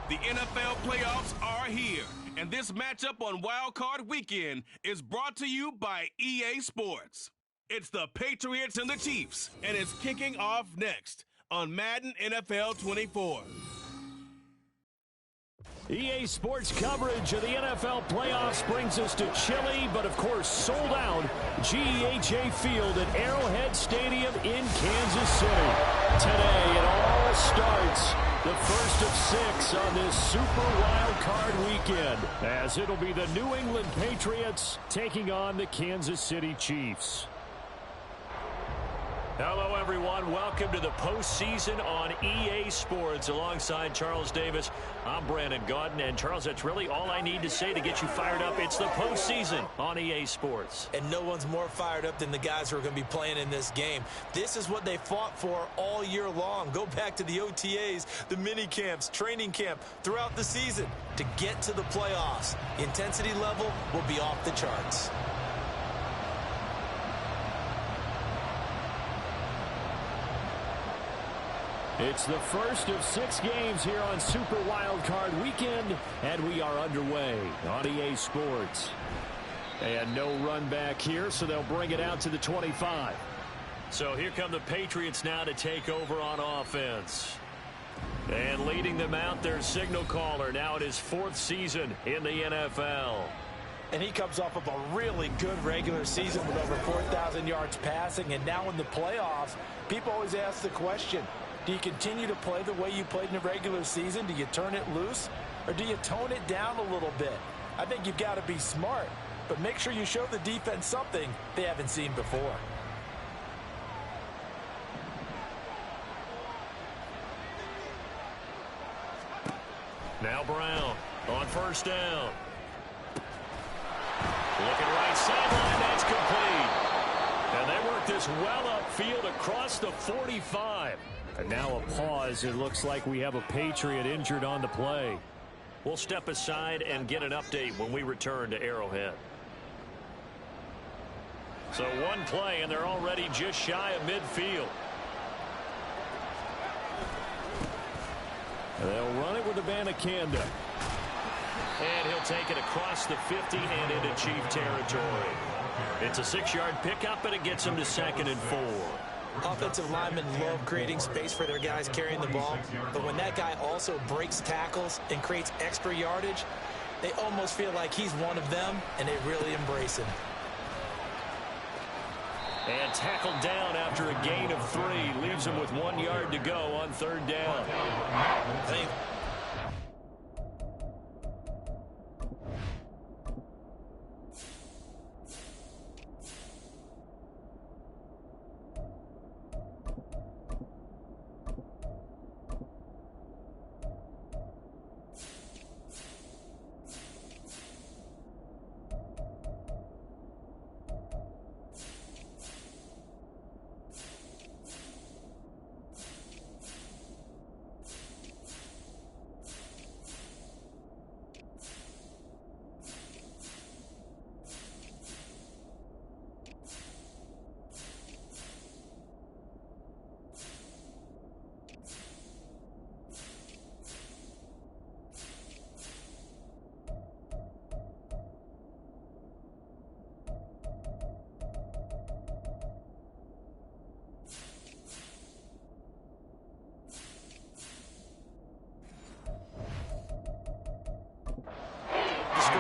The NFL playoffs are here, and this matchup on Wild Card Weekend is brought to you by EA Sports. It's the Patriots and the Chiefs, and it's kicking off next on Madden NFL 24. EA Sports coverage of the NFL playoffs brings us to chilly, but of course sold out GEHA Field at Arrowhead Stadium in Kansas City. Today it all starts, the first of 6 on this Super Wild Card Weekend, as it'll be the New England Patriots taking on the Kansas City Chiefs. Hello, everyone. Welcome to the postseason on EA Sports. Alongside Charles Davis, I'm Brandon Gaudin. And, Charles, that's really all I need to say to get you fired up. It's the postseason on EA Sports. And no one's more fired up than the guys who are going to be playing in this game. This is what they fought for all year long. Go back to the OTAs, the mini camps, training camp, throughout the season to get to the playoffs. The intensity level will be off the charts. It's the first of 6 games here on Super Wild Card Weekend, and we are underway on EA Sports. And no run back here, so they'll bring it out to the 25. So here come the Patriots now to take over on offense. And leading them out, their signal caller, now in his 4th season in the NFL. And he comes off of a really good regular season with over 4,000 yards passing, and now in the playoffs, people always ask the question, do you continue to play the way you played in the regular season? Do you turn it loose? Or do you tone it down a little bit? I think you've got to be smart, but make sure you show the defense something they haven't seen before. Now Brown on first down. Looking right sideline, that's complete. And they work this well upfield across the 45. And now a pause. It looks like we have a Patriot injured on the play. We'll step aside and get an update when we return to Arrowhead. So one play, and they're already just shy of midfield. They'll run it with Abanikanda. And he'll take it across the 50 and into Chief territory. It's a 6-yard pickup, and it gets him to 2nd and 4. Offensive linemen love creating space for their guys carrying the ball, but when that guy also breaks tackles and creates extra yardage, they almost feel like he's one of them, and they really embrace him. And tackled down after a gain of 3. Leaves him with 1 yard to go on 3rd down.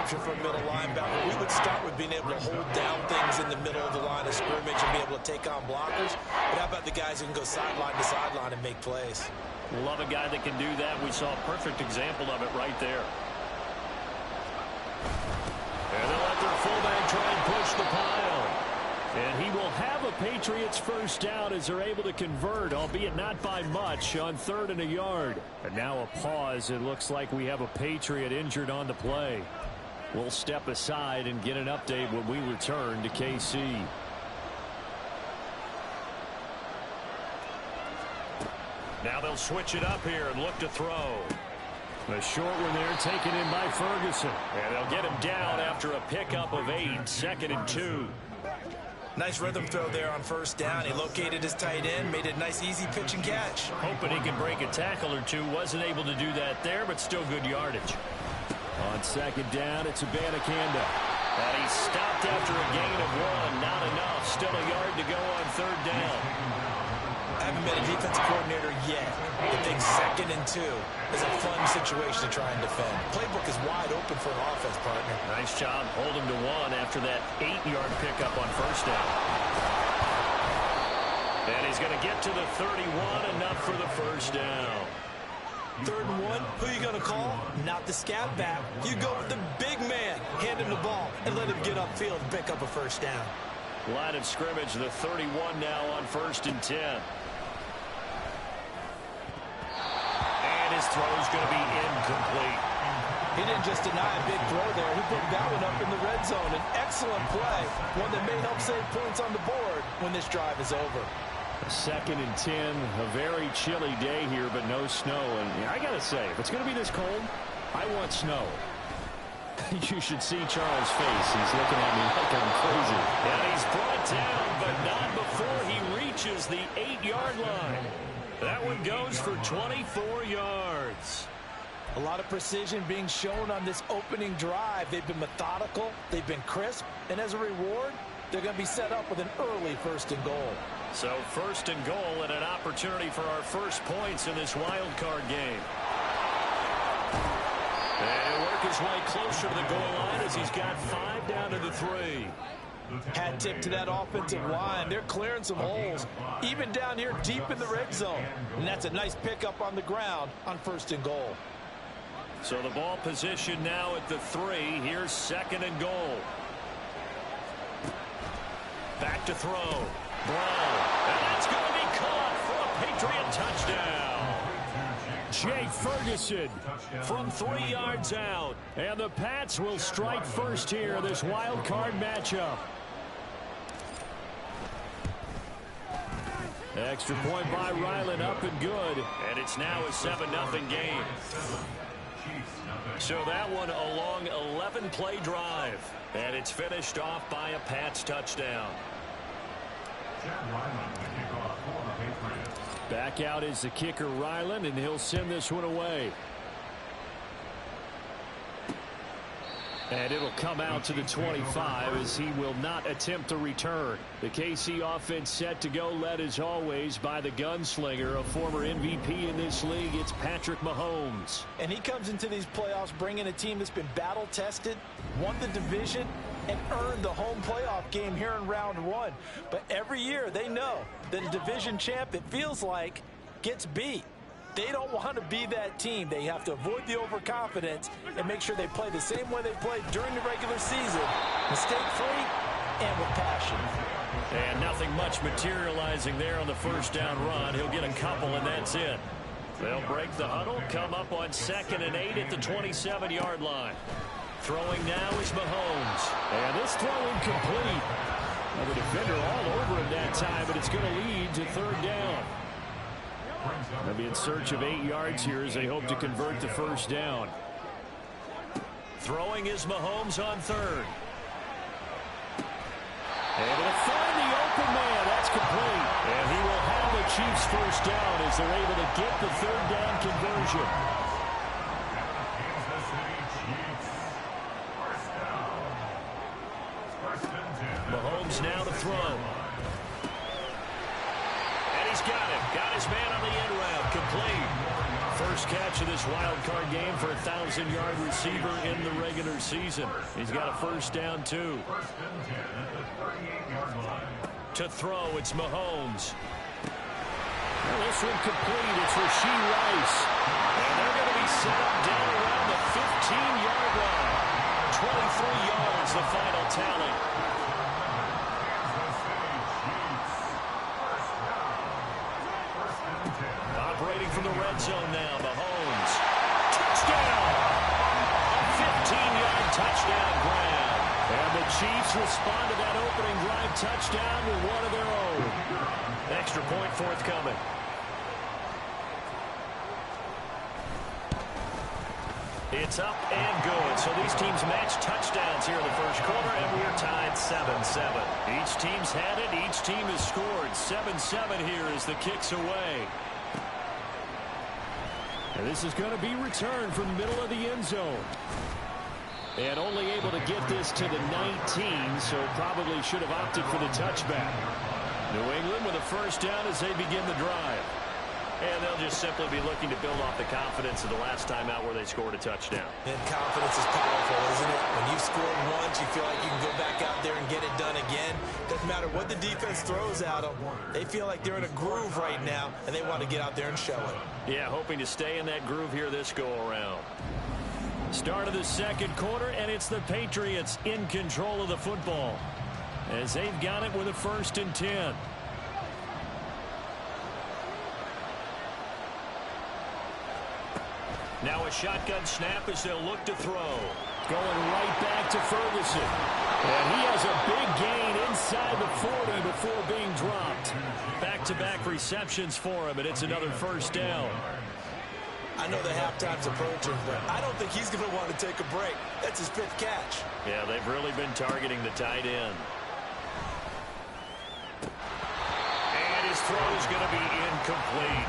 For a middle linebacker, we would start with being able to hold down things in the middle of the line of scrimmage and be able to take on blockers. But how about the guys who can go sideline to sideline and make plays? Love a guy that can do that. We saw a perfect example of it right there. And they'll let their fullback try and push the pile. And he will have a Patriots first down as they're able to convert, albeit not by much, on 3rd and a yard. And now a pause. It looks like we have a Patriot injured on the play. We'll step aside and get an update when we return to KC. Now they'll switch it up here and look to throw. A short one there taken in by Ferguson. And they'll get him down after a pickup of 8, 2nd and 2. Nice rhythm throw there on first down. He located his tight end, made it a nice, easy pitch and catch. Hoping he can break a tackle or two. Wasn't able to do that there, but still good yardage. On second down, it's Abanikanda. And he's stopped after a gain of 1. Not enough. Still a yard to go on third down. I haven't been a defensive coordinator yet. I think 2nd and 2 is a fun situation to try and defend. Playbook is wide open for an offense, partner. Nice job. Hold him to 1 after that 8-yard pickup on first down. And he's going to get to the 31. Enough for the first down. 3rd and 1, who are you going to call? Not the scat back. You go with the big man. Hand him the ball and let him get upfield and pick up a first down. Line of scrimmage, the 31 now on 1st and 10. And his throw is going to be incomplete. He didn't just deny a big throw there. He put that one up in the red zone. An excellent play, one that may help save points on the board when this drive is over. 2nd and 10, a very chilly day here, but no snow. And I got to say, if it's going to be this cold, I want snow. You should see Charles' face. He's looking at me like I'm crazy. And he's brought down, but not before he reaches the 8-yard line. That one goes for 24 yards. A lot of precision being shown on this opening drive. They've been methodical. They've been crisp. And as a reward, they're going to be set up with an early 1st and goal. So 1st and goal and an opportunity for our first points in this wild card game. And he'll work his way closer to the goal line as he's got 5 down to the 3. Hat tip to that offensive line. They're clearing some holes, even down here deep in the red zone. And that's a nice pickup on the ground on 1st and goal. So the ball position now at the 3. Here's 2nd and goal. Back to throw. Brown. And that's going to be caught for a Patriot touchdown. Jay Ferguson from 3 yards out. And the Pats will strike first here, this wild card matchup. Extra point by Ryland, up and good. And it's now a 7-0 game. So that one a long 11-play drive. And it's finished off by a Pats touchdown. Back out is the kicker, Ryland, and he'll send this one away. And it'll come out to the 25 as he will not attempt to return. The KC offense set to go, led as always by the gunslinger, a former MVP in this league. It's Patrick Mahomes. And he comes into these playoffs bringing a team that's been battle-tested, won the division, and earned the home playoff game here in round 1. But every year they know that a division champ, it feels like, gets beat. They don't want to be that team. They have to avoid the overconfidence and make sure they play the same way they played during the regular season, mistake-free and with passion. And nothing much materializing there on the first down run. He'll get a couple, and that's it. They'll break the huddle, come up on 2nd and 8 at the 27-yard line. Throwing now is Mahomes. And this throw incomplete. Now the defender all over him that time, but it's going to lead to 3rd down. They'll be in search of 8 yards here as they hope to convert the first down. Throwing is Mahomes on 3rd. And he'll find the open man. That's complete. And he will have the Chiefs first down as they're able to get the 3rd down conversion. Mahomes now to throw. And he's got it. Got his man on the end route. Complete. First catch of this wild card game for a 1,000-yard receiver in the regular season. He's got a first down, too. To throw, it's Mahomes. Well, this one complete. It's Rashee Rice. And they're going to be set up down around the 15-yard line. 23 yards, the final tally. Operating from the red zone now, Mahomes. Touchdown! A 15-yard touchdown grab. And the Chiefs respond to that opening drive touchdown with one of their own. Extra point forthcoming. It's up and good. So these teams match touchdowns here in the first quarter, and we're tied 7-7. Each team's had it. Each team has scored. 7-7 here as the kick's away. And this is going to be returned from the middle of the end zone. And only able to get this to the 19, so probably should have opted for the touchback. New England with a first down as they begin the drive. And they'll just simply be looking to build off the confidence of the last time out where they scored a touchdown. And confidence is powerful, isn't it? When you've scored once, you feel like you can go back out there and get it done again. Doesn't matter what the defense throws at them. They feel like they're in a groove right now, and they want to get out there and show it. Yeah, hoping to stay in that groove here this go-around. Start of the second quarter, and it's the Patriots in control of the football as they've got it with a 1st and 10. Now a shotgun snap as they'll look to throw. Going right back to Ferguson. And he has a big gain inside the 40 before being dropped. Back-to-back receptions for him, and it's another first down. I know the halftime's approaching, but I don't think he's going to want to take a break. That's his 5th catch. Yeah, they've really been targeting the tight end. And his throw is going to be incomplete.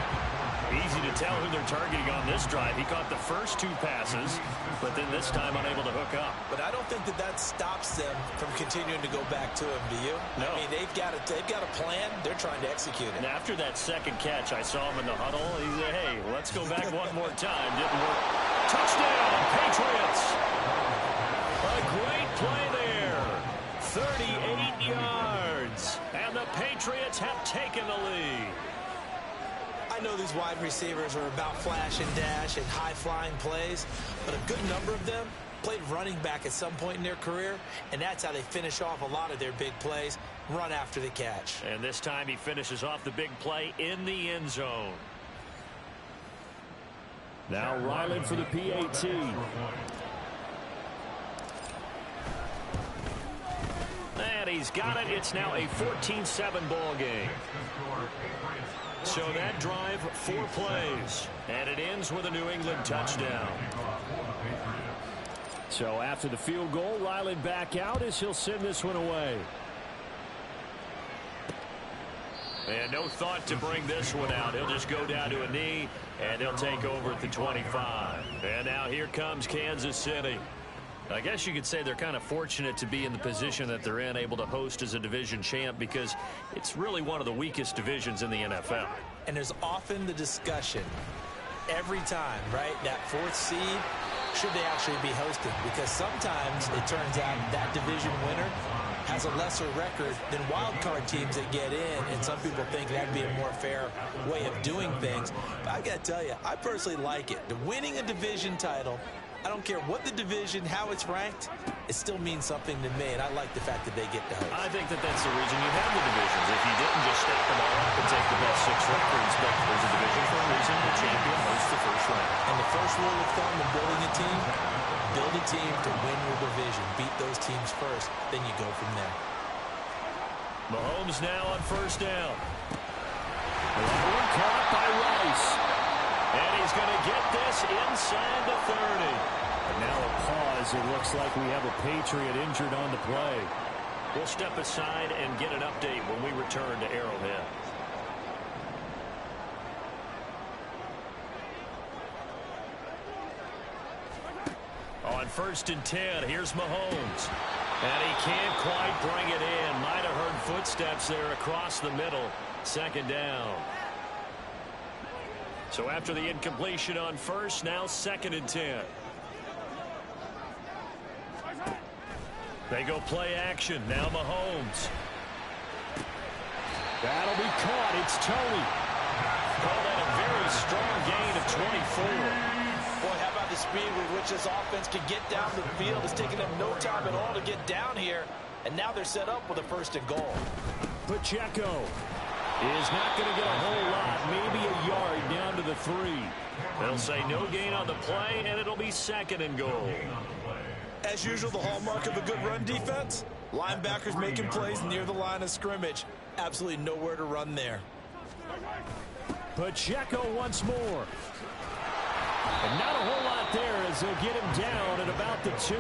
Easy to tell who they're targeting on this drive. He caught the first 2 passes, but then this time unable to hook up. But I don't think that stops them from continuing to go back to him, do you? No. I mean, they've got a plan. They're trying to execute it. And after that second catch, I saw him in the huddle. He said, hey, let's go back one more time. Didn't work. Touchdown, Patriots. A great play there. 38 yards. And the Patriots have taken the lead. I know these wide receivers are about flash and dash and high-flying plays, but a good number of them played running back at some point in their career, and that's how they finish off a lot of their big plays, run after the catch. And this time he finishes off the big play in the end zone. Now Ryland for the PAT. And he's got it. It's now a 14-7 ball game. So that drive, 4 plays. And it ends with a New England touchdown. So after the field goal, Ryland back out as he'll send this one away. And no thought to bring this one out. He'll just go down to a knee, and they'll take over at the 25. And now here comes Kansas City. I guess you could say they're kind of fortunate to be in the position that they're in, able to host as a division champ, because it's really one of the weakest divisions in the NFL. And there's often the discussion every time, right, that 4th seed, should they actually be hosting? Because sometimes it turns out that division winner has a lesser record than wild card teams that get in, and some people think that'd be a more fair way of doing things. But I got to tell you, I personally like it. The winning a division title, I don't care what the division, how it's ranked, it still means something to me, and I like the fact that they get to host. I think that that's the reason you have the divisions. If you didn't just stack them all up and take the best 6 records, but there's a division for a reason. The champion hosts the first round. And the first rule of thumb in building a team, build a team to win your division. Beat those teams first, then you go from there. Mahomes now on first down. Caught by Rice. And he's going to get this inside the 30. And now a pause. It looks like we have a Patriot injured on the play. We'll step aside and get an update when we return to Arrowhead. On 1st and 10, here's Mahomes. And he can't quite bring it in. Might have heard footsteps there across the middle. 2nd down. So after the incompletion on 1st, now 2nd and 10. They go play action. Now Mahomes. That'll be caught. It's Tony. Call that a very strong gain of 24. Boy, how about the speed with which this offense can get down the field? It's taking them no time at all to get down here. And now they're set up with a 1st and goal. Pacheco is not going to get a whole lot, maybe a yard down to the 3. They'll say no gain on the play, and it'll be 2nd and goal. As usual, the hallmark of a good run defense, linebackers making plays near the line of scrimmage. Absolutely nowhere to run there. Pacheco once more. And not a whole lot there as as they'll get him down at about the 2.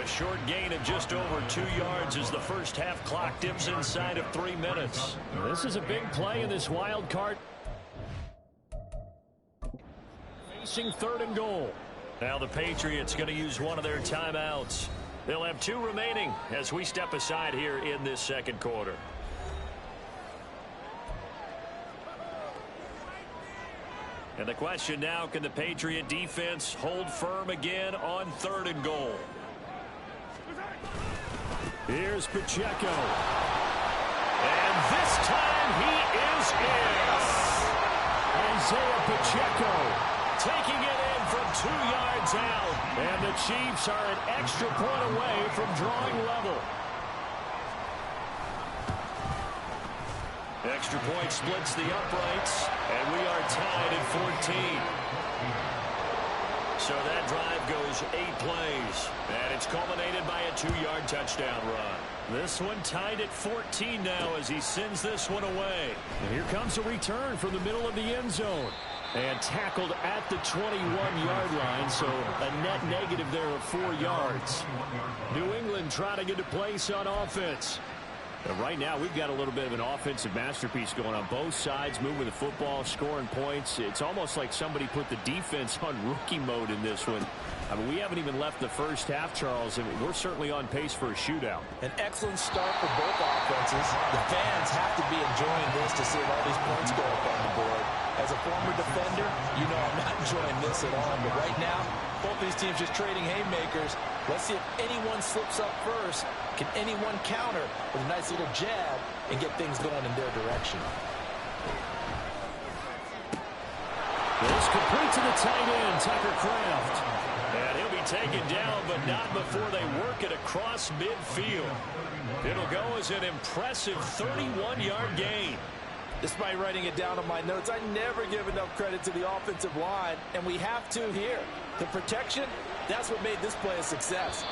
A short gain of just over 2 yards as the first half clock dips inside of 3 minutes. This is a big play in this wild card. Facing 3rd and goal. Now the Patriots going to use one of their timeouts. They'll have 2 remaining as we step aside here in this second quarter. And the question now, can the Patriot defense hold firm again on 3rd and goal? Here's Pacheco. And this time he is in. Isaiah Pacheco taking it in from 2 yards out. And the Chiefs are an extra point away from drawing level. Extra point splits the uprights, and we are tied at 14. So that drive goes 8 plays, and it's culminated by a 2-yard touchdown run. This one tied at 14 now as he sends this one away. And here comes a return from the middle of the end zone. And tackled at the 21-yard line, so a net negative there of 4 yards. New England trying to get a place on offense. And right now, we've got a little bit of an offensive masterpiece going on both sides, moving the football, scoring points. It's almost like somebody put the defense on rookie mode in this one. I mean, we haven't even left the first half, Charles, and we're certainly on pace for a shootout. An excellent start for both offenses. The fans have to be enjoying this to see all these points go up on the board. As a former defender, you know I'm not enjoying this at all. But right now, both these teams just trading haymakers. Let's see if anyone slips up first. Can anyone counter with a nice little jab and get things going in their direction? This complete to the tight end, Tucker Kraft. And he'll be taken down, but not before they work it across midfield. It'll go as an impressive 31-yard gain. Despite writing it down on my notes, I never give enough credit to the offensive line, and we have to here. The protection, that's what made this play a success.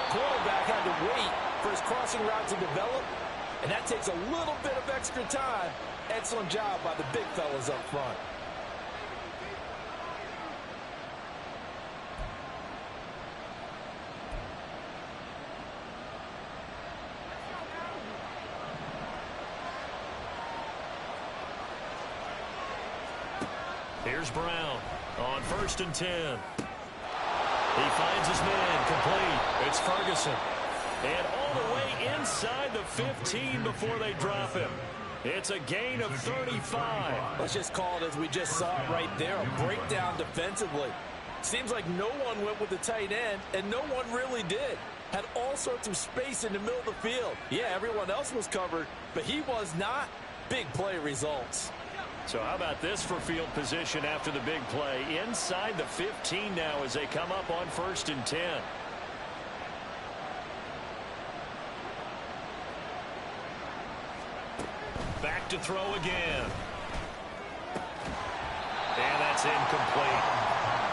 Quarterback had to wait for his crossing route to develop, and that takes a little bit of extra time. Excellent job by the big fellas up front. Here's Brown on 1st and 10. He finds his man complete. It's Ferguson. And all the way inside the 15 before they drop him. It's a gain of 35. Let's just call it as we just saw it right there, a breakdown defensively. Seems like no one went with the tight end, and no one really did. Had all sorts of space in the middle of the field. Yeah, everyone else was covered, but he was not. Big play results. So how about this for field position after the big play? Inside the 15 now as they come up on 1st and 10. Back to throw again. And that's incomplete.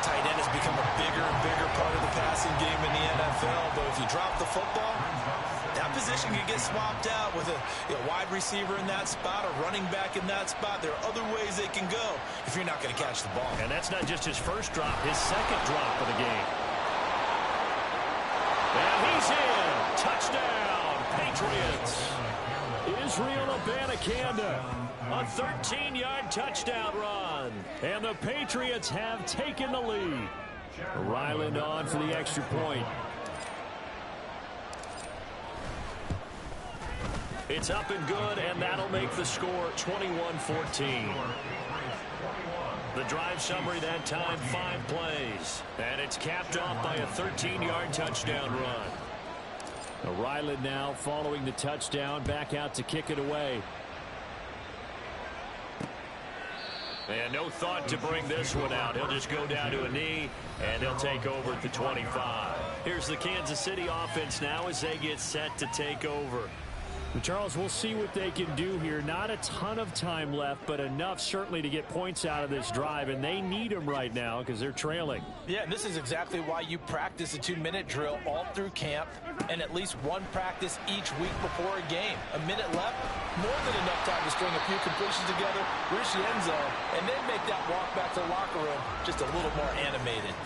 Tight end has become a bigger and bigger part of the passing game in the NFL, but if you drop the football, that position can get swapped out with a wide receiver in that spot, a running back in that spot. There are other ways they can go if you're not going to catch the ball. And that's not just his first drop, his second drop of the game. And he's in. Touchdown, Patriots. Israel Abanikanda, a 13-yard touchdown run. And the Patriots have taken the lead. Ryland on for the extra point. It's up and good, and that'll make the score 21-14. The drive summary that time, 5 plays. And it's capped off by a 13-yard touchdown run. Ryland now following the touchdown, back out to kick it away. And no thought to bring this one out. He'll just go down to a knee, and he'll take over at the 25. Here's the Kansas City offense now as they get set to take over. Charles, we'll see what they can do here. Not a ton of time left, but enough certainly to get points out of this drive, and they need them right now because they're trailing. Yeah, and this is exactly why you practice a 2-minute drill all through camp and at least one practice each week before a game. A minute left, more than enough time to string a few completions together, reach the end zone, and then make that walk back to the locker room just a little more animated.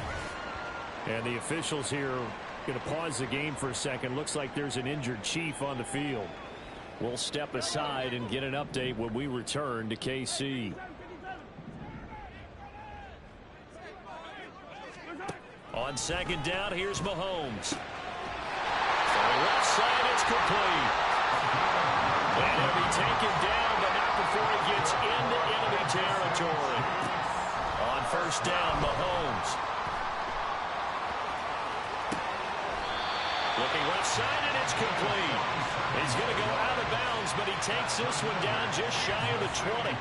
And the officials here are going to pause the game for a second. Looks like there's an injured Chief on the field. We'll step aside and get an update when we return to KC. On second down, here's Mahomes. For the left side, it's complete. And he'll be taken down, but not before he gets into enemy territory. On first down, Mahomes. Looking left side, and it's complete. He's going to go out of bounds, but he takes this one down just shy of the 20.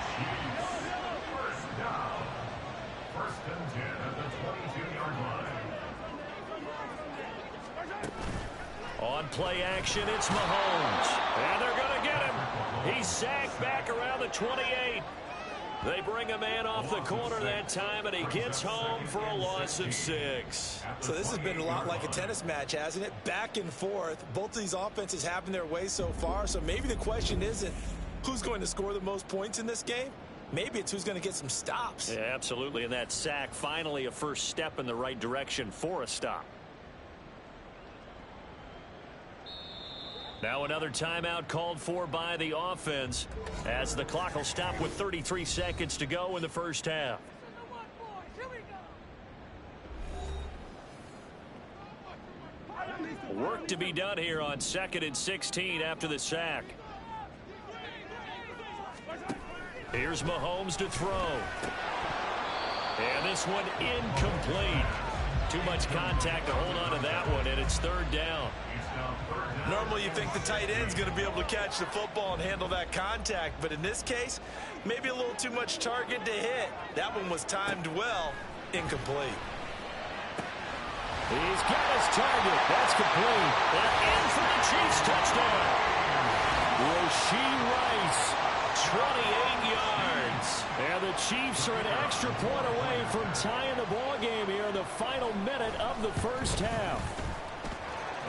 First and 10 at the 22-yard line. On play action, it's Mahomes. And they're going to get him. He's sacked back around the 28. They bring a man off the corner that time, and he gets home for a loss of 6. So this has been a lot like a tennis match, hasn't it? Back and forth. Both of these offenses having their way so far. So maybe the question isn't who's going to score the most points in this game. Maybe it's who's going to get some stops. Yeah, absolutely. And that sack, finally a first step in the right direction for a stop. Now another timeout called for by the offense as the clock will stop with 33 seconds to go in the first half. Work to be done here on 2nd and 16 after the sack. Here's Mahomes to throw. And this one incomplete. Too much contact to hold on to that one, and it's third down. Normally you think the tight end's going to be able to catch the football and handle that contact, but in this case, maybe a little too much target to hit. That one was timed well, incomplete. He's got his target. That's complete. And in for the Chiefs touchdown. Rashee Rice, 28 yards. And the Chiefs are an extra point away from tying the ball game here in the final minute of the first half.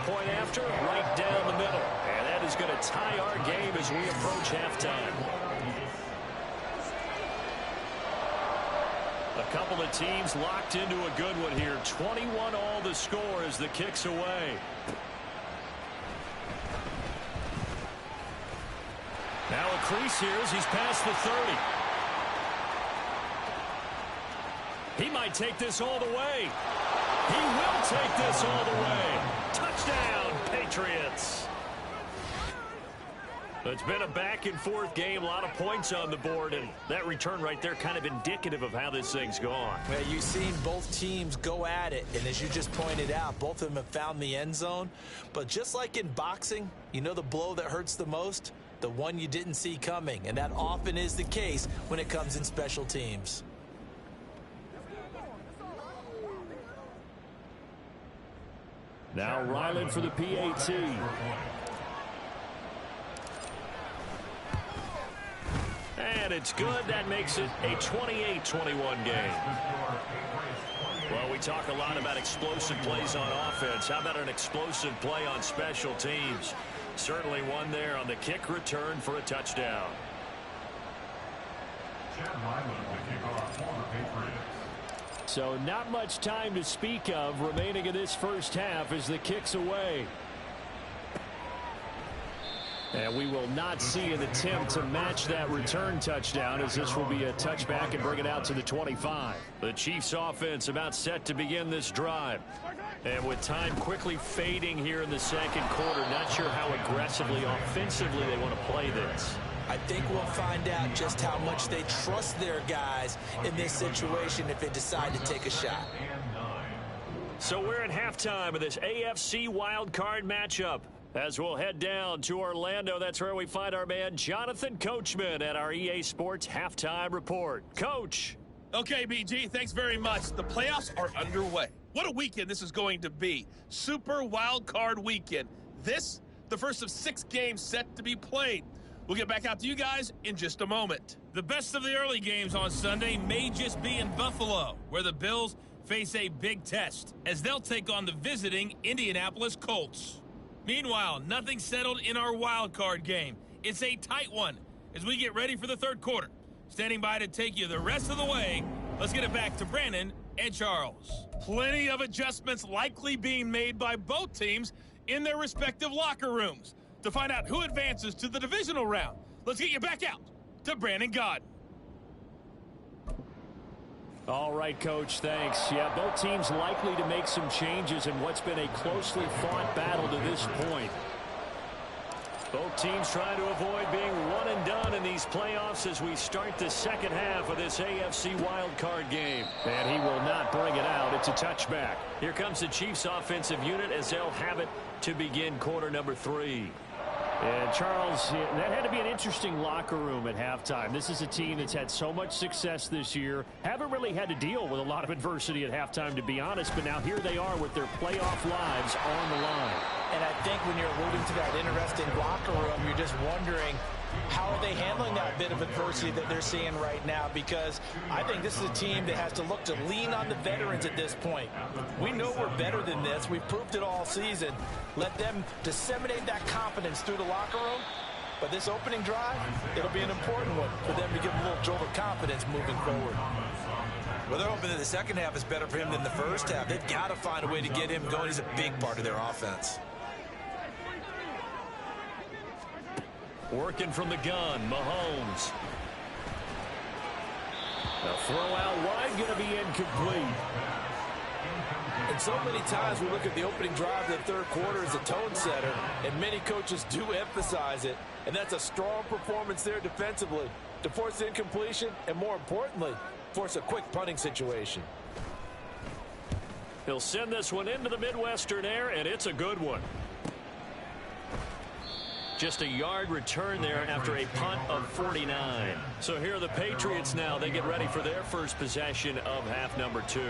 Point after, right down the middle. And that is going to tie our game as we approach halftime. A couple of teams locked into a good one here. 21 all the score as the kick's away. Now a crease here as he's past the 30. He might take this all the way. He will take this all the way. Touchdown, Patriots. It's been a back-and-forth game, a lot of points on the board, and that return right there kind of indicative of how this thing's gone. Well, you've seen both teams go at it, and as you just pointed out, both of them have found the end zone. But just like in boxing, you know the blow that hurts the most? The one you didn't see coming, and that often is the case when it comes in special teams. Now Ryland for the PAT. And it's good. That makes it a 28-21 game. Well, we talk a lot about explosive plays on offense. How about an explosive play on special teams? Certainly one there on the kick return for a touchdown. So not much time to speak of remaining in this first half as the kick's away. And we will not see an attempt to match that return touchdown as this will be a touchback and bring it out to the 25. The Chiefs offense about set to begin this drive. And with time quickly fading here in the second quarter, not sure how aggressively offensively they want to play this. I think we'll find out just how much they trust their guys in this situation if they decide to take a shot. So we're at halftime of this AFC wildcard matchup. As we'll head down to Orlando, that's where we find our man Jonathan Coachman at our EA Sports Halftime Report. Coach. Okay, BG, thanks very much. The playoffs are underway. What a weekend this is going to be. Super Wild Card Weekend. This, the first of 6 games set to be played. We'll get back out to you guys in just a moment. The best of the early games on Sunday may just be in Buffalo, where the Bills face a big test, as they'll take on the visiting Indianapolis Colts. Meanwhile, nothing settled in our wild card game. It's a tight one as we get ready for the third quarter. Standing by to take you the rest of the way, let's get it back to Brandon And Charles, plenty of adjustments likely being made by both teams in their respective locker rooms. To find out who advances to the divisional round, let's get you back out to Brandon Gaudin. All right, Coach, thanks. Yeah, both teams likely to make some changes in what's been a closely fought battle to this point. Both teams trying to avoid being one and done in these playoffs as we start the second half of this AFC wildcard game. And he will not bring it out. It's a touchback. Here comes the Chiefs offensive unit as they'll have it to begin quarter number 3. And Charles, that had to be an interesting locker room at halftime. This is a team that's had so much success this year. Haven't really had to deal with a lot of adversity at halftime, to be honest. But now here they are with their playoff lives on the line. And I think when you're alluding to that interesting locker room, you're just wondering, how are they handling that bit of adversity that they're seeing right now? Because I think this is a team that has to look to lean on the veterans at this point. We know we're better than this. We've proved it all season. Let them disseminate that confidence through the locker room. But this opening drive, it'll be an important one for them to give a little jolt of confidence moving forward. Well, they're hoping that the second half is better for him than the first half. They've got to find a way to get him going. He's a big part of their offense. Working from the gun, Mahomes. The throw out wide going to be incomplete. And so many times we look at the opening drive of the third quarter as a tone setter, and many coaches do emphasize it, and that's a strong performance there defensively to force incompletion and, more importantly, force a quick punting situation. He'll send this one into the Midwestern air, and it's a good one. Just a yard return there after a punt of 49. So here are the Patriots now. They get ready for their first possession of half number 2.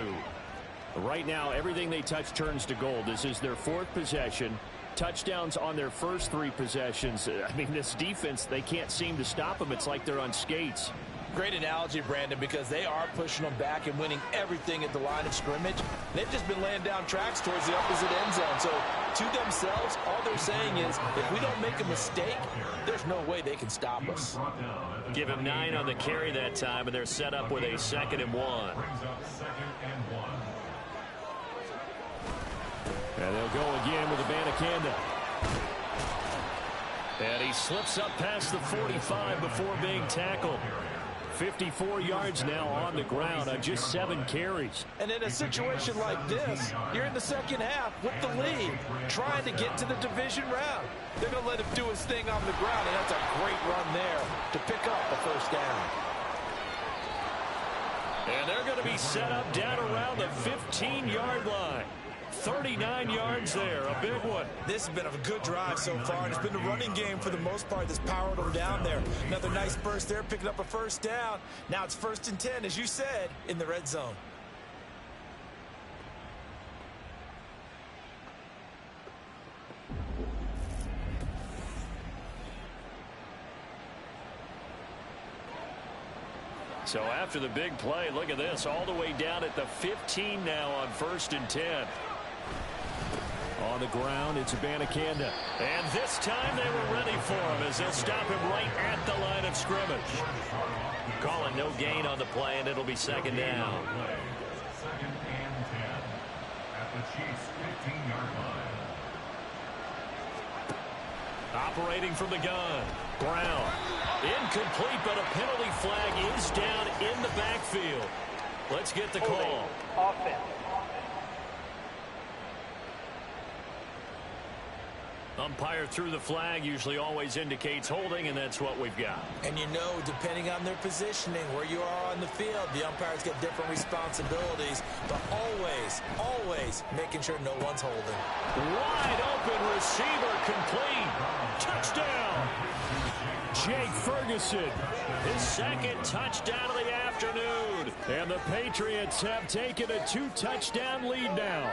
Right now, everything they touch turns to gold. This is their 4th possession. Touchdowns on their first 3 possessions. I mean, this defense, they can't seem to stop them. It's like they're on skates. Great analogy, Brandon, because they are pushing them back and winning everything at the line of scrimmage. They've just been laying down tracks towards the opposite end zone. So to themselves, all they're saying is, if we don't make a mistake, there's no way they can stop us. Give him 9 on the carry that time, and they're set up with a 2nd and 1. And they'll go again with Abanikanda. And he slips up past the 45 before being tackled. 54 yards now on the ground on just 7 carries. And in a situation like this, you're in the second half with the lead, trying to get to the division round. They're going to let him do his thing on the ground, and that's a great run there to pick up a first down. And they're going to be set up down around the 15-yard line. 39 yards there, a big one. This has been a good drive so far, and it's been the running game for the most part that's powered them down there. Another nice burst there, picking up a first down. Now it's 1st and 10, as you said, in the red zone. So after the big play, look at this, all the way down at the 15 now on 1st and 10. On the ground, it's Abanikanda. And this time they were ready for him as they'll stop him right at the line of scrimmage. Calling no gain on the play, and it'll be 2nd down. 2nd and 10 at the Chiefs' 15-yard line. Operating from the gun. Brown. Incomplete, but a penalty flag is down in the backfield. Let's get the call. Offense. Umpire threw the flag, usually always indicates holding, and that's what we've got. And you know, depending on their positioning, where you are on the field, the umpires get different responsibilities, but always making sure no one's holding. Wide open receiver complete. Touchdown. Jake Ferguson, his 2nd touchdown of the afternoon. And the Patriots have taken a 2-touchdown lead now.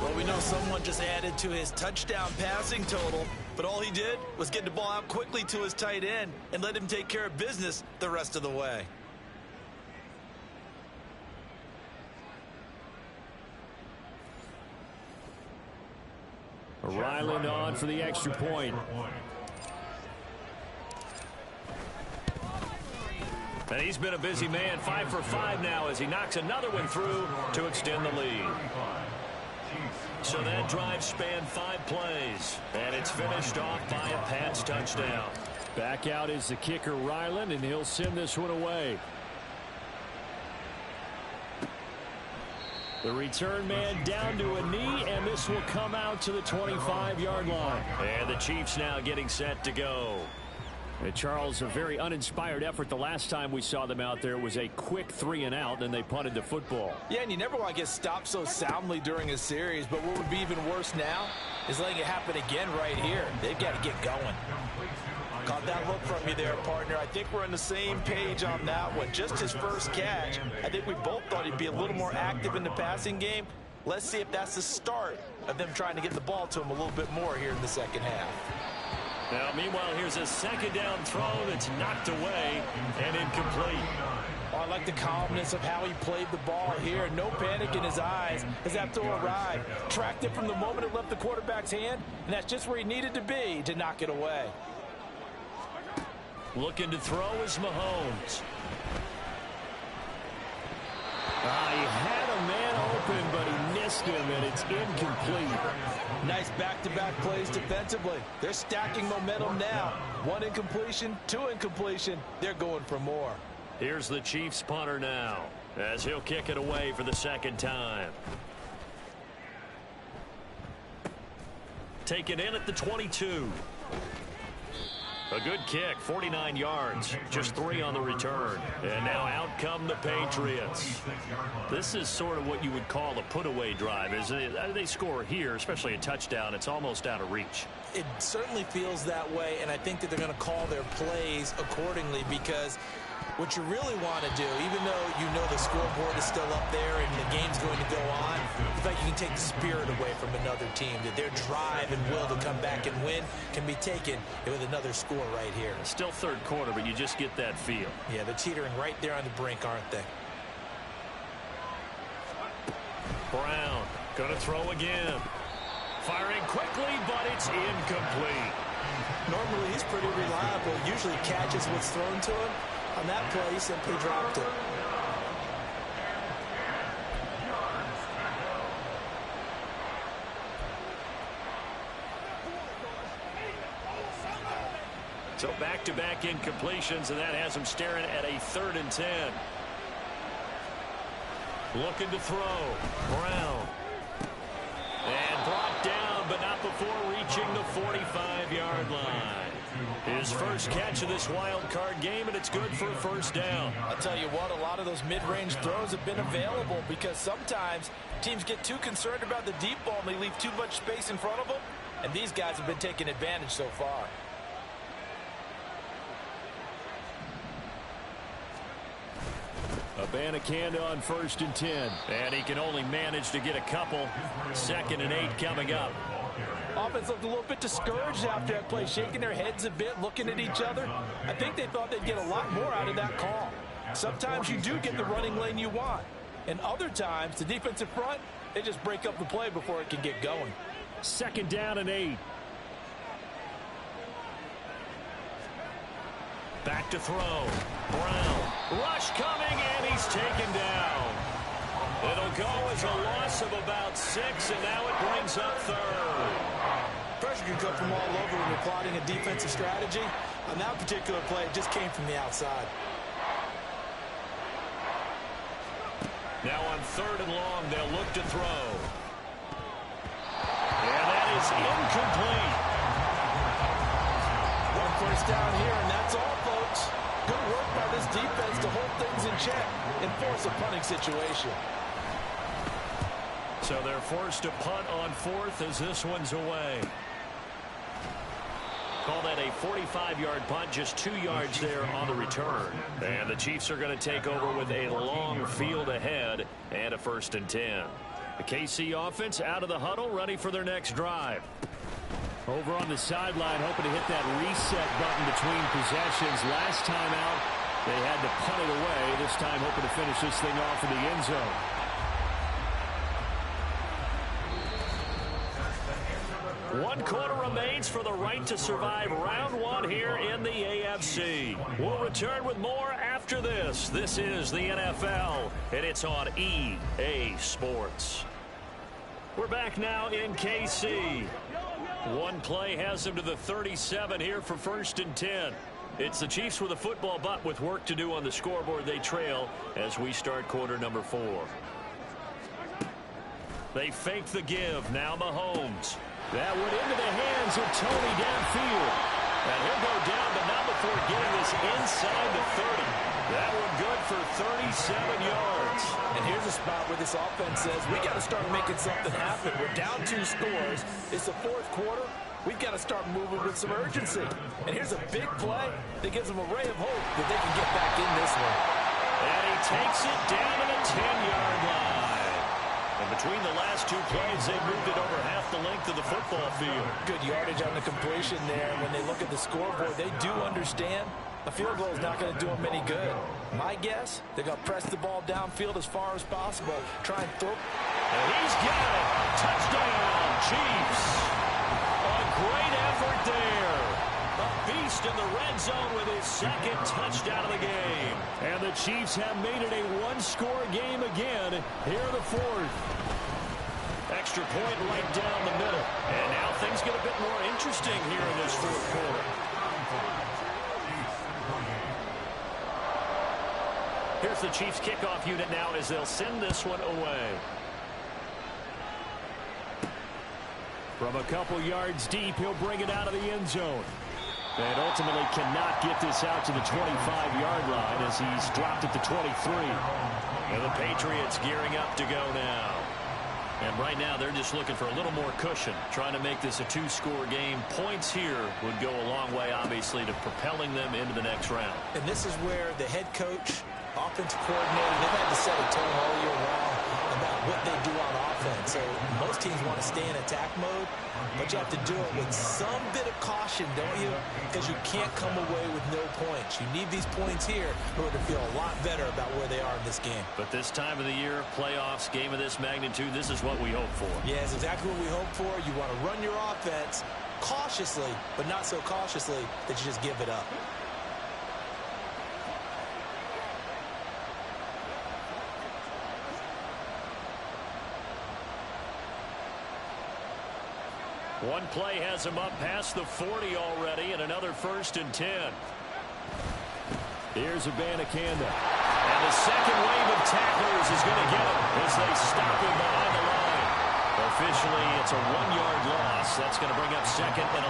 Well, we know someone just added to his touchdown passing total, but all he did was get the ball out quickly to his tight end and let him take care of business the rest of the way. Ryland on for the extra point. And he's been a busy man, 5 for 5 now as he knocks another one through to extend the lead. So that drive spanned 5 plays, and it's finished off by a Pats touchdown. Back out is the kicker, Ryland, and he'll send this one away. The return man down to a knee, and this will come out to the 25-yard line. And the Chiefs now getting set to go. And Charles, a very uninspired effort the last time we saw them out there was a quick 3-and-out, and they punted the football. Yeah, and you never want to get stopped so soundly during a series, but what would be even worse now is letting it happen again right here. They've got to get going. Caught that look from you there, partner. I think we're on the same page on that one. Just his first catch. I think we both thought he'd be a little more active in the passing game. Let's see if that's the start of them trying to get the ball to him a little bit more here in the second half. Now, meanwhile, here's a second down throw that's knocked away and incomplete. Oh, I like the calmness of how he played the ball here. No panic in his eyes as that throw arrived. Tracked it from the moment it left the quarterback's hand, and that's just where he needed to be to knock it away. Looking to throw is Mahomes. He had a man open, but he missed him, and it's incomplete. Nice back-to-back plays defensively. They're stacking momentum now. 1 incompletion, 2 incompletion. They're going for more. Here's the Chiefs punter now, as he'll kick it away for the second time. Taken in at the 22. A good kick, 49 yards, just 3 on the return. And now out come the Patriots. This is sort of what you would call a put-away drive, isn't it? They score here, especially a touchdown. It's almost out of reach. It certainly feels that way, and I think that they're going to call their plays accordingly because what you really want to do, even though you know the scoreboard is still up there and the game's going to go on, in fact, you can take the spirit away from another team, that their drive and will to come back and win can be taken with another score right here. Still third quarter, but you just get that feel. Yeah, they're teetering right there on the brink, aren't they? Brown going to throw again. Firing quickly, but it's incomplete. Normally, he's pretty reliable. Usually catches what's thrown to him. On that play, he simply dropped it. So back-to-back incompletions, and that has him staring at a 3rd and 10. Looking to throw. Brown. And brought down, but not before reaching the 45-yard line. His first catch of this wild card game, and it's good for a first down. I'll tell you what, a lot of those mid-range throws have been available because sometimes teams get too concerned about the deep ball and they leave too much space in front of them, and these guys have been taking advantage so far. Abanikanda on 1st and 10. And he can only manage to get a couple. 2nd and 8 coming up. Offense looked a little bit discouraged after that play, shaking their heads a bit, looking at each other. I think they thought they'd get a lot more out of that call. Sometimes you do get the running lane you want. And other times, the defensive front, they just break up the play before it can get going. 2nd down and 8. Back to throw. Brown. Rush coming, and he's taken down. It'll go as a loss of about 6, and now it brings up 3rd. Pressure can come from all over when you're plotting a defensive strategy. On that particular play, it just came from the outside. Now on 3rd and long, they'll look to throw. And that is incomplete. 1 first down here, and that's all, folks. Good work by this defense to hold things in check and force a punting situation. So they're forced to punt on 4th as this one's away. Call that a 45-yard punt, just 2 yards there on the return. And the Chiefs are going to take over with a long field ahead and a 1st and 10. The KC offense out of the huddle, ready for their next drive. Over on the sideline, hoping to hit that reset button between possessions. Last time out, they had to punt it away. This time hoping to finish this thing off in the end zone. One quarter remains for the right to survive round 1 here in the AFC. We'll return with more after after this. This is the NFL, and it's on EA Sports. We're back now in KC. One play has them to the 37 here for 1st and 10. It's the Chiefs with a football, but with work to do on the scoreboard, they trail as we start quarter number 4. They fake the give. Now Mahomes. That went into the hands of Tony downfield. And he'll go down, but not before getting this inside the 30. That one good for 37 yards. And here's a spot where this offense says, we got to start making something happen. We're down 2 scores. It's the 4th quarter. We've got to start moving with some urgency. And here's a big play that gives them a ray of hope that they can get back in this one. And he takes it down to the 10-yard line. And between the last 2 plays, they moved it over half the length of the football field. Good yardage on the completion there. When they look at the scoreboard, they do understand a field goal is not going to do them any good. My guess, they're going to press the ball downfield as far as possible. Try and throw. And he's got it. Touchdown, Chiefs. A great effort there. A beast in the red zone with his 2nd touchdown of the game. And the Chiefs have made it a 1-score game again here in the 4th. Extra point right down the middle. And now things get a bit more interesting here in this 4th quarter. Here's the Chiefs kickoff unit now as they'll send this one away. From a couple yards deep, he'll bring it out of the end zone. And ultimately cannot get this out to the 25-yard line as he's dropped at the 23. And the Patriots gearing up to go now. And right now they're just looking for a little more cushion, trying to make this a 2-score game. Points here would go a long way, obviously, to propelling them into the next round. And this is where the head coach, offensive coordinator, they've had to set a tone all year long about what they do on offense. So most teams want to stay in attack mode, but you have to do it with some bit of caution, don't you? Because you can't come away with no points. You need these points here in order to feel a lot better about where they are in this game. But this time of the year, playoffs, game of this magnitude, this is what we hope for. Yeah, it's exactly what we hope for. You want to run your offense cautiously, but not so cautiously that you just give it up. One play has him up past the 40 already, and another 1st and 10. Here's Abanikanda. And the second wave of tacklers is going to get him as they stop him behind the line. Officially, it's a 1-yard loss. That's going to bring up 2nd and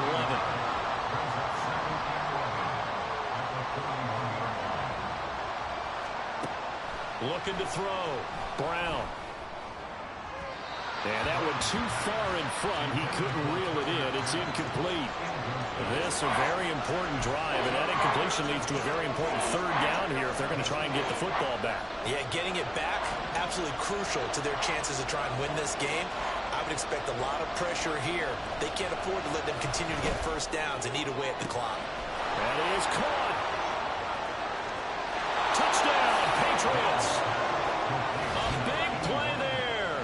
11. Looking to throw. Brown. And that one too far in front. He couldn't reel it in. It's incomplete. This a very important drive, and that incompletion leads to a very important 3rd down here if they're going to try and get the football back. Yeah, getting it back, absolutely crucial to their chances to try and win this game. I would expect a lot of pressure here. They can't afford to let them continue to get 1st downs and eat away at the clock. That is caught. Touchdown, Patriots. A big play there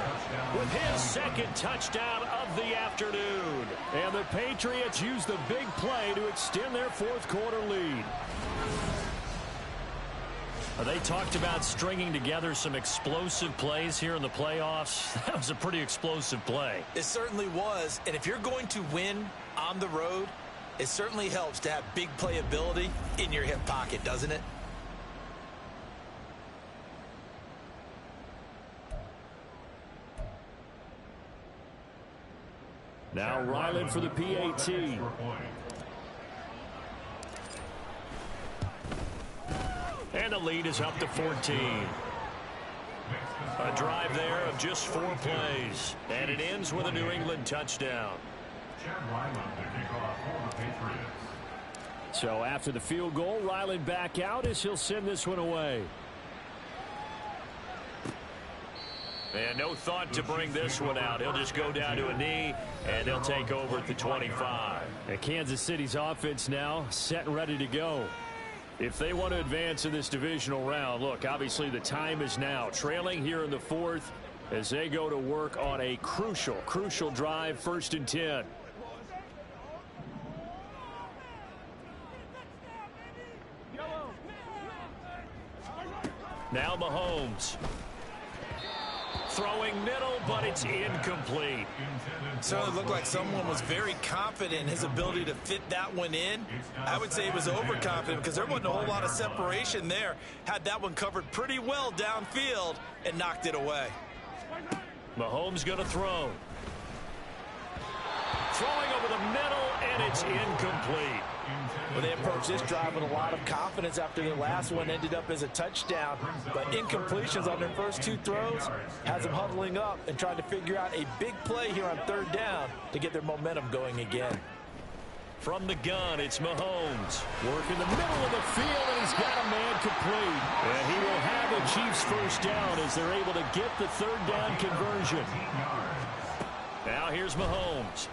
with his 2nd touchdown of the afternoon. And the Patriots use the big play to extend their 4th quarter lead. They talked about stringing together some explosive plays here in the playoffs. That was a pretty explosive play. It certainly was. And if you're going to win on the road, it certainly helps to have big playability in your hip pocket, doesn't it? Now Ryland for the PAT. And the lead is up to 14. A drive there of just 4 plays. And it ends with a New England touchdown. So after the field goal, Ryland back out as he'll send this one away. And no thought to bring this one out. He'll just go down to a knee, and they'll take over at the 25. And Kansas City's offense now set and ready to go. If they want to advance in this divisional round, look, obviously the time is now. Trailing here in the 4th as they go to work on a crucial drive, 1st and 10. Now Mahomes. Throwing middle, but it's incomplete. Certainly looked like someone was very confident in his ability to fit that one in. I would say he was overconfident because there wasn't a whole lot of separation there. Had that one covered pretty well downfield and knocked it away. Mahomes going to throw. Throwing over the middle, and it's incomplete. Well, they approached this drive with a lot of confidence after their last one ended up as a touchdown. But incompletions on their first two throws has them huddling up and trying to figure out a big play here on third down to get their momentum going again. From the gun, it's Mahomes. Working the middle of the field, and he's got a man complete. And he will have a Chiefs first down as they're able to get the third down conversion. Now here's Mahomes.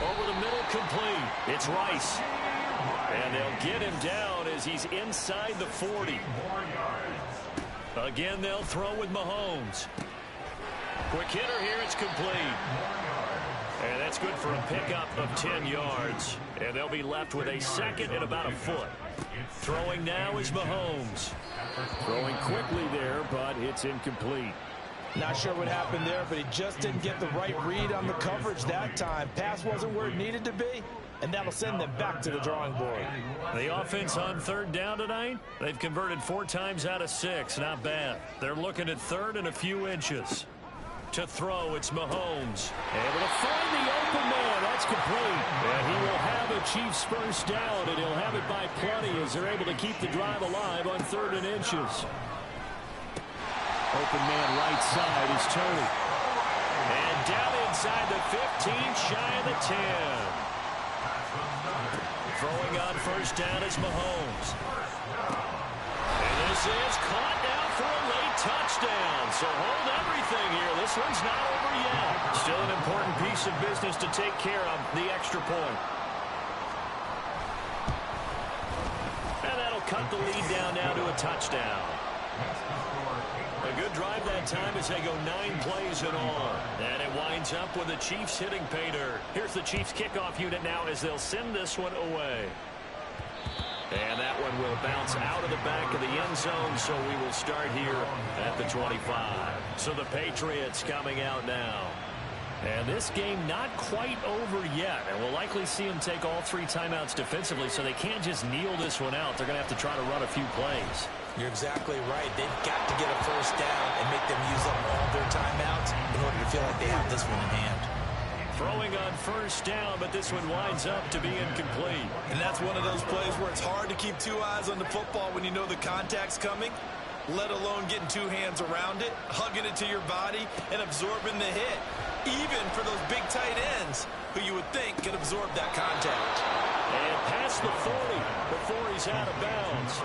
Over the middle, complete. It's Rice. And they'll get him down as he's inside the 40. Again, they'll throw with Mahomes. Quick hitter here, it's complete. And that's good for a pickup of 10 yards. And they'll be left with a second and about a foot. Throwing now is Mahomes. Throwing quickly there, but it's incomplete. Not sure what happened there, but he just didn't get the right read on the coverage that time. Pass wasn't where it needed to be, and that'll send them back to the drawing board. The offense on third down tonight, they've converted 4 times out of 6. Not bad. They're looking at third and a few inches. To throw, it's Mahomes. Able to find the open man. That's complete. And he will have a Chiefs first down, and he'll have it by plenty as they're able to keep the drive alive on third and inches. Open man right side is Tony. And down inside the 15, shy of the 10. Throwing on first down is Mahomes. And this is caught now for a late touchdown. So hold everything here. This one's not over yet. Still an important piece of business to take care of, the extra point. And that'll cut the lead down now to a touchdown. A good drive that time as they go 9 plays in all. And it winds up with the Chiefs hitting pay dirt. Here's the Chiefs kickoff unit now as they'll send this one away. And that one will bounce out of the back of the end zone, so we will start here at the 25. So the Patriots coming out now. And this game not quite over yet. And we'll likely see them take all 3 timeouts defensively, so they can't just kneel this one out. They're going to have to try to run a few plays. You're exactly right. They've got to get a first down and make them use up all their timeouts in order to feel like they have this one in hand. Throwing on first down, but this one winds up to be incomplete. And that's one of those plays where it's hard to keep 2 eyes on the football when you know the contact's coming, let alone getting 2 hands around it, hugging it to your body, and absorbing the hit, even for those big tight ends who you would think could absorb that contact. And past the 40 before he's out of bounds.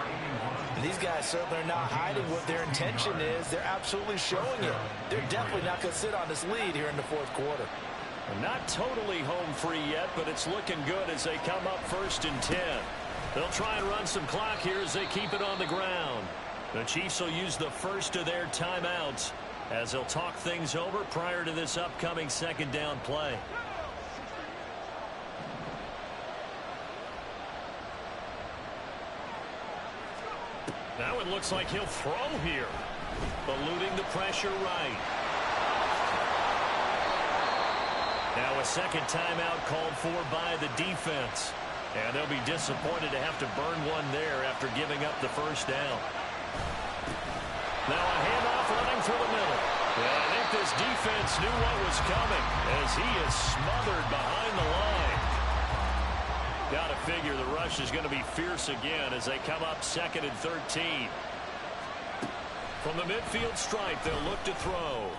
These guys certainly are not hiding what their intention is. They're absolutely showing it. They're definitely not going to sit on this lead here in the fourth quarter. Not totally home free yet, but it's looking good as they come up 1st and 10. They'll try and run some clock here as they keep it on the ground. The Chiefs will use the first of their timeouts as they'll talk things over prior to this upcoming second down play. Now it looks like he'll throw here. Eluding the pressure right. Now a second timeout called for by the defense. And they'll be disappointed to have to burn one there after giving up the first down. Now a handoff running through the middle. And I think this defense knew what was coming as he is smothered behind the line. Got to figure the rush is going to be fierce again as they come up 2nd and 13. From the midfield stripe, they'll look to throw.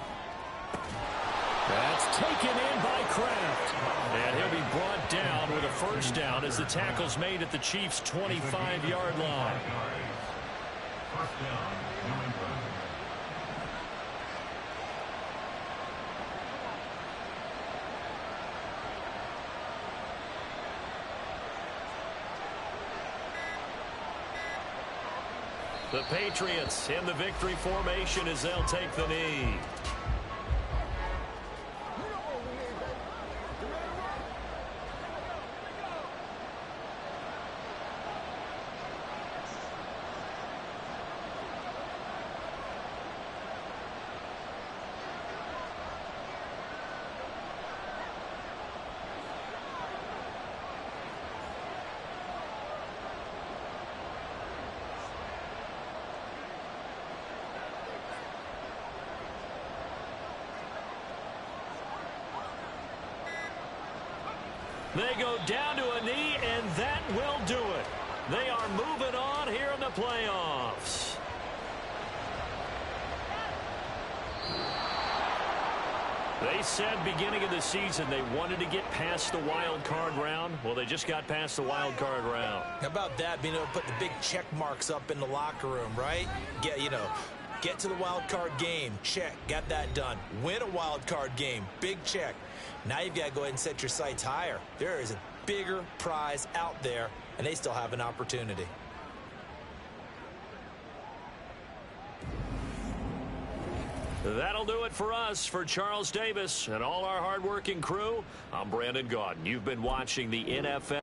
That's taken in by Kraft. And he'll be brought down with a first down as the tackle's made at the Chiefs' 25-yard line. First down, New England. The Patriots in the victory formation as they'll take the knee. They go down to a knee, and that will do it. They are moving on here in the playoffs. They said beginning of the season they wanted to get past the wild card round. Well, they just got past the wild card round. How about that, being able to put the big check marks up in the locker room, right? Get to the wild card game. Check. Got that done. Win a wild card game. Big check. Now you've got to go ahead and set your sights higher. There is a bigger prize out there, and they still have an opportunity. That'll do it for us. For Charles Davis and all our hardworking crew, I'm Brandon Gaudin. You've been watching the NFL.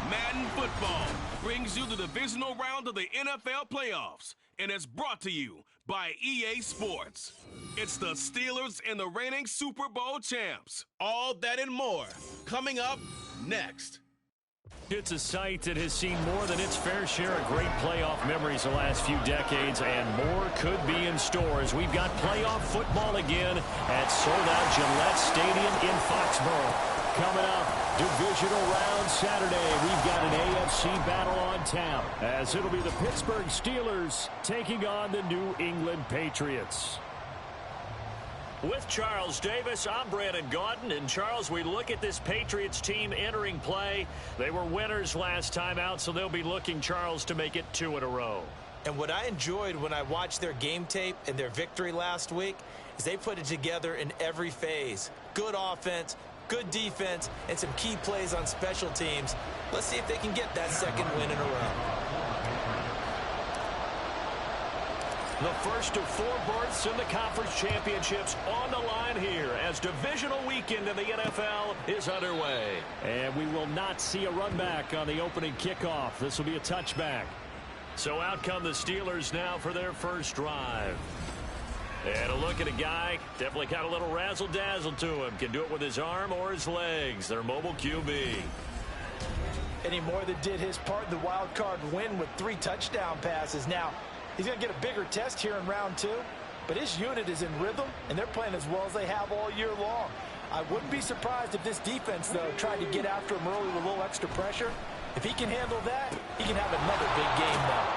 Madden Football brings you the divisional round of the NFL playoffs, and it's brought to you by EA Sports. It's the Steelers and the reigning Super Bowl champs. All that and more coming up next. It's a site that has seen more than its fair share of great playoff memories the last few decades, and more could be in store as we've got playoff football again at sold-out Gillette Stadium in Foxborough. Coming up, divisional round Saturday, we've got an AFC battle on tap, as it'll be the Pittsburgh Steelers taking on the New England Patriots. With Charles Davis, I'm Brandon Gaudin. And, Charles, we look at this Patriots team entering play. They were winners last time out, so they'll be looking, Charles, to make it 2 in a row. And what I enjoyed when I watched their game tape and their victory last week is they put it together in every phase. Good offense, good defense, and some key plays on special teams. Let's see if they can get that second win in a row. The first of 4 berths in the conference championships on the line here as divisional weekend in the NFL is underway. And we will not see a run back on the opening kickoff. This will be a touchback. So out come the Steelers now for their first drive. And a look at a guy, definitely got a little razzle-dazzle to him. Can do it with his arm or his legs. Their mobile QB. And he more than did his part in the wild card win with 3 touchdown passes. Now, he's going to get a bigger test here in round 2, but his unit is in rhythm, and they're playing as well as they have all year long. I wouldn't be surprised if this defense, though, tried to get after him early with a little extra pressure. If he can handle that, he can have another big game now.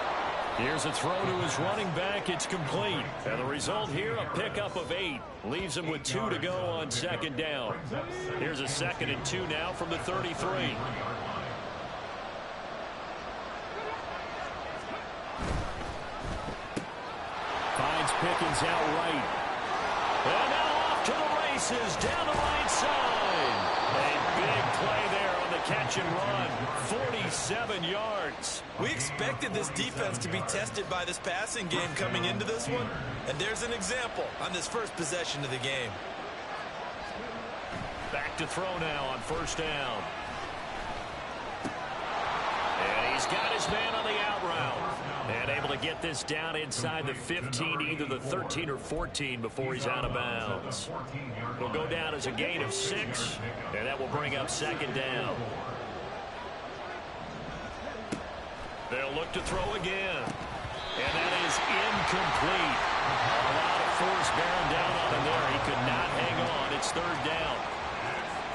Here's a throw to his running back. It's complete. And the result here, a pickup of 8. Leaves him with 2 to go on second down. Here's a 2nd and 2 now from the 33. Finds Pickens out right. And now off to the races down the right side. A big play there on the catch and run. 47 yards. We expected this defense to be tested by this passing game coming into this one. And there's an example on this first possession of the game. Back to throw now on first down. And he's got his man on the out route. And able to get this down inside the 15, either the 13 or 14 before he's out of bounds. It'll go down as a gain of 6, and that will bring up second down. They'll look to throw again. And that is incomplete. A lot of force bearing down on him there. He could not hang on. It's third down.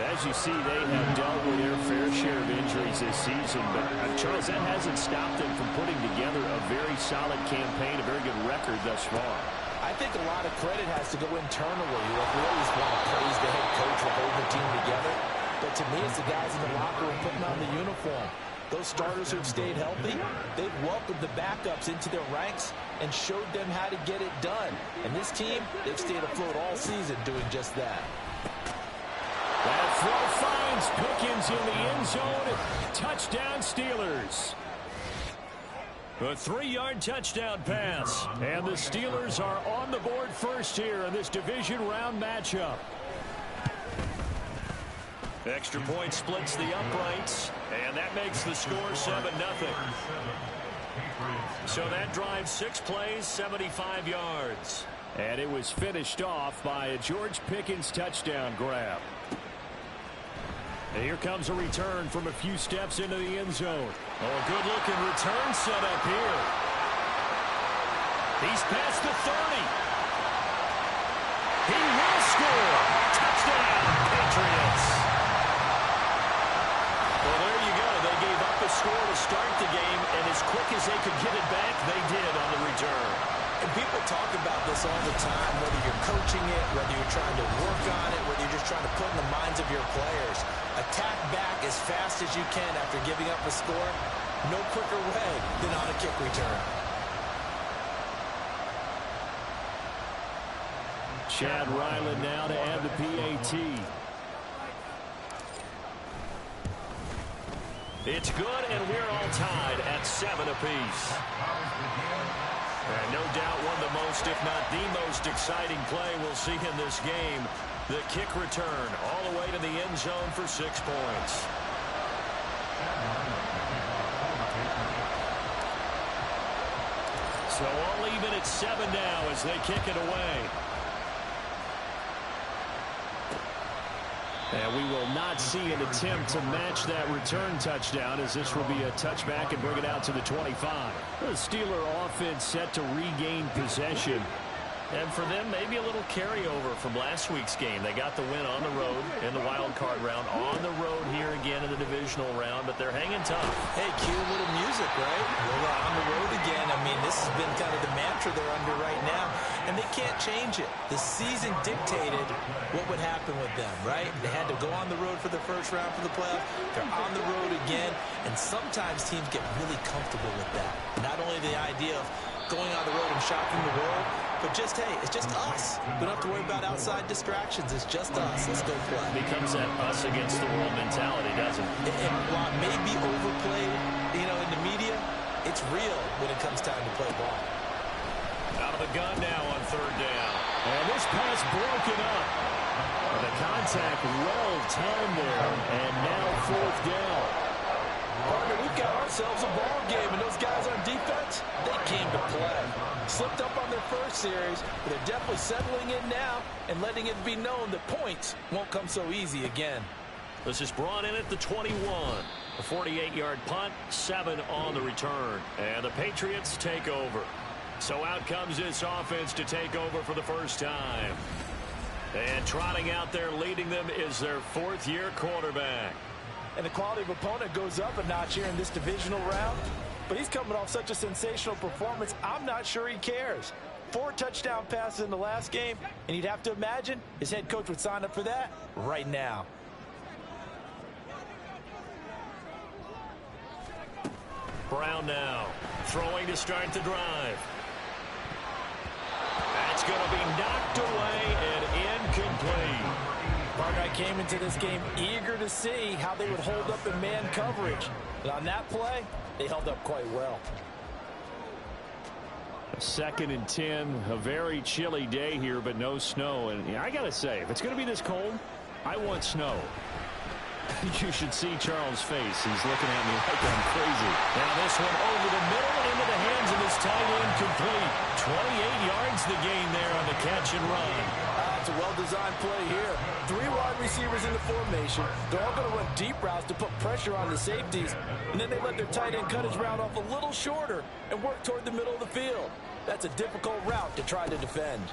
As you see, they have dealt with their fair share of injuries this season. But, Charles, that hasn't stopped them from putting together a very solid campaign, a very good record thus far. I think a lot of credit has to go internally. We always want to praise the head coach for holding the team together. But to me, it's the guys in the locker room putting on the uniform. Those starters who've stayed healthy, they've welcomed the backups into their ranks and showed them how to get it done. And this team, they've stayed afloat all season doing just that. That throw finds Pickens in the end zone. Touchdown Steelers. A 3-yard touchdown pass. And the Steelers are on the board first here in this division round matchup. Extra point splits the uprights. And that makes the score 7-0. So that drives 6 plays, 75 yards. And it was finished off by a George Pickens touchdown grab. And here comes a return from a few steps into the end zone. Oh, a good-looking return set up here. He's past the 30. He will score. Touchdown, Patriots. Well, there you go. They gave up a score to start the game, and as quick as they could get it back, they did on the return. And people talk about this all the time, whether you're coaching it, whether you're trying to work on it, whether you're just trying to put in the minds of your players. Attack back as fast as you can after giving up a score. No quicker way than on a kick return. Chad Ryland now to add the PAT. It's good, and we're all tied at 7 apiece. And no doubt one of the most, if not the most exciting play we'll see in this game. The kick return all the way to the end zone for 6 points. So all even at 7 now as they kick it away. And we will not see an attempt to match that return touchdown, as this will be a touchback and bring it out to the 25. The Steeler offense set to regain possession. And for them, maybe a little carryover from last week's game. They got the win on the road in the wild card round, on the road here again in the divisional round, but they're hanging tough. Hey, cue a little music, right? We're on the road again. I mean, this has been kind of the mantra they're under right now, and they can't change it. The season dictated what would happen with them, right? They had to go on the road for the first round for the playoffs. They're on the road again, and sometimes teams get really comfortable with that. Not only the idea of going on the road and shocking the world, but just, hey, it's just us. We don't have to worry about outside distractions. It's just us. Let's go play. It becomes that us against the world mentality, doesn't it? And while it may be overplayed, in the media, it's real when it comes time to play ball. Out of the gun now on third down. And this pass broken up. The contact well timed there. And now fourth down. Partner, we've got ourselves a ball game, and those guys on defense, they came to play. Slipped up on their first series, but they're definitely settling in now and letting it be known that points won't come so easy again. This is brought in at the 21. A 48-yard punt, 7 on the return. And the Patriots take over. So out comes this offense to take over for the first time. And trotting out there leading them is their fourth-year quarterback. And the quality of opponent goes up a notch here in this divisional round. But he's coming off such a sensational performance, I'm not sure he cares. 4 touchdown passes in the last game, and you'd have to imagine his head coach would sign up for that right now. Brown now, throwing to start the drive. That's going to be knocked away and incomplete. Partner, I came into this game eager to see how they would hold up in man coverage. And on that play, they held up quite well. 2nd and 10, a very chilly day here, but no snow. And I got to say, if it's going to be this cold, I want snow. You should see Charles' face. He's looking at me like I'm crazy. Now this one over the middle into the hands of his tight end, complete. 28 yards the gain there on the catch and run. It's a well-designed play here. 3 wide receivers in the formation. They're all going to run deep routes to put pressure on the safeties. And then they let their tight end cut his route off a little shorter and work toward the middle of the field. That's a difficult route to try to defend.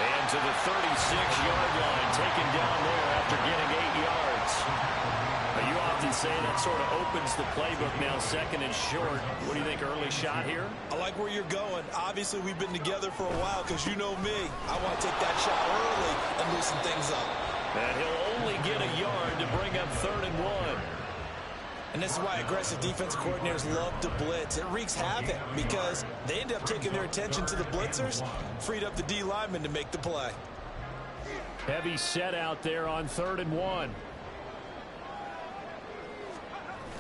And to the 36-yard line, taken down there after getting 8 yards. You often say that sort of opens the playbook now, 2nd and short. What do you think, early shot here? I like where you're going. Obviously, we've been together for a while because you know me. I want to take that shot early and loosen things up. And he'll only get a yard to bring up 3rd and 1. And this is why aggressive defensive coordinators love to blitz. It wreaks havoc because they end up taking their attention to the blitzers, freed up the D lineman to make the play. Heavy set out there on 3rd and 1.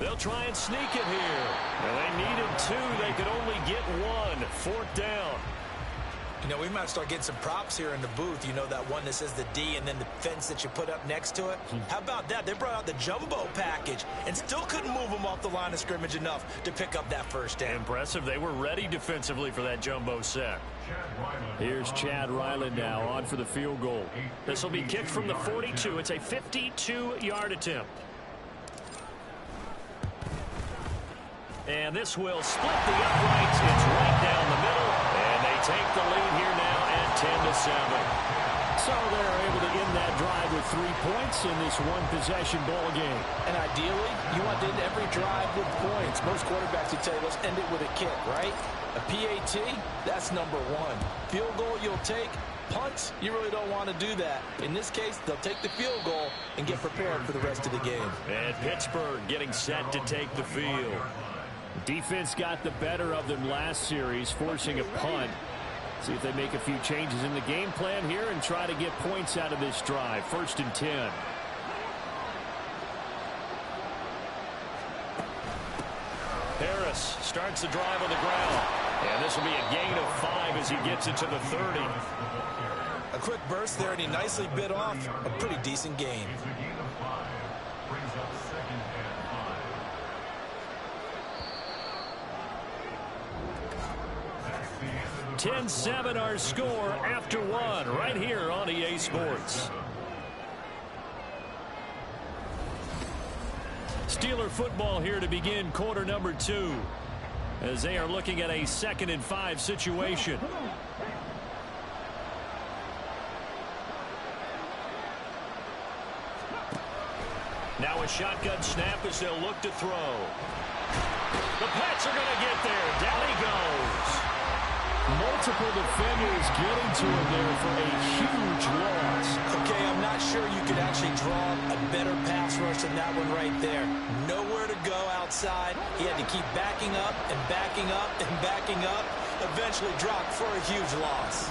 They'll try and sneak it here. Well, they needed 2. They could only get 1. 4th down. We might start getting some props here in the booth. That one that says the D and then the fence that you put up next to it. How about that? They brought out the jumbo package and still couldn't move them off the line of scrimmage enough to pick up that first down. Impressive. They were ready defensively for that jumbo set. Here's Chad Ryland now on for the field goal. This will be kicked from the 42. It's a 52-yard attempt. And this will split the uprights. It's right down the middle. And they take the lead here now at 10-7. So they're able to end that drive with 3 points in this one-possession ball game. And ideally, you want to end every drive with points. Most quarterbacks would tell you, let's end it with a kick, right? A PAT, that's number 1. Field goal you'll take. Punts, you really don't want to do that. In this case, they'll take the field goal and get prepared for the rest of the game. And Pittsburgh getting set to take the field. Defense got the better of them last series, forcing a punt. See if they make a few changes in the game plan here and try to get points out of this drive. 1st and 10. Harris starts the drive on the ground. And this will be a gain of 5 as he gets it to the 30. A quick burst there, and he nicely bit off a pretty decent gain. 10-7 our score after 1 right here on EA Sports. Steeler football here to begin quarter number 2. as they are looking at a 2nd and 5 situation. Now a shotgun snap as they'll look to throw. The Pats are going to get there. Down he goes. Multiple defenders getting to him there for a huge loss. Okay, I'm not sure you could actually draw a better pass rush than that one right there. Nowhere to go outside. He had to keep backing up and backing up and backing up. Eventually dropped for a huge loss.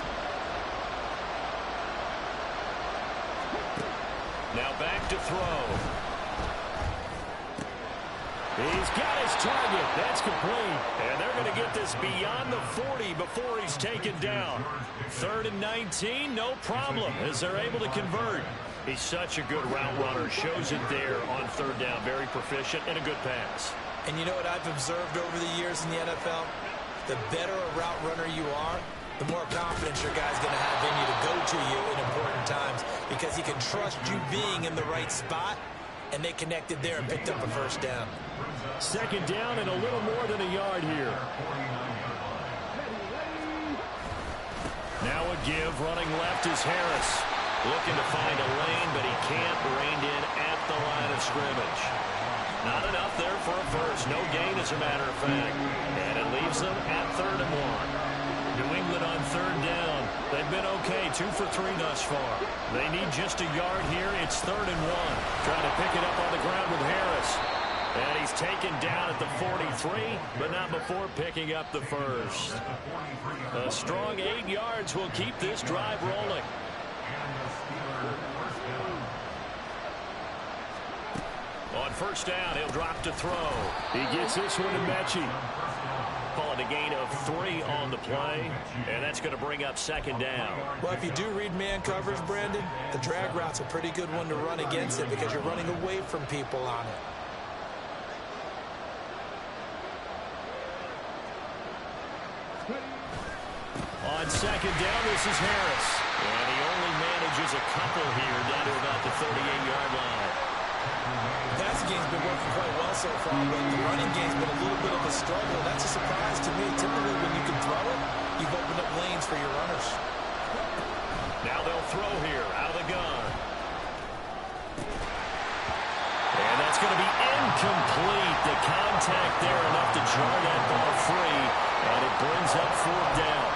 Now back to throw. He's got his target. That's complete. And they're going to get this beyond the 40 before he's taken down. 3rd and 19, no problem, as they're able to convert. He's such a good route runner. Shows it there on 3rd down. Very proficient and a good pass. And you know what I've observed over the years in the NFL? The better a route runner you are, the more confidence your guy's going to have in you to go to you in important times, because he can trust you being in the right spot, and they connected there and picked up a 1st down. 2nd down and a little more than a yard here. Now a give. Running left is Harris. Looking to find a lane, but he can't. Reined in at the line of scrimmage. Not enough there for a first. No gain, as a matter of fact. And it leaves them at 3rd and 1. New England on 3rd down. They've been okay. 2 for 3 thus far. They need just a yard here. It's 3rd and 1. Trying to pick it up on the ground with Harris. And he's taken down at the 43, but not before picking up the first. A strong 8 yards will keep this drive rolling. On 1st down, he'll drop to throw. He gets this one to Mechie. Calling a gain of 3 on the play, and that's going to bring up 2nd down. Well, if you do read man coverage, Brandon, the drag route's a pretty good one to run against it because you're running away from people on it. On 2nd down, this is Harris. And he only manages a couple here down to about the 38-yard line. The passing game's been working quite well so far, but the running game's been a little bit of a struggle. That's a surprise to me. Typically, when you can throw it, you've opened up lanes for your runners. Now they'll throw here out of the gun. And that's going to be incomplete. The contact there enough to jar that ball free, and it brings up 4th down.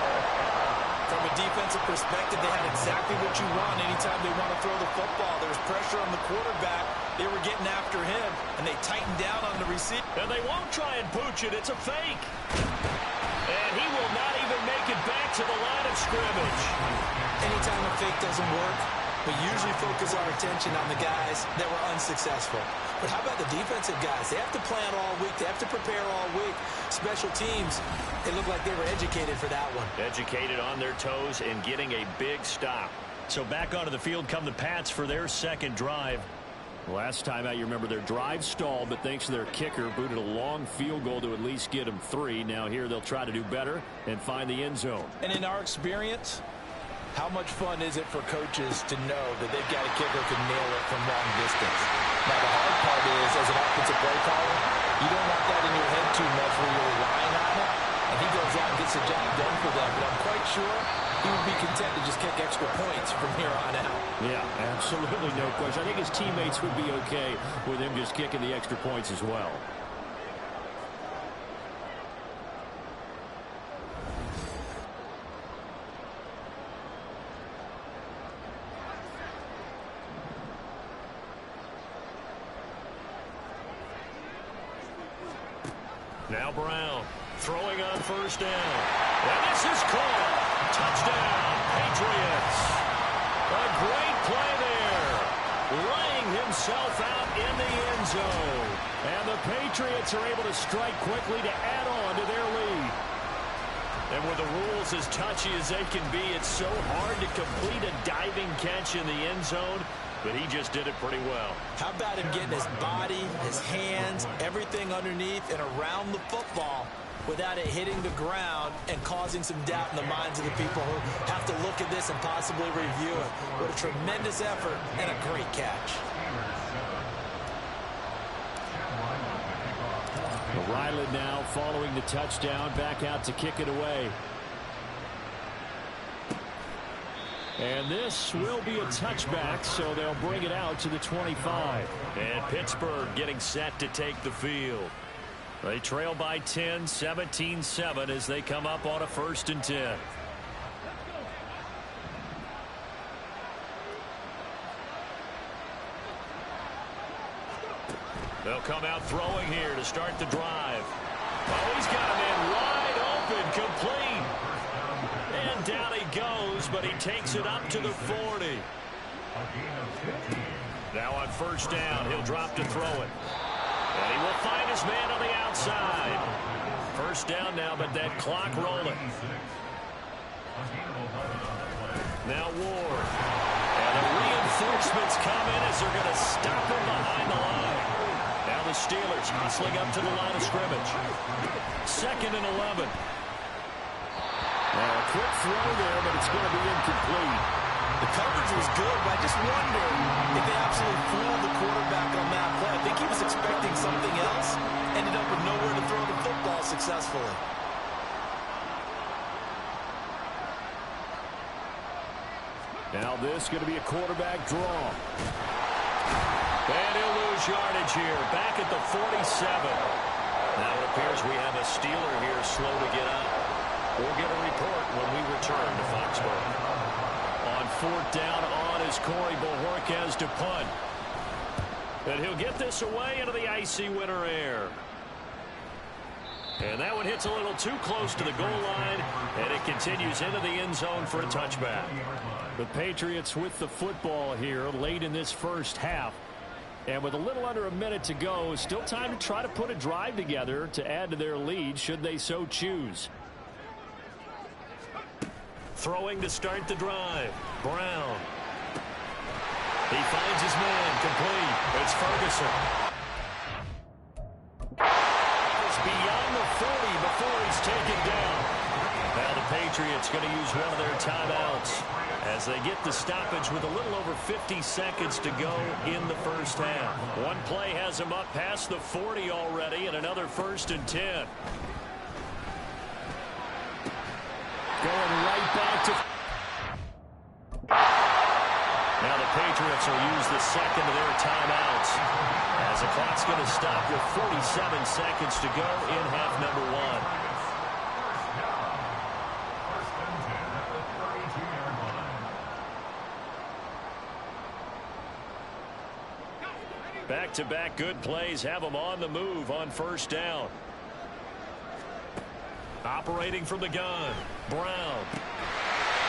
From a defensive perspective, they had exactly what you want anytime they want to throw the football. There was pressure on the quarterback. They were getting after him, and they tightened down on the receiver. And they won't try and pooch it. It's a fake. And he will not even make it back to the line of scrimmage. Anytime a fake doesn't work, we usually focus our attention on the guys that were unsuccessful. But how about the defensive guys? They have to plan all week. They have to prepare all week. Special teams, they look like they were educated for that one. Educated on their toes and getting a big stop. So back onto the field come the Pats for their 2nd drive. Last time out, you remember their drive stalled, but thanks to their kicker, booted a long field goal to at least get them 3. Now here they'll try to do better and find the end zone. And in our experience, how much fun is it for coaches to know that they've got a kicker who can nail it from long distance? Now, the hard part is, as an offensive play caller, you don't want that in your head too much where you're relying on it, and he goes out and gets the job done for them. But I'm quite sure he would be content to just kick extra points from here on out. Yeah, absolutely no question. I think his teammates would be okay with him just kicking the extra points as well. Now Brown throwing on 1st down. And this is caught. Touchdown, Patriots. A great play there. Laying himself out in the end zone. And the Patriots are able to strike quickly to add on to their lead. And with the rules as touchy as they can be, it's so hard to complete a diving catch in the end zone. But he just did it pretty well. How about him getting his body, his hands, everything underneath and around the football without it hitting the ground and causing some doubt in the minds of the people who have to look at this and possibly review it. What a tremendous effort and a great catch. Ryland now following the touchdown, back out to kick it away. And this will be a touchback, so they'll bring it out to the 25. And Pittsburgh getting set to take the field. They trail by 10, 17-7 as they come up on a 1st and 10. They'll come out throwing here to start the drive. Oh, he's got a man wide open, complete. And down he goes, but he takes it up to the 40. Now on 1st down, he'll drop to throw it. And he will find his man on the outside. 1st down now, but that clock rolling. Now Ward. And the reinforcements come in as they're going to stop him behind the line. Now the Steelers hustling up to the line of scrimmage. 2nd and 11. Now a quick throw there, but it's going to be incomplete. The coverage was good, but I just wonder if they absolutely fooled the quarterback on that play. I think he was expecting something else, ended up with nowhere to throw the football successfully. Now this is going to be a quarterback draw. And he'll lose yardage here, back at the 47. Now it appears we have a Steeler here slow to get up. We'll get a report when we return to Foxborough. On 4th down on is Corey Bojorquez to punt. And he'll get this away into the icy winter air. And that one hits a little too close to the goal line, and it continues into the end zone for a touchback. The Patriots with the football here late in this 1st half. And with a little under a minute to go, still time to try to put a drive together to add to their lead should they so choose. Throwing to start the drive. Brown. He finds his man, complete. It's Ferguson. It's beyond the 40 before he's taken down. Now the Patriots going to use one of their timeouts as they get the stoppage with a little over 50 seconds to go in the 1st half. One play has them up past the 40 already, and another 1st and 10. Going right back to... Now the Patriots will use the 2nd of their timeouts as the clock's going to stop with 47 seconds to go in half number 1. Back-to-back good plays have them on the move on 1st down. Operating from the gun, Brown.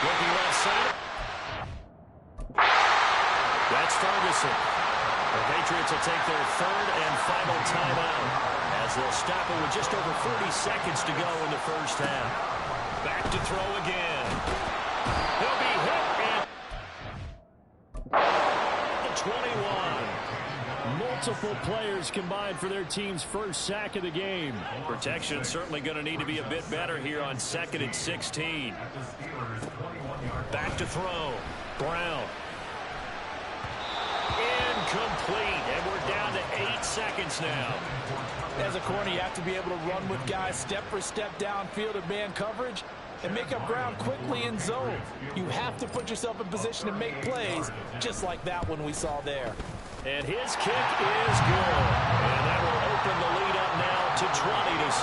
Looking left side. That's Ferguson. The Patriots will take their 3rd and final timeout as they'll stop it with just over 40 seconds to go in the 1st half. Back to throw again. He'll be hit and 21. Multiple players combined for their team's 1st sack of the game. Protection certainly going to need to be a bit better here on 2nd and 16. Back to throw. Brown. Incomplete, and we're down to 8 seconds now. As a corner, you have to be able to run with guys step for step downfield in man coverage and make up ground quickly in zone. You have to put yourself in position to make plays, just like that one we saw there. And his kick is good. And that will open the lead up now to 20-7.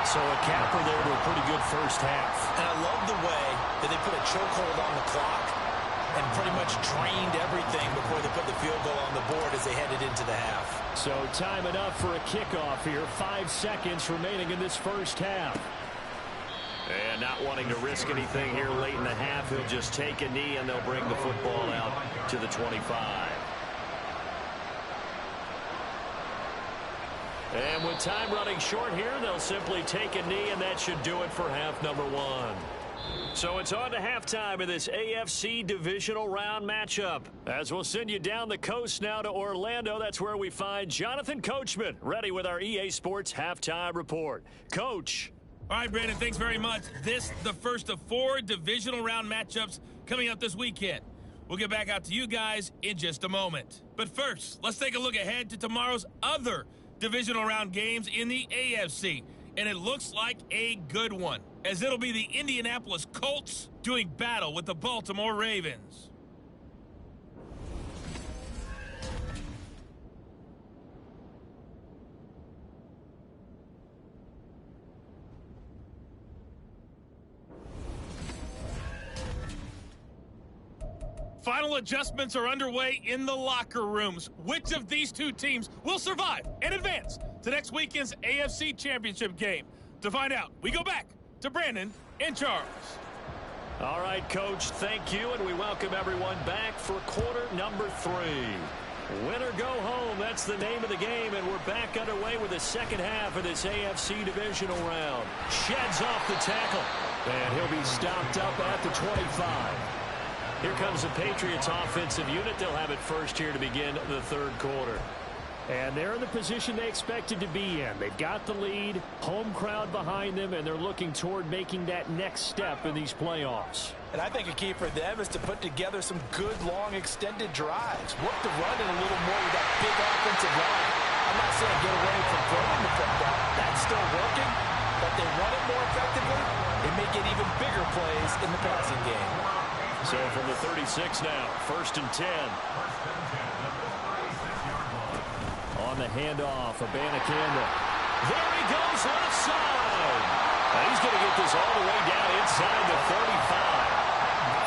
So a capper there to a pretty good 1st half. And I love the way that they put a chokehold on the clock and pretty much drained everything before they put the field goal on the board as they headed into the half. So time enough for a kickoff here. 5 seconds remaining in this 1st half. And not wanting to risk anything here late in the half, he'll just take a knee and they'll bring the football out to the 25. And with time running short here, they'll simply take a knee, and that should do it for half number 1. So it's on to halftime of this AFC divisional round matchup. As we'll send you down the coast now to Orlando, that's where we find Jonathan Coachman, ready with our EA Sports halftime report. Coach. All right, Brandon, thanks very much. This the first of 4 divisional round matchups coming up this weekend. We'll get back out to you guys in just a moment. But first, let's take a look ahead to tomorrow's other divisional round games in the AFC, and it looks like a good one, as it'll be the Indianapolis Colts doing battle with the Baltimore Ravens. Final adjustments are underway in the locker rooms. Which of these two teams will survive and advance to next weekend's AFC Championship game? To find out, we go back to Brandon and Charles. All right, Coach, thank you, and we welcome everyone back for quarter number 3. Win or go home, that's the name of the game, and we're back underway with the second half of this AFC divisional round. Sheds off the tackle, and he'll be stopped up at the 25. Here comes the Patriots offensive unit. They'll have it first here to begin the third quarter. And they're in the position they expected to be in. They've got the lead, home crowd behind them, and they're looking toward making that next step in these playoffs. And I think a key for them is to put together some good, long, extended drives. Work the run in a little more with that big offensive line. I'm not saying get away from throwing the football. That's still working. But they run it more effectively, they may get even bigger plays in the passing game. So from the 36 now, 1st and 10. On the handoff, Abanikanda. There he goes, left side. Now he's going to get this all the way down inside the 35.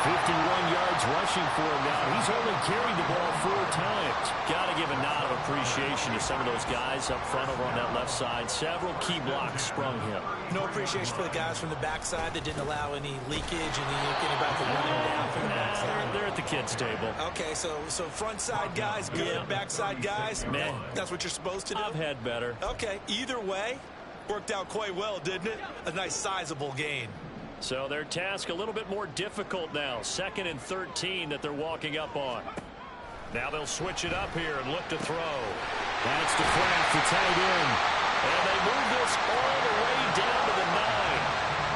51 yards rushing for him now. He's only carried the ball 4 times. Got to give a nod of appreciation to some of those guys up front over on that left side. Several key blocks sprung him. No appreciation for the guys from the backside that didn't allow any leakage and anybody to run him down from the backside. They're at the kids' table. Okay, so front side guys good, backside guys, meh. That's what you're supposed to do? I've had better. Okay, either way, worked out quite well, didn't it? A nice sizable gain. So their task a little bit more difficult now. 2nd and 13 that they're walking up on. Now they'll switch it up here and look to throw. That's the flat to tight end. And they move this all the way down to the 9.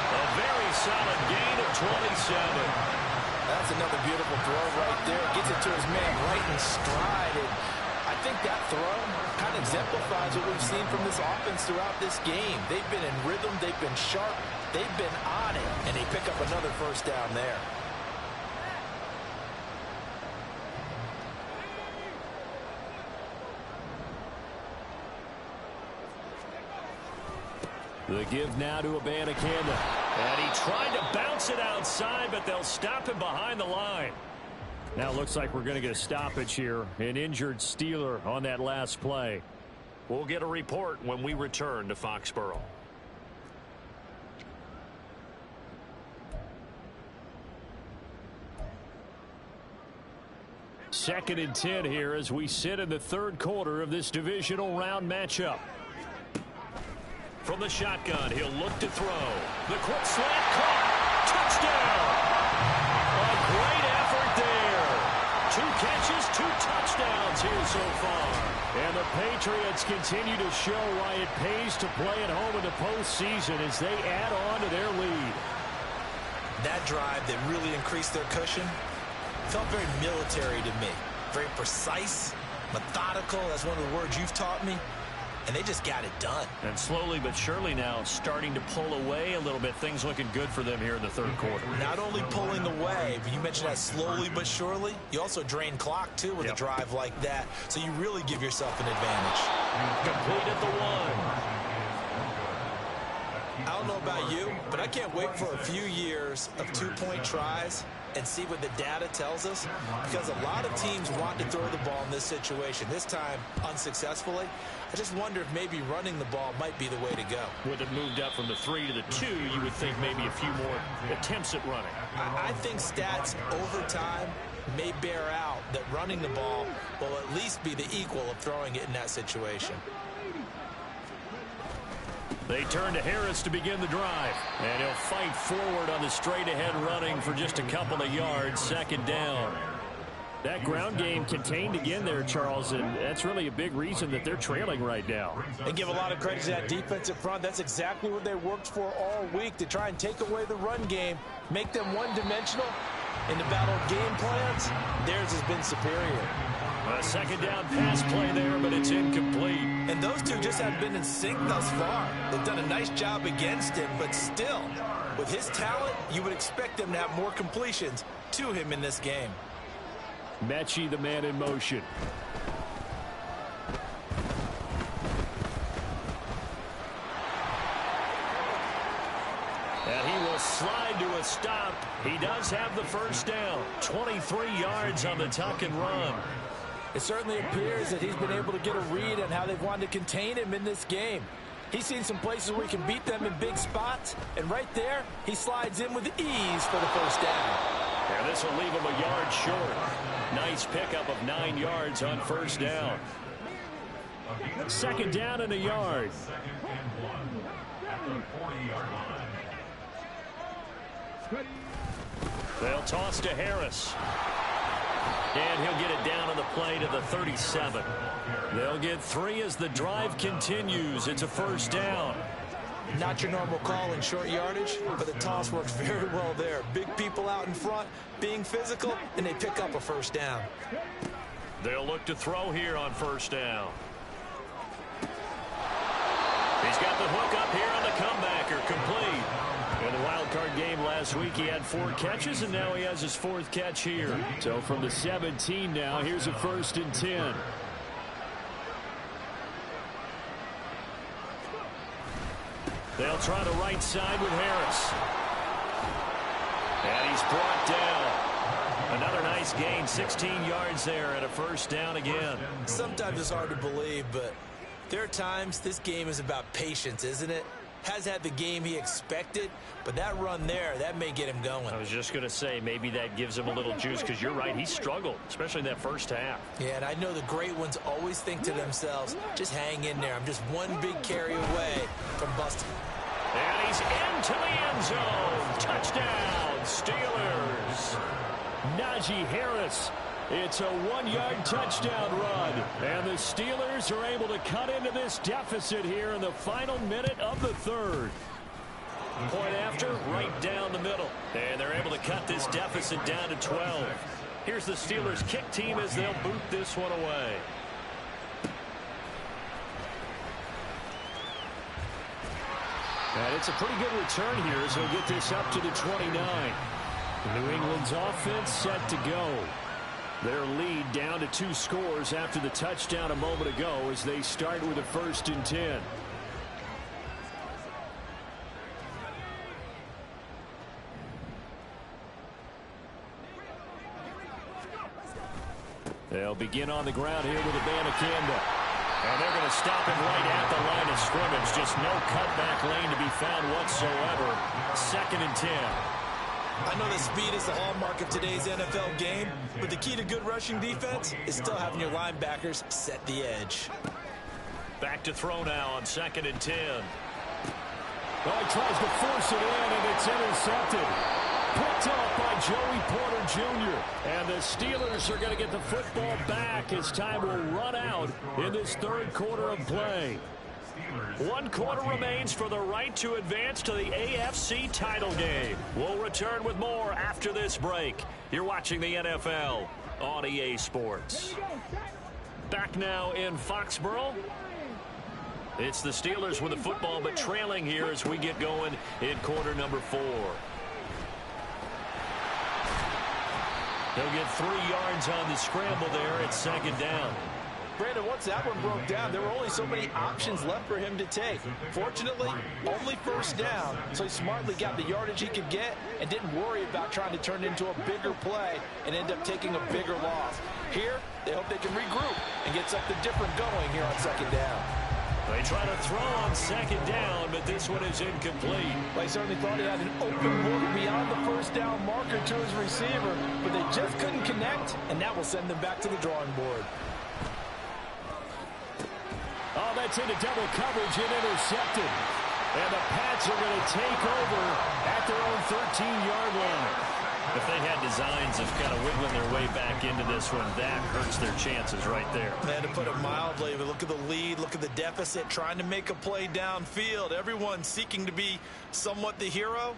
A very solid gain of 27. That's another beautiful throw right there. Gets it to his man right in stride. And I think that throw kind of exemplifies what we've seen from this offense throughout this game. They've been in rhythm. They've been sharp. They've been on it. And they pick up another first down there. The give now to Abanikanda. And he tried to bounce it outside, but they'll stop him behind the line. Now it looks like we're going to get a stoppage here. An injured Steeler on that last play. We'll get a report when we return to Foxborough. Second and 10 here as we sit in the third quarter of this divisional round matchup. From the shotgun, he'll look to throw. The quick slant caught. Touchdown. A great effort there. 2 catches, 2 touchdowns here so far. And the Patriots continue to show why it pays to play at home in the postseason as they add on to their lead. That drive that really increased their cushion felt very military to me. Very precise, methodical. That's one of the words you've taught me. And they just got it done. And slowly but surely now starting to pull away a little bit. Things looking good for them here in the third quarter. Not only pulling away, but you mentioned that slowly but surely. You also drain clock, too, with a drive like that. So you really give yourself an advantage. Complete at the 1. I don't know about you, but I can't wait for a few years of 2-point tries and see what the data tells us, because a lot of teams want to throw the ball in this situation. This time, unsuccessfully. I just wonder if maybe running the ball might be the way to go. With it moved up from the 3 to the 2, you would think maybe a few more attempts at running. I think stats over time may bear out that running the ball will at least be the equal of throwing it in that situation. They turn to Harris to begin the drive. And he'll fight forward on the straight-ahead running for just a couple of yards. 2nd down. That ground game contained again there, Charles, and that's really a big reason that they're trailing right now. And give a lot of credit to that defensive front. That's exactly what they worked for all week, to try and take away the run game, make them one-dimensional. In the battle of game plans, theirs has been superior. A second down pass play there, but it's incomplete. And those two just haven't been in sync thus far. They've done a nice job against him, but still, with his talent, you would expect them to have more completions to him in this game. Mechie, the man in motion. And he will slide to a stop. He does have the first down. 23 yards on the tuck and run. It certainly appears that he's been able to get a read on how they've wanted to contain him in this game. He's seen some places where he can beat them in big spots, and right there, he slides in with ease for the first down. And this will leave him a yard short. Nice pickup of 9 yards on first down. Second down and a yard. Second and 1 at the 40-yard line. They'll toss to Harris. And he'll get it down on the play to the 37. They'll get 3 as the drive continues. It's a first down. Not your normal call in short yardage, but the toss works very well there. Big people out in front, being physical, and they pick up a first down. They'll look to throw here on first down. He's got the hook up here on the comebacker, complete. In the wild card game last week, he had 4 catches, and now he has his 4th catch here. So from the 17 now, here's a 1st and 10. They'll try the right side with Harris. And he's brought down. Another nice gain, 16 yards there, and a first down again. Sometimes it's hard to believe, but there are times this game is about patience, isn't it? Has had the game he expected, but that run there, that may get him going. I was just going to say, maybe that gives him a little juice, because you're right, he struggled, especially in that first half. Yeah, and I know the great ones always think to themselves, just hang in there. I'm just one big carry away from busting. And he's into the end zone. Touchdown, Steelers. Najee Harris. It's a 1-yard touchdown run. And the Steelers are able to cut into this deficit here in the final minute of the 3rd. Point after, right down the middle. And they're able to cut this deficit down to 12. Here's the Steelers kick team as they'll boot this one away. And it's a pretty good return here as they'll get this up to the 29. New England's offense set to go. Their lead down to 2 scores after the touchdown a moment ago as they start with a 1st and 10. They'll begin on the ground here with Abanikanda. And they're going to stop him right at the line of scrimmage. Just no cutback lane to be found whatsoever. 2nd and 10. I know that speed is the hallmark of today's NFL game, but the key to good rushing defense is still having your linebackers set the edge. Back to throw now on 2nd and 10. Well, he tries to force it in, and it's intercepted. Picked up by Joey Porter Jr. And the Steelers are going to get the football back as time will run out in this 3rd quarter of play. 1 quarter remains for the right to advance to the AFC title game. We'll return with more after this break. You're watching the NFL on EA Sports. Back now in Foxborough. It's the Steelers with the football, but trailing here as we get going in quarter number 4. He'll get 3 yards on the scramble there at 2nd down. Brandon, once that one broke down, there were only so many options left for him to take. Fortunately, only first down, so he smartly got the yardage he could get and didn't worry about trying to turn it into a bigger play and end up taking a bigger loss. Here, they hope they can regroup and get something different going here on 2nd down. They try to throw on 2nd down, but this one is incomplete. Well, he certainly thought he had an open look beyond the first down marker to his receiver, but they just couldn't connect, and that will send them back to the drawing board. Oh, that's into double coverage and intercepted. And the Pats are going to take over at their own 13-yard line. If they had designs of kind of wiggling their way back into this one, that hurts their chances right there. Man, to put it mildly, but look at the lead, look at the deficit, trying to make a play downfield. Everyone seeking to be somewhat the hero.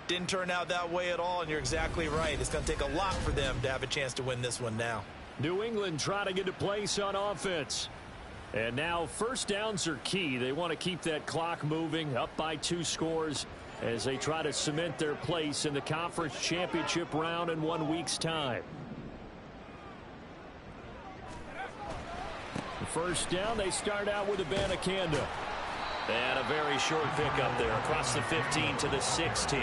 Didn't turn out that way at all, and you're exactly right. It's going to take a lot for them to have a chance to win this one now. New England trying to get a place on offense. And now first downs are key. They want to keep that clock moving, up by 2 scores as they try to cement their place in the conference championship round in 1 week's time. The first down, they start out with Abanikanda. And a very short pickup there across the 15 to the 16.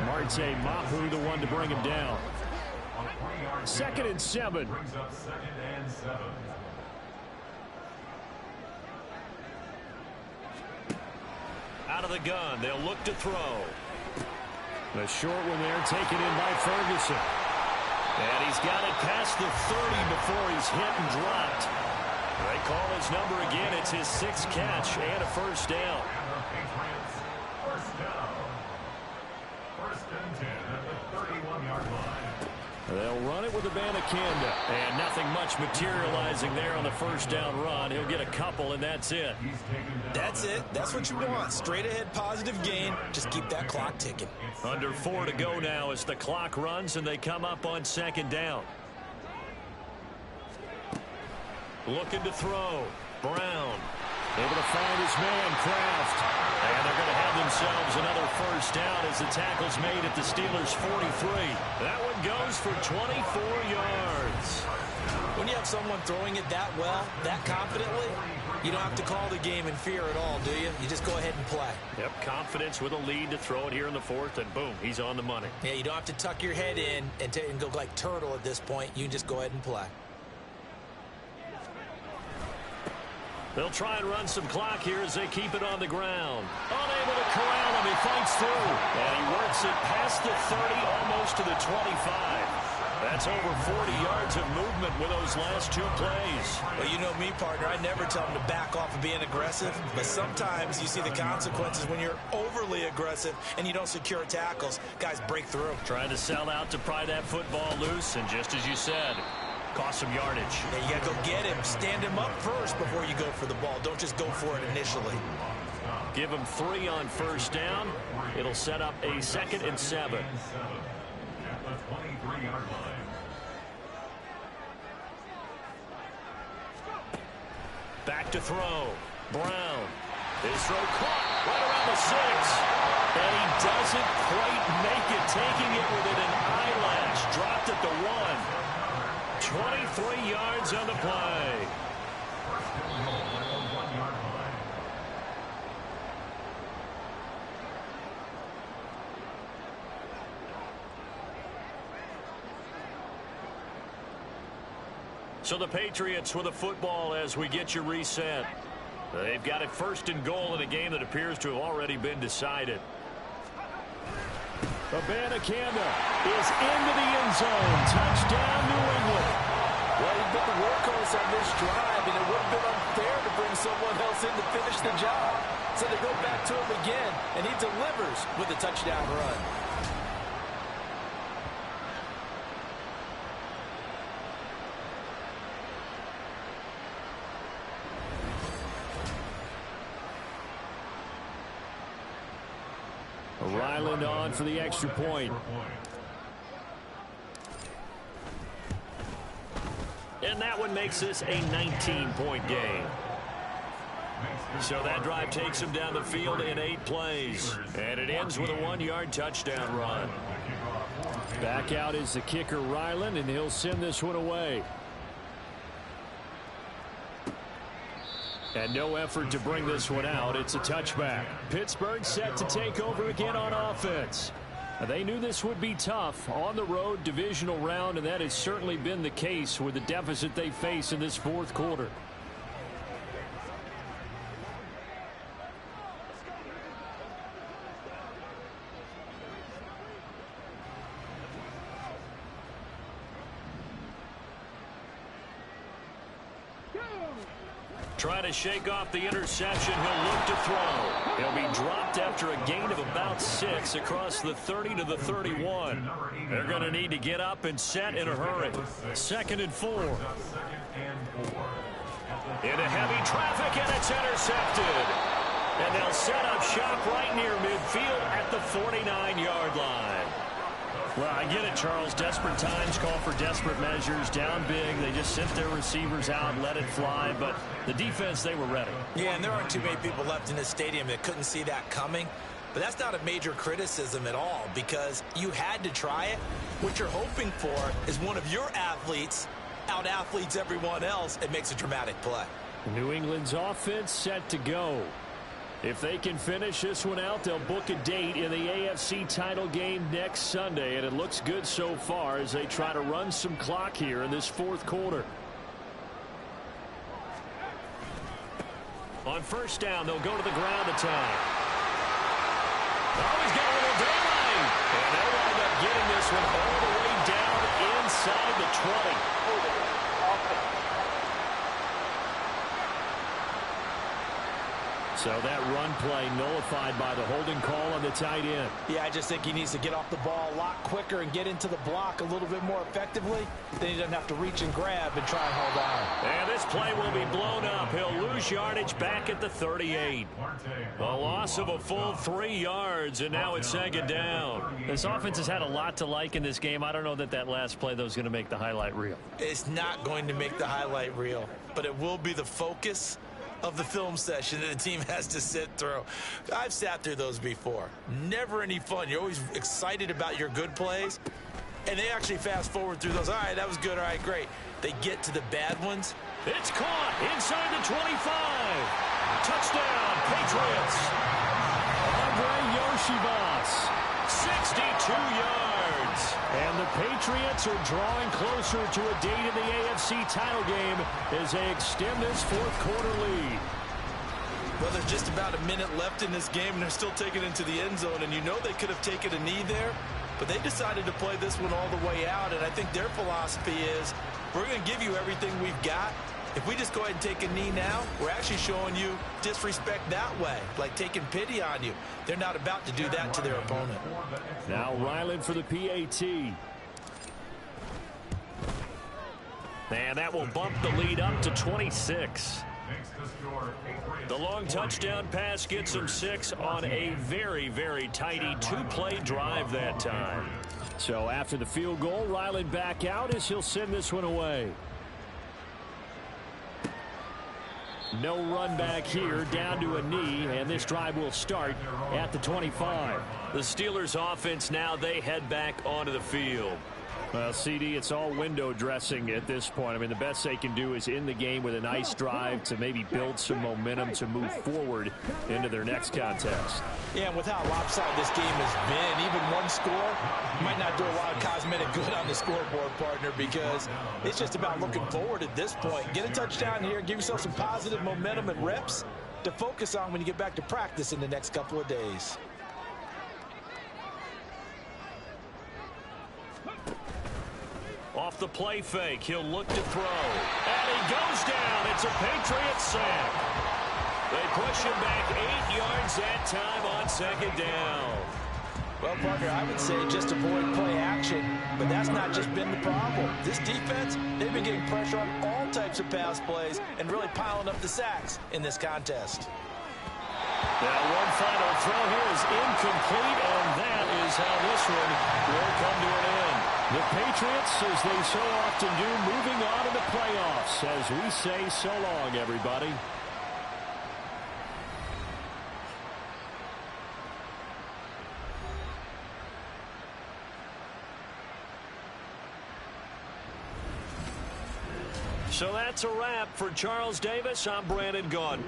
Marte Mahu the one to bring him down. 2nd and 7. Brings up 2nd and 7. Out of the gun, they'll look to throw. The short one there taken in by Ferguson. And he's got it past the 30 before he's hit and dropped. They call his number again. It's his 6th catch and a first down. And the Patriots, first down. 1st and 10 at the 31-yard line. They'll run it with Abanikanda. And nothing much materializing there on the first down run. He'll get a couple, and that's it. That's it. That's what you want. Straight ahead positive gain. Just keep that clock ticking. Under 4 to go now as the clock runs, and they come up on 2nd down. Looking to throw. Brown. Able to find his man, Kraft. And they're going to have themselves another first down as the tackle's made at the Steelers' 43. That one goes for 24 yards. When you have someone throwing it that well, that confidently, you don't have to call the game in fear at all, do you? You just go ahead and play. Yep, confidence with a lead to throw it here in the 4th, and boom, he's on the money. Yeah, you don't have to tuck your head in and go like turtle at this point. You can just go ahead and play. They'll try and run some clock here as they keep it on the ground. Unable to corral him. He fights through. And he works it past the 30, almost to the 25. That's over 40 yards of movement with those last 2 plays. Well, you know me, partner. I never tell them to back off of being aggressive. But sometimes you see the consequences when you're overly aggressive and you don't secure tackles. Guys break through. Trying to sell out to pry that football loose. And just as you said, cost some yardage. Yeah, you got to go get him. Stand him up first before you go for the ball. Don't just go for it initially. Give him 3 on first down. It'll set up a 2nd and 7. At the 23-yard line. Back to throw. Brown. His throw caught right around the 6. And he doesn't quite make it. Taking it within an eyelash. Dropped at the 1. 23 yards on the play. So the Patriots with a football as we get you reset. They've got it 1st and goal in a game that appears to have already been decided. Abanikanda is into the end zone. Touchdown, New England. Well, he's been the workhorse on this drive, and it would have been unfair to bring someone else in to finish the job. So they go back to him again, and he delivers with a touchdown run. Ryland on for the extra point. And that one makes this a 19-point game. So that drive takes him down the field in 8 plays. And it ends with a 1-yard touchdown run. Back out is the kicker, Ryland, and he'll send this one away. And no effort to bring this one out. It's a touchback. Pittsburgh set to take over again on offense. They knew this would be tough on the road, divisional round, and that has certainly been the case with the deficit they face in this 4th quarter. Trying to shake off the interception. He'll look to throw. He'll be dropped after a gain of about 6 across the 30 to the 31. They're going to need to get up and set in a hurry. 2nd and 4. Into heavy traffic, and it's intercepted. And they'll set up shop right near midfield at the 49-yard line. Well, I get it, Charles. Desperate times call for desperate measures. Down big, they just sent their receivers out, let it fly. But the defense, they were ready. Yeah, and there aren't too many people left in this stadium that couldn't see that coming. But that's not a major criticism at all because you had to try it. What you're hoping for is one of your athletes out-athletes everyone else and makes a dramatic play. New England's offense set to go. If they can finish this one out, they'll book a date in the AFC title game next Sunday, and it looks good so far as they try to run some clock here in this fourth quarter. On first down, they'll go to the ground attack. Oh, he's got a little daylight. And they'll wind up getting this one all the way down inside the 20. So that run play nullified by the holding call on the tight end. Yeah, I just think he needs to get off the ball a lot quicker and get into the block a little bit more effectively. Then he doesn't have to reach and grab and try and hold on. And this play will be blown up. He'll lose yardage back at the 38. A loss of a full 3 yards, and now it's second down. This offense has had a lot to like in this game. I don't know that last play, though, is going to make the highlight reel. It's not going to make the highlight reel, but it will be the focus of the film session that the team has to sit through. I've sat through those before. Never any fun. You're always excited about your good plays, and they actually fast forward through those. All right, that was good. All right, great. They get to the bad ones. It's caught inside the 25. Touchdown, Patriots. Andre Yoshibas, 62 yards. And the Patriots are drawing closer to a date in the AFC title game as they extend this fourth quarter lead. Well, there's just about a minute left in this game, and they're still taking it into the end zone. And you know they could have taken a knee there, but they decided to play this one all the way out. And I think their philosophy is, we're going to give you everything we've got. If we just go ahead and take a knee now, we're actually showing you disrespect that way, like taking pity on you. They're not about to do that to their opponent. Now Ryland for the PAT. And that will bump the lead up to 26. The long touchdown pass gets them 6 on a very, very tidy 2-play drive that time. So after the field goal, Ryland back out as he'll send this one away. No run back here, down to a knee, and this drive will start at the 25. The Steelers offense now, they head back onto the field. Well, CD, it's all window dressing at this point. I mean, the best they can do is in the game with a nice drive to maybe build some momentum to move forward into their next contest. Yeah, and with how lopsided this game has been, even one score might not do a lot of cosmetic good on the scoreboard, partner, because it's just about looking forward at this point. Get a touchdown here, give yourself some positive momentum and reps to focus on when you get back to practice in the next couple of days. Off the play fake, he'll look to throw. And he goes down. It's a Patriots sack. They push him back 8 yards that time on second down. Well, partner, I would say just avoid play action, but that's not just been the problem. This defense, they've been getting pressure on all types of pass plays and really piling up the sacks in this contest. Now one final throw here is incomplete, and that is how this one will come to an end. The Patriots, as they so often do, moving on in the playoffs. As we say, so long, everybody. So that's a wrap for Charles Davis. I'm Brandon Gaudin.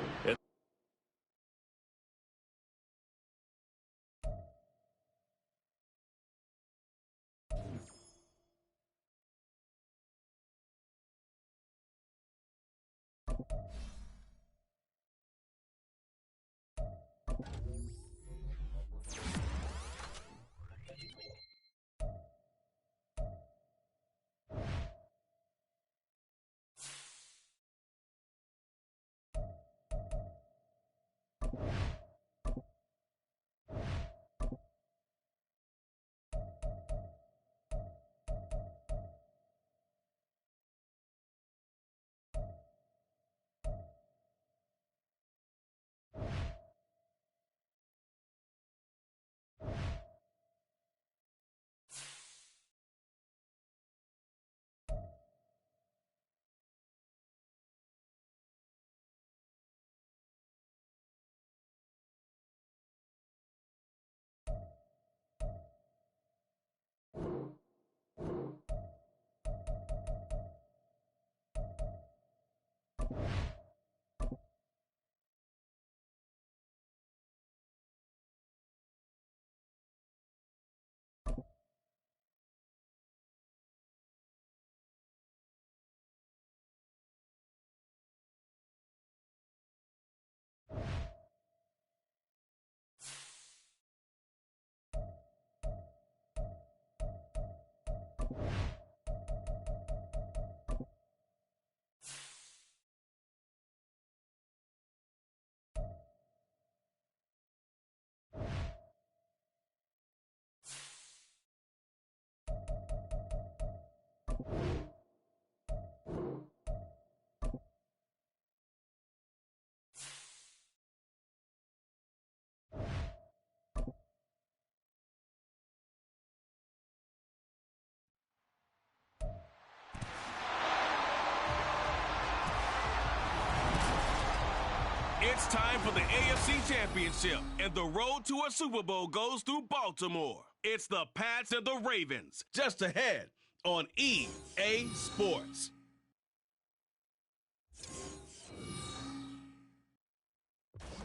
It's time for the AFC Championship, and the road to a Super Bowl goes through Baltimore. It's the Pats and the Ravens, just ahead on EA Sports.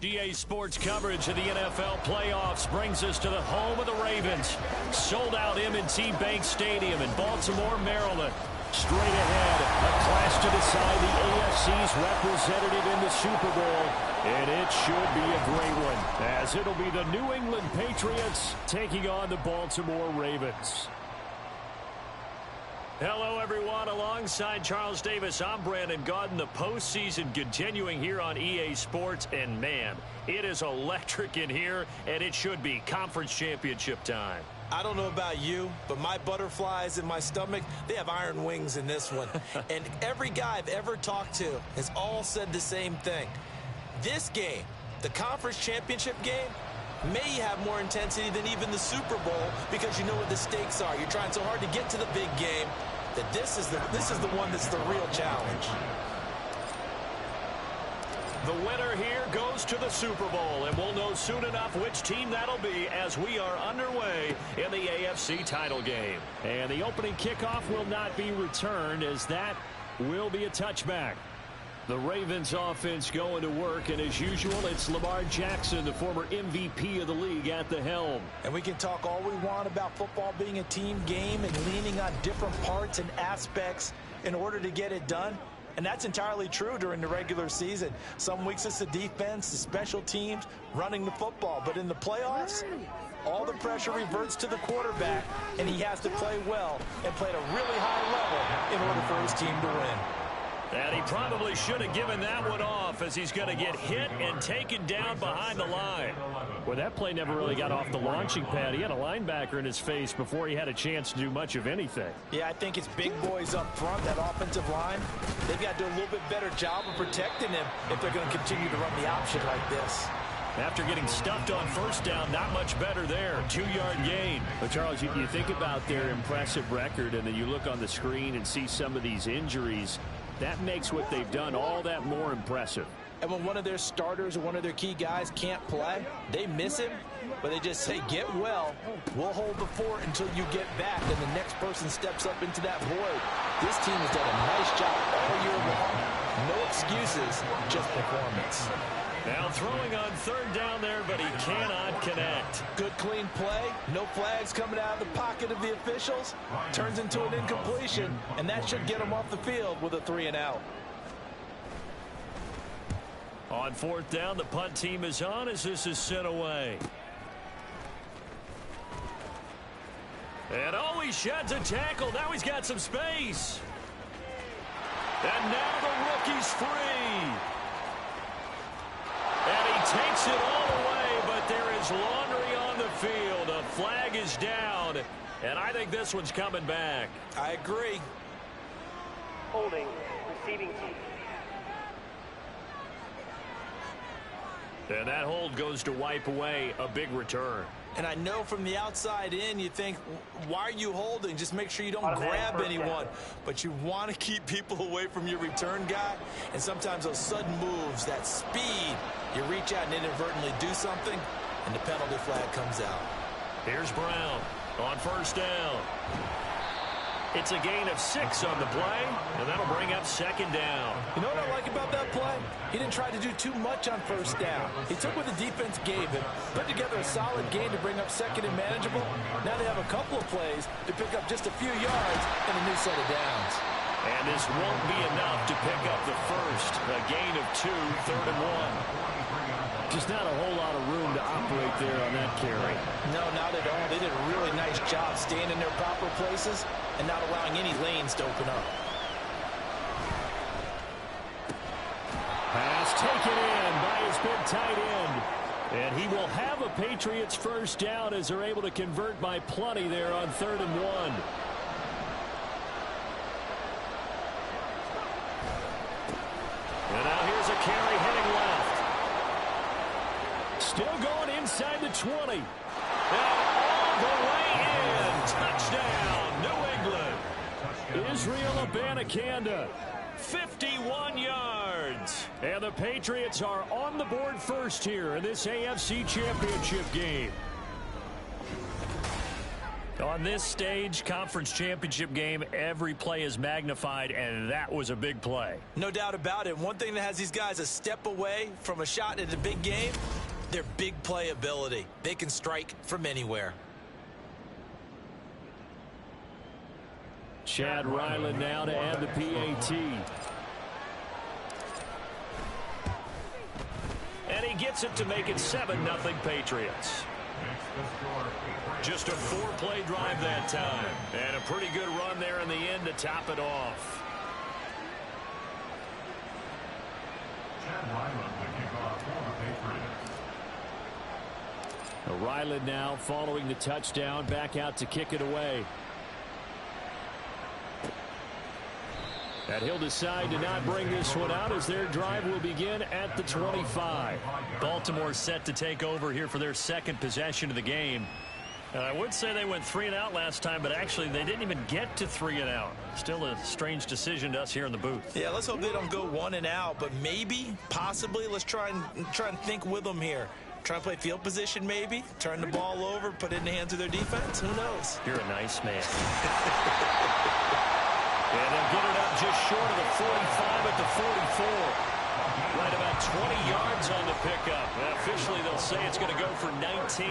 EA Sports coverage of the NFL playoffs brings us to the home of the Ravens. Sold out M&T Bank Stadium in Baltimore, Maryland. Straight ahead, a clash to decide the AFC's representative in the Super Bowl. And it should be a great one, as it'll be the New England Patriots taking on the Baltimore Ravens. Hello, everyone. Alongside Charles Davis, I'm Brandon Gaudin. The postseason continuing here on EA Sports. And, man, it is electric in here, and it should be conference championship time. I don't know about you, but my butterflies in my stomach, they have iron wings in this one. And every guy I've ever talked to has all said the same thing. This game, the conference championship game, may have more intensity than even the Super Bowl because you know what the stakes are. You're trying so hard to get to the big game that this is the one that's the real challenge. The winner here goes to the Super Bowl, and we'll know soon enough which team that'll be as we are underway in the AFC title game. And the opening kickoff will not be returned, as that will be a touchback. The Ravens offense going to work, and as usual, it's Lamar Jackson, the former MVP of the league, at the helm. And we can talk all we want about football being a team game and leaning on different parts and aspects in order to get it done. And that's entirely true during the regular season. Some weeks it's the defense, the special teams, running the football. But in the playoffs, all the pressure reverts to the quarterback, and he has to play well and play at a really high level in order for his team to win. And he probably should have given that one off, as he's going to get hit and taken down behind the line. Well, that play never really got off the launching pad. He had a linebacker in his face before he had a chance to do much of anything. Yeah, I think it's big boys up front, that offensive line. They've got to do a little bit better job of protecting him if they're going to continue to run the option like this. After getting stuffed on first down, not much better there. 2-yard gain. But, Charles, you think about their impressive record, and then you look on the screen and see some of these injuries. That makes what they've done all that more impressive. And when one of their starters or one of their key guys can't play, they miss him, but they just say, get well. We'll hold the fort until you get back, and the next person steps up into that void. This team has done a nice job all year long. No excuses, just performance. Now throwing on third down there, but he cannot connect. Good clean play. No flags coming out of the pocket of the officials. Turns into an incompletion, and that should get him off the field with a 3-and-out. On fourth down, the punt team is on as this is sent away. And oh, he sheds a tackle. Now he's got some space. And now the rookie's free. And he takes it all away, but there is laundry on the field. A flag is down, and I think this one's coming back. I agree. Holding, receiving team. And that hold goes to wipe away a big return. And I know from the outside in, you think, why are you holding? Just make sure you don't grab anyone. But you want to keep people away from your return guy. And sometimes those sudden moves, that speed, you reach out and inadvertently do something, and the penalty flag comes out. Here's Brown on first down. It's a gain of 6 on the play, and that'll bring up second down. You know what I like about that play? He didn't try to do too much on first down. He took what the defense gave him, put together a solid game to bring up second and manageable. Now they have a couple of plays to pick up just a few yards and a new set of downs. And this won't be enough to pick up the first. A gain of 2, third and 1. Just not a whole lot of room to operate there on that carry. No, not at all. They did a really nice job staying in their proper places and not allowing any lanes to open up. Pass taken in by his big tight end. And he will have a Patriots first down as they're able to convert by plenty there on third and 1. And now here's a carry heading left. Still going inside the 20. And all the way in. Touchdown, New England. Israel Abanikanda 51 yards. And the Patriots are on the board first here in this AFC Championship game. On this stage, conference championship game, every play is magnified, and that was a big play. No doubt about it. One thing that has these guys a step away from a shot at a big game, their big play ability. They can strike from anywhere. Chad Ryland now to add the PAT. And he gets it to make it 7-0 Patriots. Just a 4-play drive that time. And a pretty good run there in the end to top it off. Chad Ryland to kick off for the Patriots. Ryland now following the touchdown, back out to kick it away. And he'll decide to not bring this one out as their drive will begin at the 25. Baltimore set to take over here for their second possession of the game. And I would say they went 3 and out last time, but actually they didn't even get to 3 and out. Still a strange decision to us here in the booth. Yeah, let's hope they don't go 1 and out, but maybe, possibly, let's try and think with them here. Try and play field position maybe, turn the ball over, put it in the hands of their defense. Who knows? You're a nice man. And they'll get it up just short of the 45 at the 44. Right about 20 yards on the pickup. And officially, they'll say it's going to go for 19.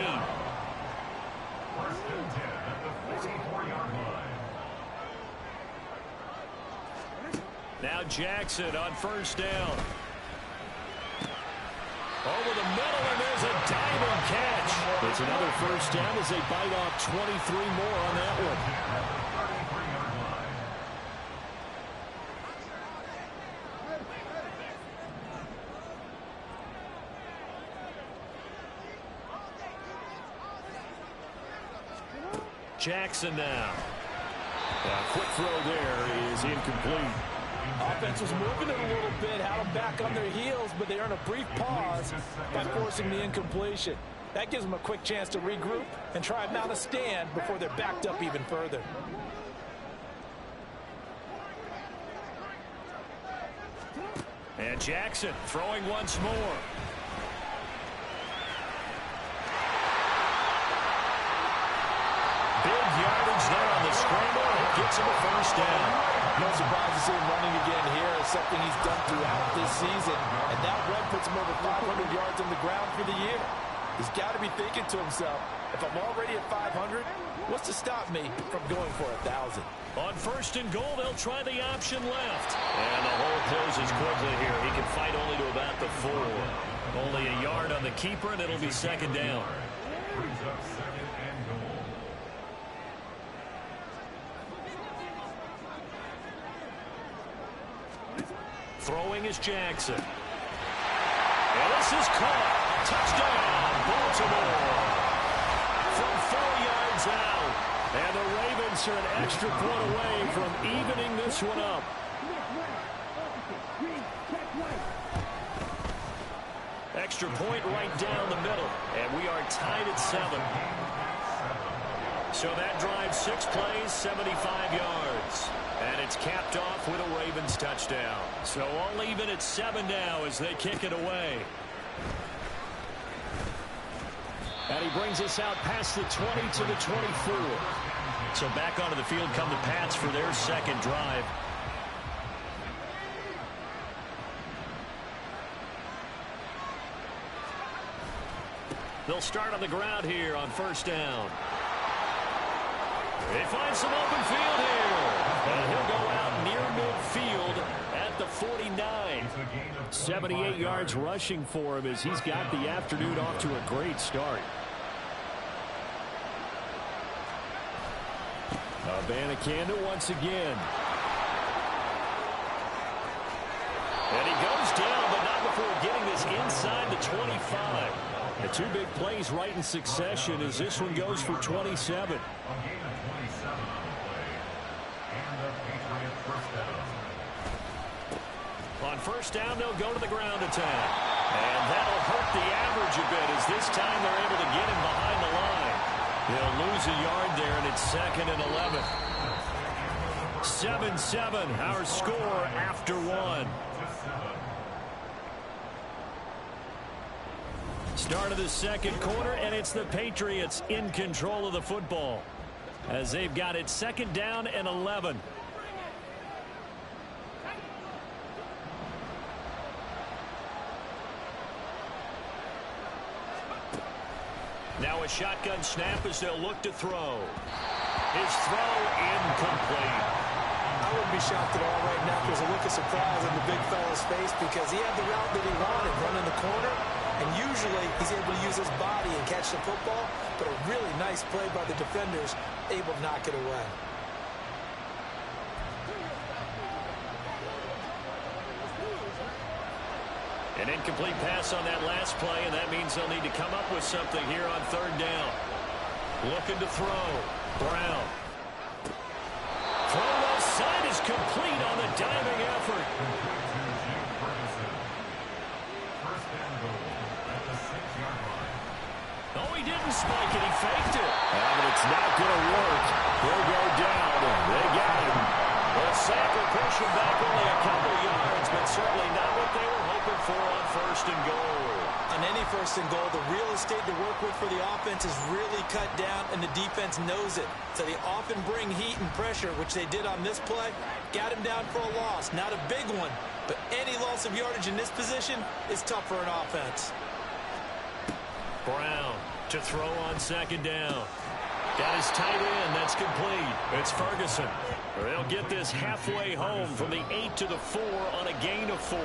First and 10 at the 44-yard line. Now Jackson on first down. Over the middle, and there's a diving catch. It's another first down as they bite off 23 more on that one. Jackson now. A quick throw there is incomplete. Offense was moving it a little bit, had them back on their heels, but they earn a brief pause by forcing the incompletion. That gives them a quick chance to regroup and try and mount a stand before they're backed up even further. And Jackson throwing once more. Big yardage there on the scramble. It gets him a first down. No surprise to see him running again here. It's something he's done throughout this season. And that run puts him over 500 yards on the ground for the year. He's got to be thinking to himself, if I'm already at 500, what's to stop me from going for 1,000? On first and goal, they'll try the option left. And the hole closes quickly here. He can fight only to about the 4. Only a yard on the keeper, and it'll be second down. Brings up second and goal. Throwing is Jackson. And this is caught. Touchdown, Baltimore. From 4 yards out. And the Ravens are an extra point away from evening this one up. Extra point right down the middle. And we are tied at 7. So that drives 6 plays, 75 yards. And it's capped off with a Ravens touchdown. So all even at 7 now as they kick it away. And he brings us out past the 20 to the 24. So back onto the field come the Pats for their second drive. They'll start on the ground here on first down. They find some open field here. And he'll go out near midfield at the 49. 78 yards rushing for him as he's got the afternoon off to a great start. Abanikanda once again. And he goes down, but not before getting this inside the 25. The 2 big plays right in succession as this one goes for 27. On first down, they'll go to the ground attack. And that'll hurt the average a bit as this time they're able to get him behind the line. They'll lose a yard there, and it's second and 11. 7-7, our score after one. Start of the second quarter, and it's the Patriots in control of the football as they've got it 2nd down and 11. Now a shotgun snap as they'll look to throw. His throw incomplete. I wouldn't be shocked at all right now. There's a look of surprise on the big fella's face because he had the route that he wanted, running the corner, and usually he's able to use his body and catch the football, but a really nice play by the defenders, able to knock it away. An incomplete pass on that last play, and that means they'll need to come up with something here on 3rd down. Looking to throw. Brown. Throw left side is complete on the diving effort. Oh, he didn't spike it. He faked it. But it's not going to work. He'll go down. They got him. The sack will push him back only a couple yards, but certainly not what they were hoping for on 1st and goal. On any 1st and goal, the real estate to work with for the offense is really cut down, and the defense knows it. So they often bring heat and pressure, which they did on this play. Got him down for a loss. Not a big one, but any loss of yardage in this position is tough for an offense. Brown to throw on 2nd down. Got his tight end. That's complete. It's Ferguson. They'll get this halfway home from the 8 to the 4 on a gain of 4.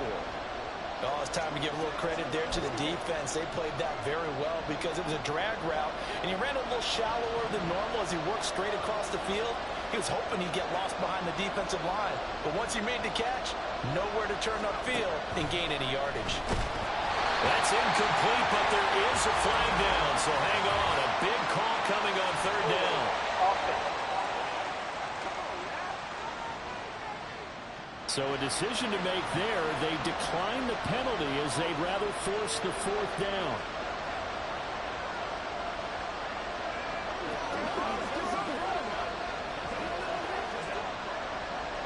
Oh, it's time to give a little credit there to the defense. They played that very well because it was a drag route, and he ran a little shallower than normal as he worked straight across the field. He was hoping he'd get lost behind the defensive line, but once he made the catch, nowhere to turn upfield and gain any yardage. That's incomplete, but there is a flag down, so hang on. A big call coming on 3rd down. So a decision to make there. They decline the penalty as they'd rather force the 4th down.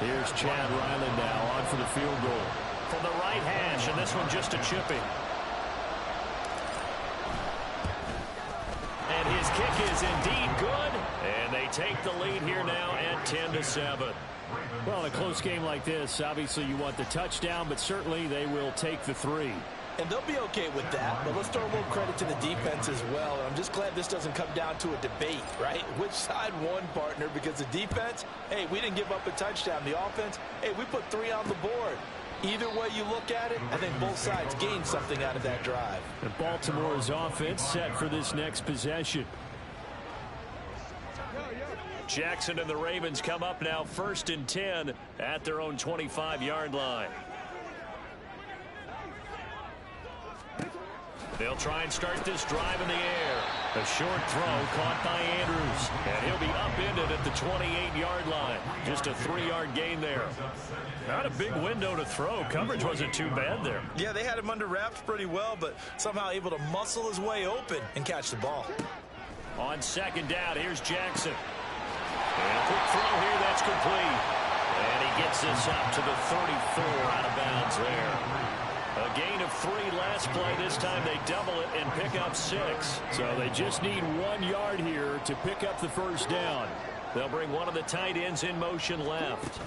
Here's Chad Ryland now on for the field goal. From the right hash, and this one just a chipping. And his kick is indeed good. And they take the lead here now at 10-7. Well, in a close game like this, obviously you want the touchdown, but certainly they will take the 3. And they'll be okay with that, but let's throw a little credit to the defense as well. I'm just glad this doesn't come down to a debate, right? Which side won, partner? Because the defense, hey, we didn't give up a touchdown. The offense, hey, we put 3 on the board. Either way you look at it, I think both sides gained something out of that drive. And Baltimore's offense set for this next possession. Jackson and the Ravens come up now 1st and 10 at their own 25-yard line. They'll try and start this drive in the air. A short throw caught by Andrews. And he'll be upended at the 28-yard line. Just a 3-yard gain there. Not a big window to throw. Coverage wasn't too bad there. Yeah, they had him under wraps pretty well, but somehow able to muscle his way open and catch the ball. On 2nd down, here's Jackson. And a quick throw here, that's complete. And he gets this up to the 34 out of bounds there. A gain of 3 last play. This time they double it and pick up 6. So they just need 1 yard here to pick up the 1st down. They'll bring one of the tight ends in motion left.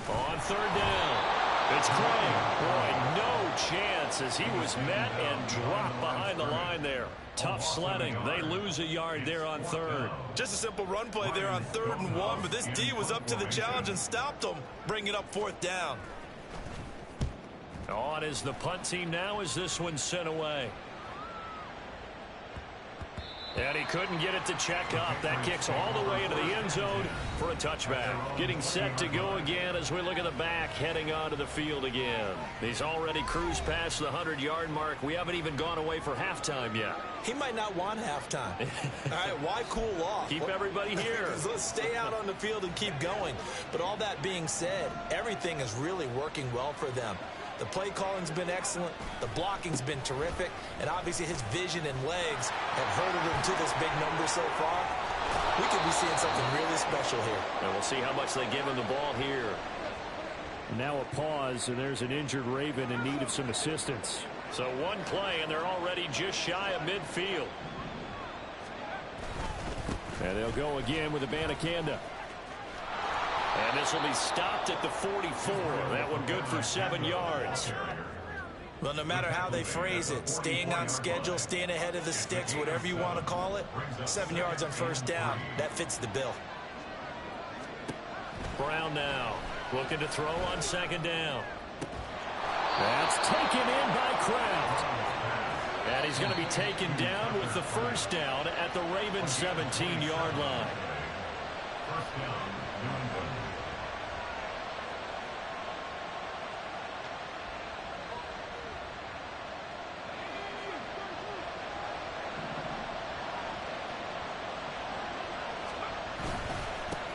On 3rd down, it's Craig. Boy, no chance as he was met and dropped behind the line there. Tough sledding. They lose a yard there on 3rd. Just a simple run play there on 3rd and 1, but this D was up to the challenge and stopped them, bringing up 4th down. On is the punt team now as this one's sent away. And he couldn't get it to check up. That kicks all the way into the end zone for a touchback. Getting set to go again as we look at the back, heading onto the field again. He's already cruised past the 100-yard mark. We haven't even gone away for halftime yet. He might not want halftime. All right, why cool off? Keep everybody here. Let's stay out on the field and keep going. But all that being said, everything is really working well for them. The play calling's been excellent. The blocking's been terrific. And obviously his vision and legs have herded him to this big number so far. We could be seeing something really special here. And we'll see how much they give him the ball here. Now a pause, and there's an injured Raven in need of some assistance. So one play, and they're already just shy of midfield. And they'll go again with Abanikanda. And this will be stopped at the 44. That one good for 7 yards. Well, no matter how they phrase it, staying on schedule, staying ahead of the sticks, whatever you want to call it, 7 yards on first down, that fits the bill. Brown now looking to throw on second down. That's taken in by Kraft. And he's going to be taken down with the first down at the Ravens' 17-yard line. First down, New England.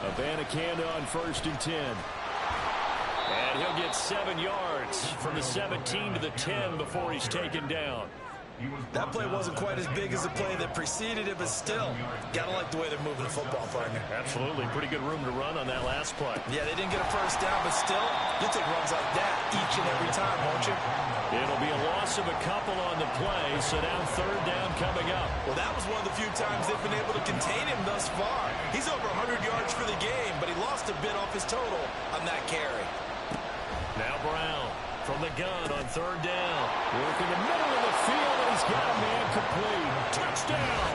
Abanikanda on 1st and 10. And he'll get 7 yards from the 17 to the 10 before he's taken down. That play wasn't quite as big as the play that preceded it, but still, gotta like the way they're moving the football, partner. Absolutely. Pretty good room to run on that last play. Yeah, they didn't get a first down, but still, you'll take runs like that each and every time, won't you? It'll be a loss of a couple on the play, so now third down coming up. Well, that was one of the few times they've been able to contain him thus far. He's over 100 yards for the game, but he lost a bit off his total on that carry. Now Brown from the gun on third down. Working the middle of the field, and he's got a man complete. Touchdown!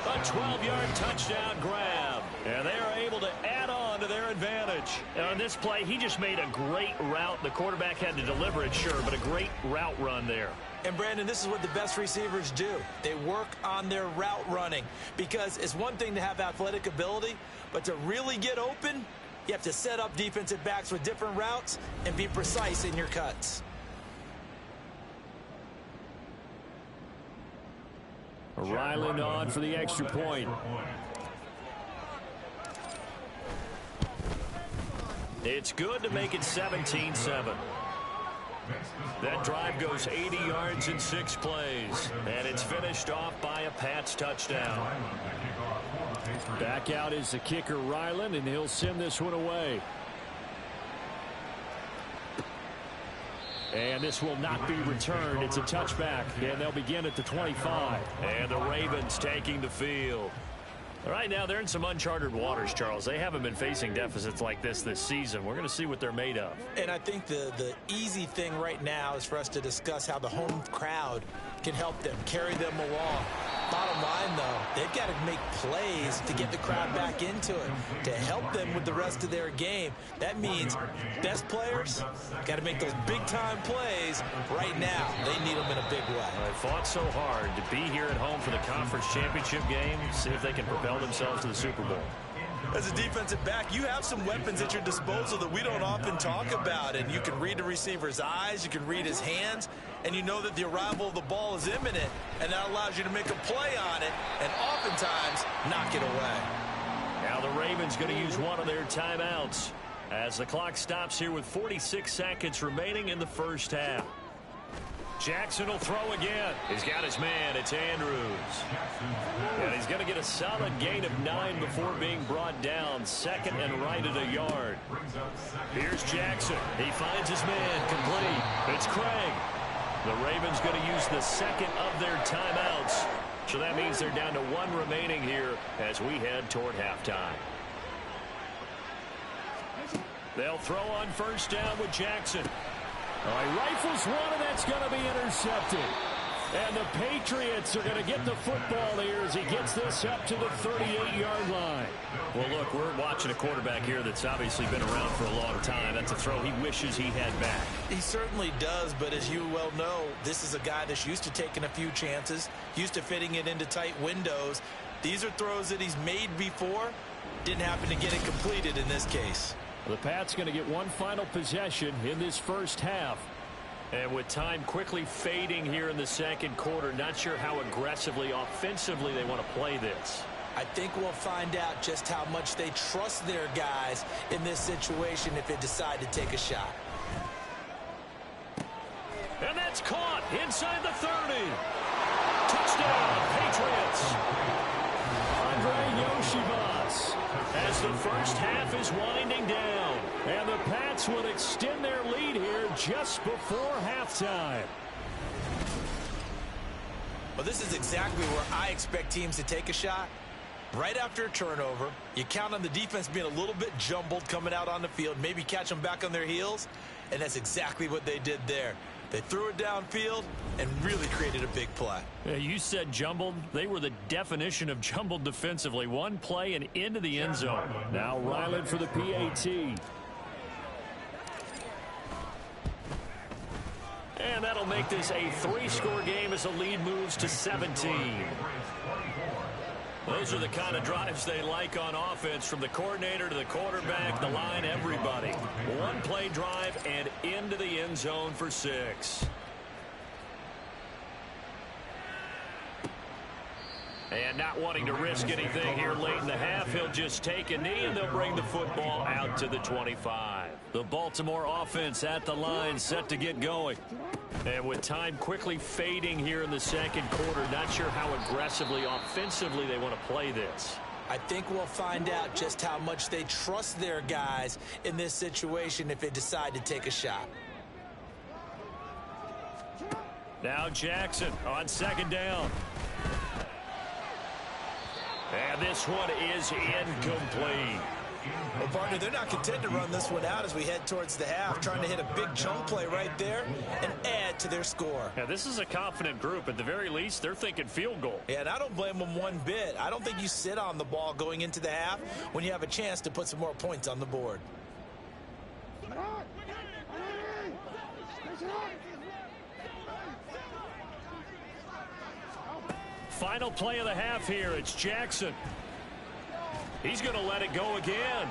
A 12-yard touchdown grab. And they are able to add on to their advantage. And on this play, he just made a great route. The quarterback had to deliver it, sure, but a great route run there. And, Brandon, this is what the best receivers do. They work on their route running, because it's one thing to have athletic ability, but to really get open, you have to set up defensive backs with different routes and be precise in your cuts. Ryland on for the extra point. It's good to make it 17-7. That drive goes 80 yards in 6 plays, and it's finished off by a Pats touchdown. Back out is the kicker, Ryland, and he'll send this one away. And this will not be returned. It's a touchback, and they'll begin at the 25. And the Ravens taking the field. Right now, they're in some uncharted waters, Charles. They haven't been facing deficits like this season. We're going to see what they're made of. And I think the easy thing right now is for us to discuss how the home crowd can help them, carry them along. Bottom line, though, they've got to make plays to get the crowd back into it, to help them with the rest of their game. That means best players got to make those big-time plays right now. They need them in a big way. They fought so hard to be here at home for the conference championship game. See if they can propel themselves to the Super Bowl. As a defensive back, you have some weapons at your disposal that we don't often talk about, and you can read the receiver's eyes, you can read his hands, and you know that the arrival of the ball is imminent, and that allows you to make a play on it and oftentimes knock it away. Now the Ravens going to use one of their timeouts as the clock stops here with 46 seconds remaining in the first half. Jackson will throw again. He's got his man. It's Andrews. And he's going to get a solid gain of 9 before being brought down. Second and right at a yard. Here's Jackson. He finds his man. Complete. It's Craig. The Ravens going to use the second of their timeouts. So that means they're down to 1 remaining here as we head toward halftime. They'll throw on first down with Jackson. He rifles one, and that's going to be intercepted. And the Patriots are going to get the football here as he gets this up to the 38-yard line. Well, look, we're watching a quarterback here that's obviously been around for a long time. That's a throw he wishes he had back. He certainly does, but as you well know, this is a guy that's used to taking a few chances, used to fitting it into tight windows. These are throws that he's made before. Didn't happen to get it completed in this case. The Pats going to get one final possession in this first half. And with time quickly fading here in the second quarter, not sure how aggressively, offensively they want to play this. I think we'll find out just how much they trust their guys in this situation if they decide to take a shot. And that's caught inside the 30. Touchdown, Patriots. Andre as the first half is winding down. And the Pats will extend their lead here just before halftime. Well, this is exactly where I expect teams to take a shot. Right after a turnover, you count on the defense being a little bit jumbled coming out on the field, maybe catch them back on their heels, and that's exactly what they did there. They threw it downfield and really created a big play. Yeah, you said jumbled. They were the definition of jumbled defensively. One play and into the end zone. Now Ryland for the PAT. And that'll make this a 3-score game as the lead moves to 17. Those are the kind of drives they like on offense, from the coordinator to the quarterback, the line, everybody. One-play drive and into the end zone for 6. And not wanting to risk anything here late in the half, he'll just take a knee and they'll bring the football out to the 25. The Baltimore offense at the line, set to get going. And with time quickly fading here in the second quarter, not sure how aggressively, offensively they want to play this. I think we'll find out just how much they trust their guys in this situation if they decide to take a shot. Now Jackson on second down. And this one is incomplete. Well, partner, they're not content to run this one out as we head towards the half, trying to hit a big chunk play right there and add to their score. Yeah, this is a confident group. At the very least, they're thinking field goal. Yeah, and I don't blame them one bit. I don't think you sit on the ball going into the half when you have a chance to put some more points on the board. Final play of the half here. It's Jackson. He's going to let it go again.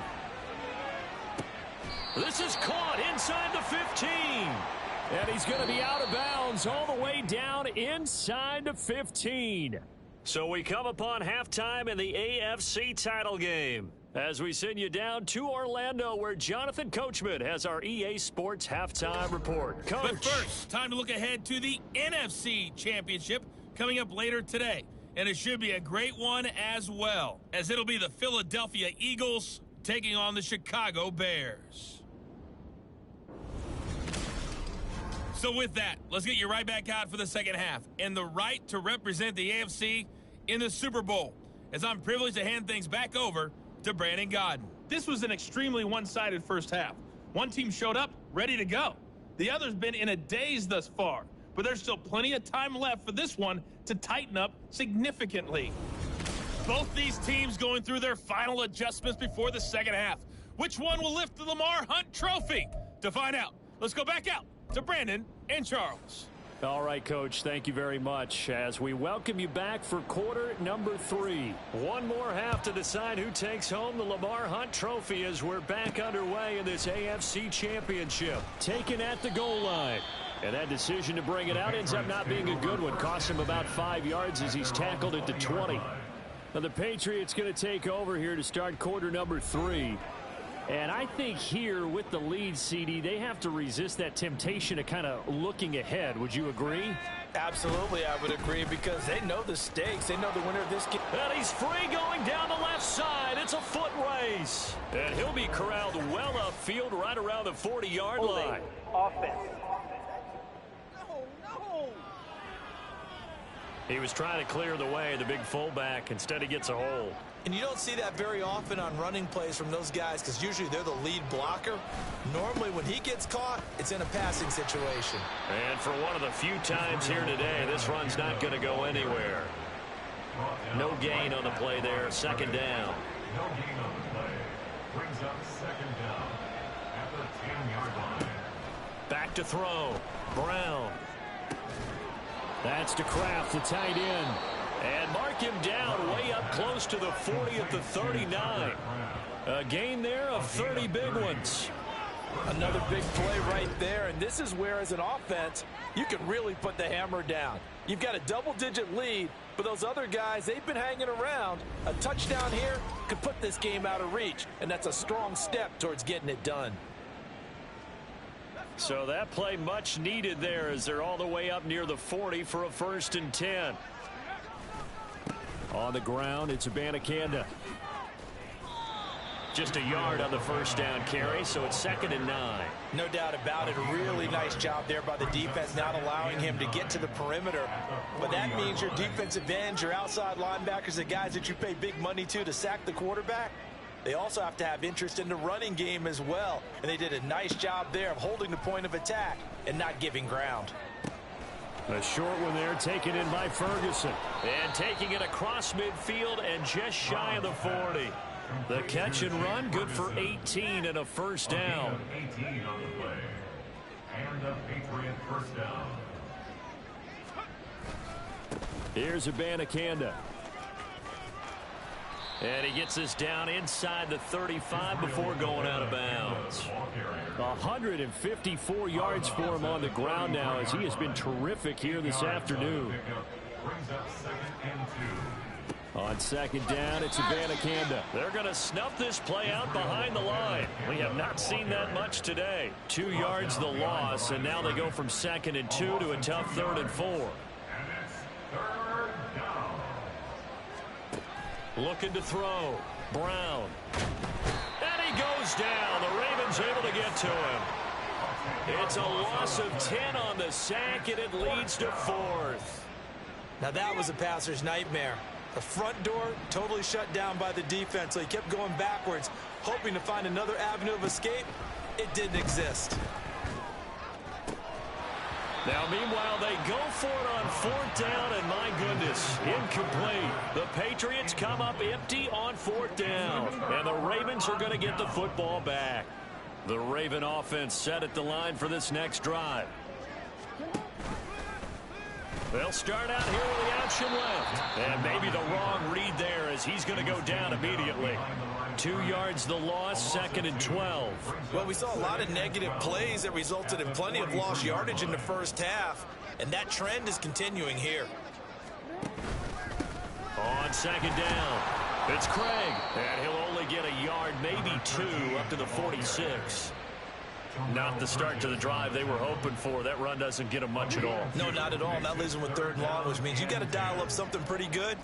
This is caught inside the 15. And he's going to be out of bounds all the way down inside the 15. So we come upon halftime in the AFC title game, as we send you down to Orlando, where Jonathan Coachman has our EA Sports halftime report. Coach. But first, time to look ahead to the NFC Championship coming up later today. And it should be a great one as well, as it'll be the Philadelphia Eagles taking on the Chicago Bears. So with that, let's get you right back out for the second half and the right to represent the AFC in the Super Bowl, as I'm privileged to hand things back over to Brandon Godden. This was an extremely one-sided first half. One team showed up ready to go. The other's been in a daze thus far, but there's still plenty of time left for this one to tighten up significantly. Both these teams going through their final adjustments before the second half. Which one will lift the Lamar Hunt Trophy? To find out, let's go back out to Brandon and Charles. All right, Coach, thank you very much as we welcome you back for quarter number 3. One more half to decide who takes home the Lamar Hunt Trophy as we're back underway in this AFC Championship. Taken at the goal line. And that decision to bring it out ends up not being a good one. Cost him about 5 yards as he's tackled at the 20. Now the Patriots going to take over here to start quarter number 3. And I think here with the lead, CD, they have to resist that temptation of kind of looking ahead. Would you agree? Absolutely, I would agree, because they know the stakes. They know the winner of this game. And he's free going down the left side. It's a foot race. And he'll be corralled well upfield right around the 40-yard line. Offense. He was trying to clear the way, the big fullback. Instead, he gets a hold. And you don't see that very often on running plays from those guys, because usually they're the lead blocker. Normally, when he gets caught, it's in a passing situation. And for one of the few times here today, this run's not going to go anywhere. No gain on the play there. Second down. No gain on the play. Brings up second down at the 10-yard line. Back to throw. Brown. That's to Kraft, the tight end. And mark him down way up close to the 40 at the 39. A gain there of 30 big ones. Another big play right there, and this is where, as an offense, you can really put the hammer down. You've got a double-digit lead, but those other guys, they've been hanging around. A touchdown here could put this game out of reach, and that's a strong step towards getting it done. So that play much needed there as they're all the way up near the 40 for a 1st and 10. On the ground, it's Abanikanda. Just a yard on the first down carry, so it's 2nd and 9. No doubt about it. A really nice job there by the defense, not allowing him to get to the perimeter. But that means your defensive ends, your outside linebackers, the guys that you pay big money to sack the quarterback, they also have to have interest in the running game as well. And they did a nice job there of holding the point of attack and not giving ground. A short one there, taken in by Ferguson. And taking it across midfield and just shy of the 40. The catch and run, good for 18 and a first down. 18 on the play. And a Patriot first down. Here's Abanikanda. And he gets us down inside the 35 before going out of bounds. 154 yards for him on the ground now, as he has been terrific here this afternoon. Brings up 2nd and 2. On 2nd down, it's Abanikanda. They're going to snuff this play out behind the line. We have not seen that much today. 2 yards the loss, and now they go from 2nd and 2 to a tough 3rd and 4. And it's 3rd down. Looking to throw. Brown. And he goes down. The Ravens able to get to him. It's a loss of 10 on the sack, and it leads to 4th. Now that was a passer's nightmare. The front door totally shut down by the defense, so he kept going backwards, hoping to find another avenue of escape. It didn't exist. Now, meanwhile, they go for it on 4th down, and my goodness, incomplete. The Patriots come up empty on 4th down, and the Ravens are going to get the football back. The Raven offense set at the line for this next drive. They'll start out here with the option left. And maybe the wrong read there, as he's going to go down immediately. 2 yards the loss, 2nd and 12. Well, we saw a lot of negative plays that resulted in plenty of lost yardage in the first half, and that trend is continuing here. On 2nd down, it's Craig. And he'll only get a yard, maybe 2, up to the 46. Not the start to the drive they were hoping for. That run doesn't get them much at all. No, not at all. And that leaves them with 3rd and long, which means you got to dial up something pretty good.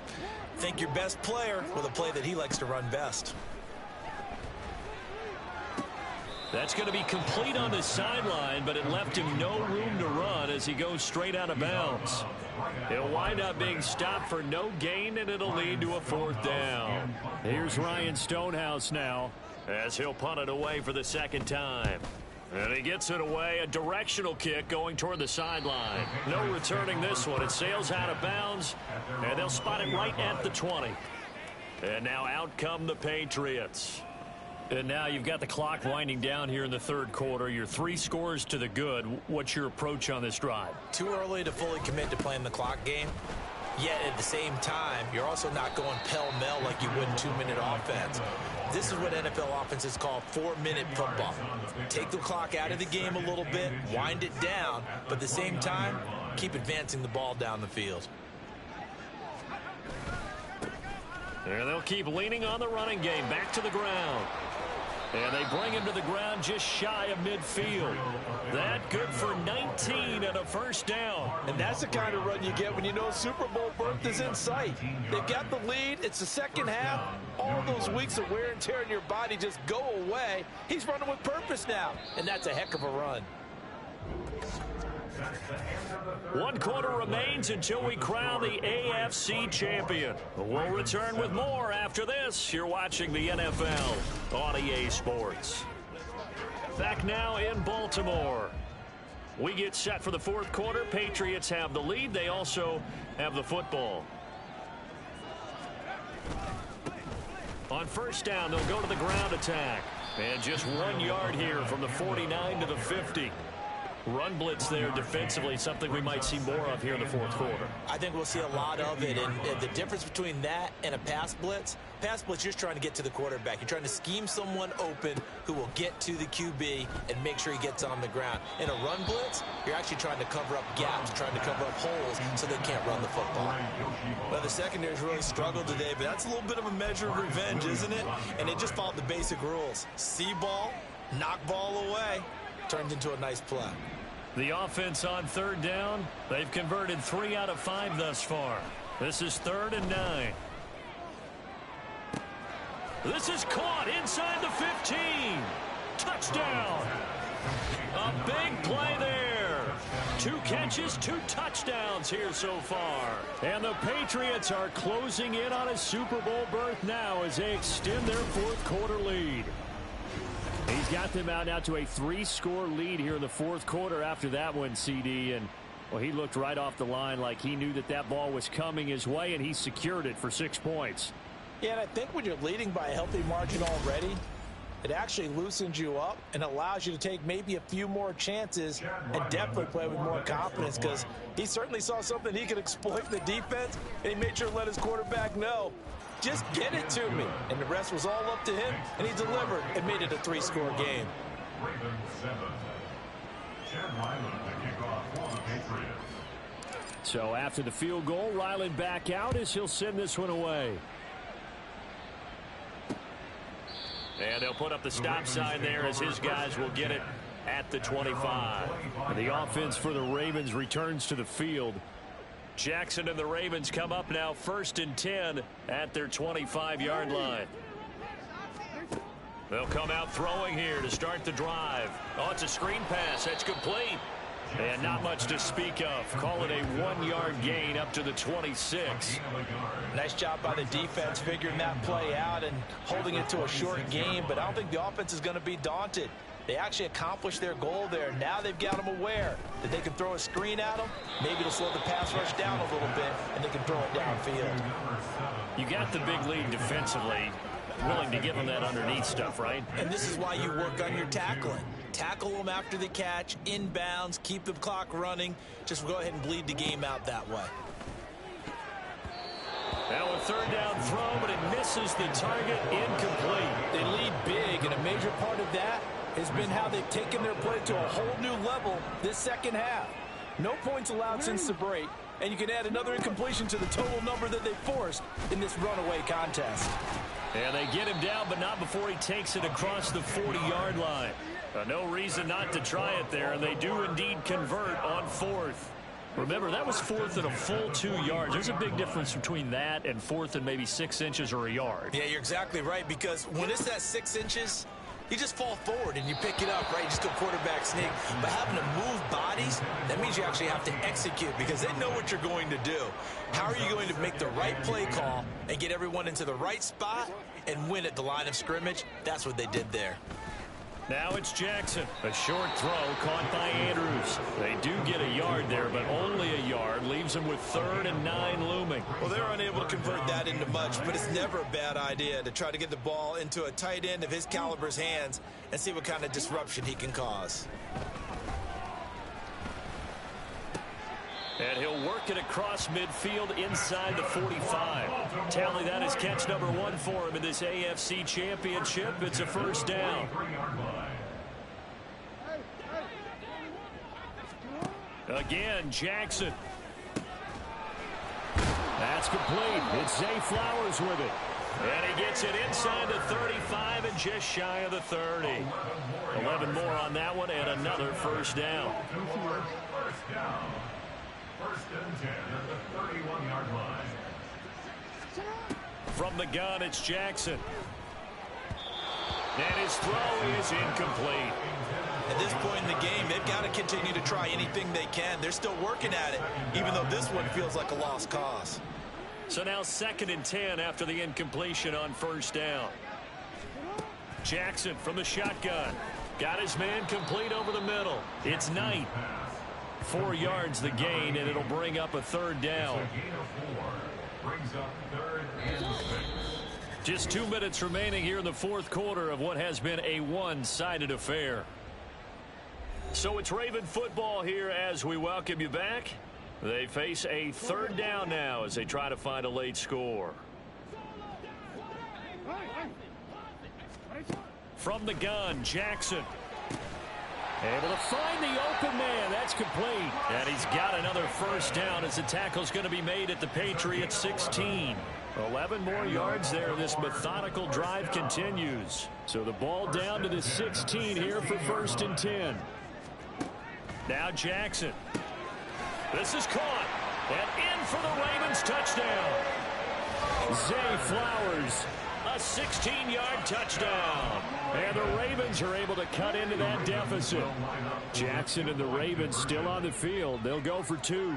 Think your best player with a play that he likes to run best. That's going to be complete on the sideline, but it left him no room to run as he goes straight out of bounds. He'll wind up being stopped for no gain, and it'll lead to a 4th down. Here's Ryan Stonehouse now, as he'll punt it away for the 2nd time. And he gets it away, a directional kick going toward the sideline. No returning this one. It sails out of bounds, and they'll spot it right at the 20. And now out come the Patriots. And now you've got the clock winding down here in the 3rd quarter. You're 3 scores to the good. What's your approach on this drive? Too early to fully commit to playing the clock game. Yet at the same time, you're also not going pell-mell like you would in 2-minute offense. This is what NFL offenses call 4-minute football. Take the clock out of the game a little bit, wind it down, but at the same time, keep advancing the ball down the field. And they'll keep leaning on the running game, back to the ground. And they bring him to the ground just shy of midfield. That good for 19 and a first down. And that's the kind of run you get when you know Super Bowl berth is in sight. They've got the lead. It's the second half. All those weeks of wear and tear in your body just go away. He's running with purpose now, and that's a heck of a run. 1 quarter remains until we crown the AFC champion. We'll return with more after this. You're watching the NFL on EA Sports. Back now in Baltimore. We get set for the 4th quarter. Patriots have the lead. They also have the football. On 1st down, they'll go to the ground attack. And just 1 yard here from the 49 to the 50. Run blitz there defensively, something we might see more of here in the 4th quarter. I think we'll see a lot of it, and the difference between that and a pass blitz, you're just trying to get to the quarterback. You're trying to scheme someone open who will get to the QB and make sure he gets on the ground. In a run blitz, you're actually trying to cover up gaps, trying to cover up holes so they can't run the football. Well, the secondary's really struggled today, but that's a little bit of a measure of revenge, isn't it? And they just followed the basic rules. See ball, knock ball away, turns into a nice play. The offense on 3rd down, they've converted 3 out of 5 thus far. This is 3rd and 9. This is caught inside the 15. Touchdown. A big play there. 2 catches, 2 touchdowns here so far. And the Patriots are closing in on a Super Bowl berth now as they extend their 4th quarter lead. He's got them out now to a 3-score lead here in the 4th quarter after that one, CD. And, well, he looked right off the line like he knew that that ball was coming his way, and he secured it for 6 points. Yeah, and I think when you're leading by a healthy margin already, it actually loosens you up and allows you to take maybe a few more chances and definitely play with more confidence, because he certainly saw something he could exploit the defense, and he made sure to let his quarterback know, just get it to me. And the rest was all up to him, and he delivered and made it a 3-score game. Ravens 7. Chad Ryland to kick off for the Patriots. So after the field goal, Ryland back out as he'll send this one away. And they'll put up the stop sign there as his guys will get it at the 25. And the offense for the Ravens returns to the field. Jackson and the Ravens come up now 1st and 10 at their 25-yard line. They'll come out throwing here to start the drive. Oh, it's a screen pass. That's complete. And not much to speak of. Call it a 1-yard gain up to the 26. Nice job by the defense figuring that play out and holding it to a short game, but I don't think the offense is going to be daunted. They actually accomplished their goal there. Now they've got them aware that they can throw a screen at them. Maybe it'll slow the pass rush down a little bit, and they can throw it downfield. You got the big lead defensively. Willing to give them that underneath stuff, right? And this is why you work on your tackling. Tackle them after the catch, inbounds, keep the clock running. Just go ahead and bleed the game out that way. Now a 3rd down throw, but it misses the target, incomplete. They lead big, and a major part of that has been how they've taken their play to a whole new level this second half. No points allowed since the break, and you can add another incompletion to the total number that they forced in this runaway contest. And they get him down, but not before he takes it across the 40-yard line. No reason not to try it there, and they do indeed convert on 4th. Remember, that was 4th and a full 2 yards. There's a big difference between that and 4th and maybe 6 inches or a yard. Yeah, you're exactly right, because when it's that 6 inches, you just fall forward and you pick it up, right? You just go quarterback sneak. But having to move bodies, that means you actually have to execute, because they know what you're going to do. How are you going to make the right play call and get everyone into the right spot and win at the line of scrimmage? That's what they did there. Now it's Jackson. A short throw caught by Andrews. They do get a yard there, but only a yard. Leaves them with 3rd and 9 looming. Well, they're unable to convert that into much, but it's never a bad idea to try to get the ball into a tight end of his caliber's hands and see what kind of disruption he can cause. And he'll work it across midfield inside the 45. Tally, that is catch number 1 for him in this AFC Championship. It's a 1st down. Again, Jackson. That's complete. It's Zay Flowers with it. And he gets it inside the 35 and just shy of the 30. 11 more on that one and another 1st down. 1st down. 1st and 10 at the 31-yard line. From the gun, it's Jackson. And his throw is incomplete. At this point in the game, they've got to continue to try anything they can. They're still working at it, even though this one feels like a lost cause. So now 2nd and 10 after the incompletion on 1st down. Jackson from the shotgun. Got his man complete over the middle. It's Knight. 4 yards the gain, and it'll bring up a 3rd down. A gain of 4 brings up 3rd and 6. Just 2 minutes remaining here in the 4th quarter of what has been a one-sided affair. So it's Raven football here as we welcome you back. They face a 3rd down now as they try to find a late score. From the gun, Jackson. Able to find the open man. That's complete. And he's got another 1st down as the tackle's going to be made at the Patriots 16. 11 more yards there. This methodical drive continues. So the ball down to the 16 here for 1st and 10. Now Jackson. This is caught. And in for the Ravens touchdown. Zay Flowers A 16-yard touchdown. And the Ravens are able to cut into that deficit. Jackson and the Ravens still on the field. They'll go for 2.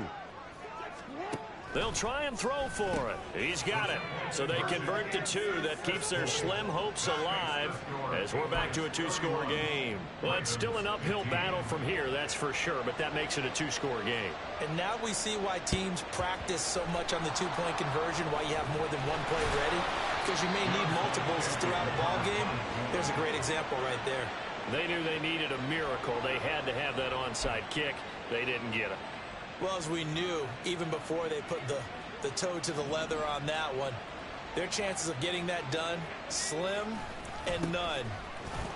They'll try and throw for it. He's got it. So they convert to 2. That keeps their slim hopes alive as we're back to a 2-score game. Well, it's still an uphill battle from here, that's for sure, but that makes it a 2-score game. And now we see why teams practice so much on the 2-point conversion, why you have more than one play ready, because you may need multiples throughout a ball game. There's a great example right there. They knew they needed a miracle. They had to have that onside kick. They didn't get it. Well, as we knew, even before they put the toe to the leather on that one, their chances of getting that done, slim and none.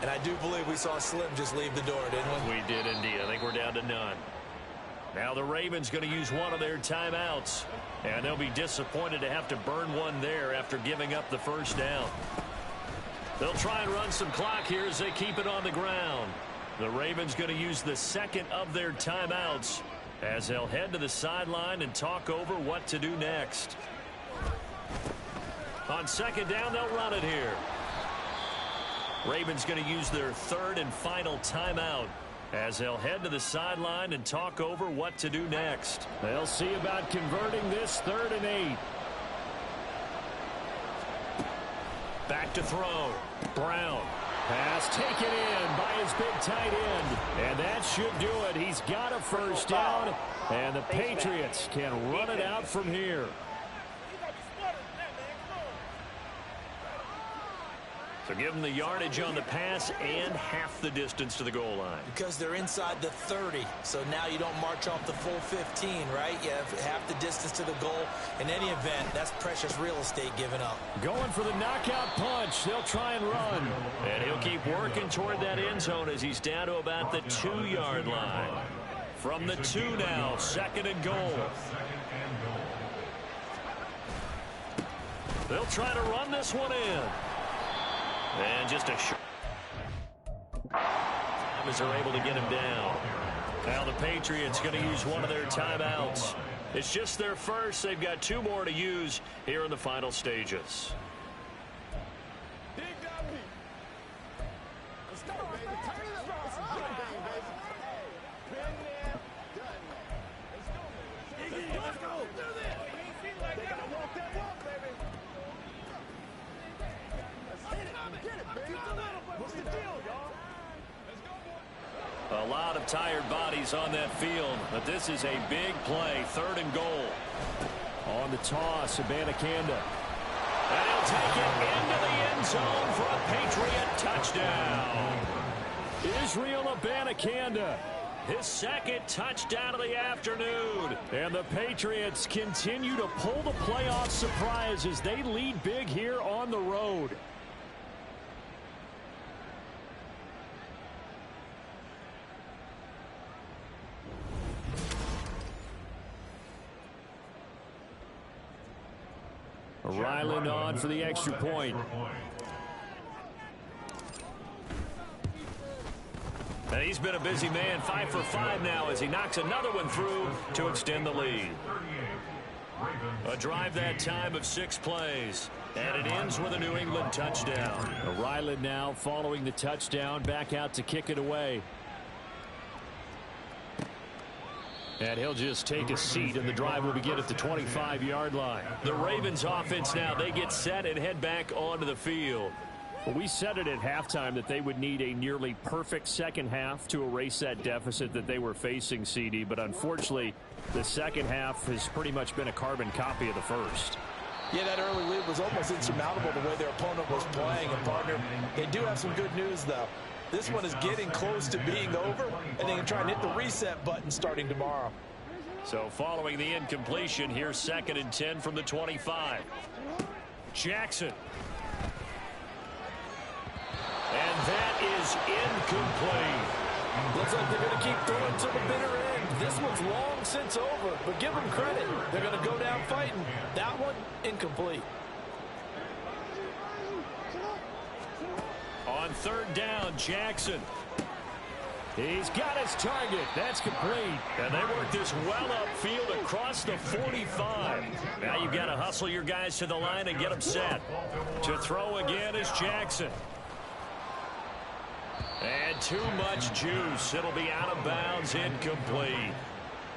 And I do believe we saw Slim just leave the door, didn't we? We did indeed. I think we're down to none. Now the Ravens going to use one of their timeouts. And they'll be disappointed to have to burn one there after giving up the first down. They'll try and run some clock here as they keep it on the ground. The Ravens going to use the second of their timeouts as they'll head to the sideline and talk over what to do next. On second down, they'll run it here. Ravens going to use their third and final timeout as they'll head to the sideline and talk over what to do next. They'll see about converting this 3rd and 8. Back to throw. Brown. Pass taken in by his big tight end. And that should do it. He's got a first down. And the Patriots can run it out from here. So give them the yardage on the pass and half the distance to the goal line. Because they're inside the 30. So now you don't march off the full 15, right? You have half the distance to the goal. In any event, that's precious real estate given up. Going for the knockout punch. They'll try and run. And he'll keep working toward that end zone as he's down to about the 2-yard line. From the 2 now, 2nd and goal. They'll try to run this one in. And just a short as they're able to get him down. Now the Patriots going to use one of their timeouts. It's just their first. They've got 2 more to use here in the final stages. A lot of tired bodies on that field, but this is a big play. 3rd and goal. On the toss, Abanikanda. And he'll take it into the end zone for a Patriot touchdown. Israel Abanikanda. His 2nd touchdown of the afternoon. And the Patriots continue to pull the playoff surprise as they lead big here on the road. Ryland on for the extra point. And he's been a busy man, 5 for 5 now as he knocks another one through to extend the lead. A drive that time of 6 plays. And it ends with a New England touchdown. Ryland now following the touchdown, back out to kick it away. And he'll just take a seat, and the drive will begin at the 25-yard line. The Ravens offense now, they get set and head back onto the field. Well, we said it at halftime that they would need a nearly perfect second half to erase that deficit that they were facing, CD. But unfortunately, the second half has pretty much been a carbon copy of the first. Yeah, that early lead was almost insurmountable the way their opponent was playing. And, partner, they do have some good news, though. This one is getting close to being over, and they can try and hit the reset button starting tomorrow. So following the incompletion, here's 2nd and 10 from the 25. Jackson. And that is incomplete. Looks like they're going to keep throwing to the bitter end. This one's long since over, but give them credit. They're going to go down fighting. That one, incomplete. On 3rd down, Jackson. He's got his target. That's complete. And they work this well upfield across the 45. Now you've got to hustle your guys to the line and get them set. To throw again is Jackson. And too much juice. It'll be out of bounds, incomplete.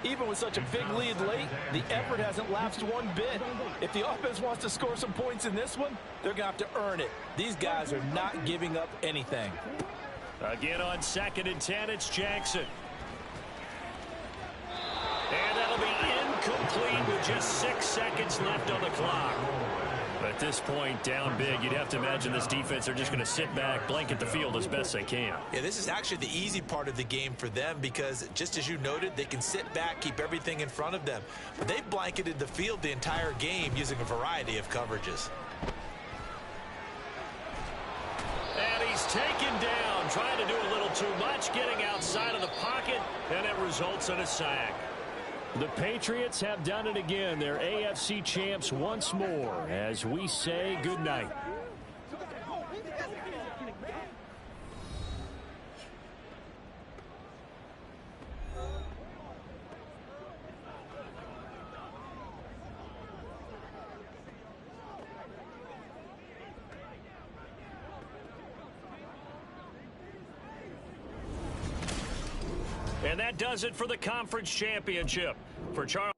Even with such a big lead late, the effort hasn't lapsed one bit. If the offense wants to score some points in this one, they're going to have to earn it. These guys are not giving up anything. Again on 2nd and 10, it's Jackson. And that'll be incomplete with just 6 seconds left on the clock. At this point, down big, you'd have to imagine this defense are just going to sit back, blanket the field as best they can. Yeah, this is actually the easy part of the game for them because, just as you noted, they can sit back, keep everything in front of them. But they've blanketed the field the entire game using a variety of coverages. And he's taken down, trying to do a little too much, getting outside of the pocket, and it results in a sack. The Patriots have done it again. They're AFC champs once more as we say goodnight. And that does it for the conference championship. For Charles.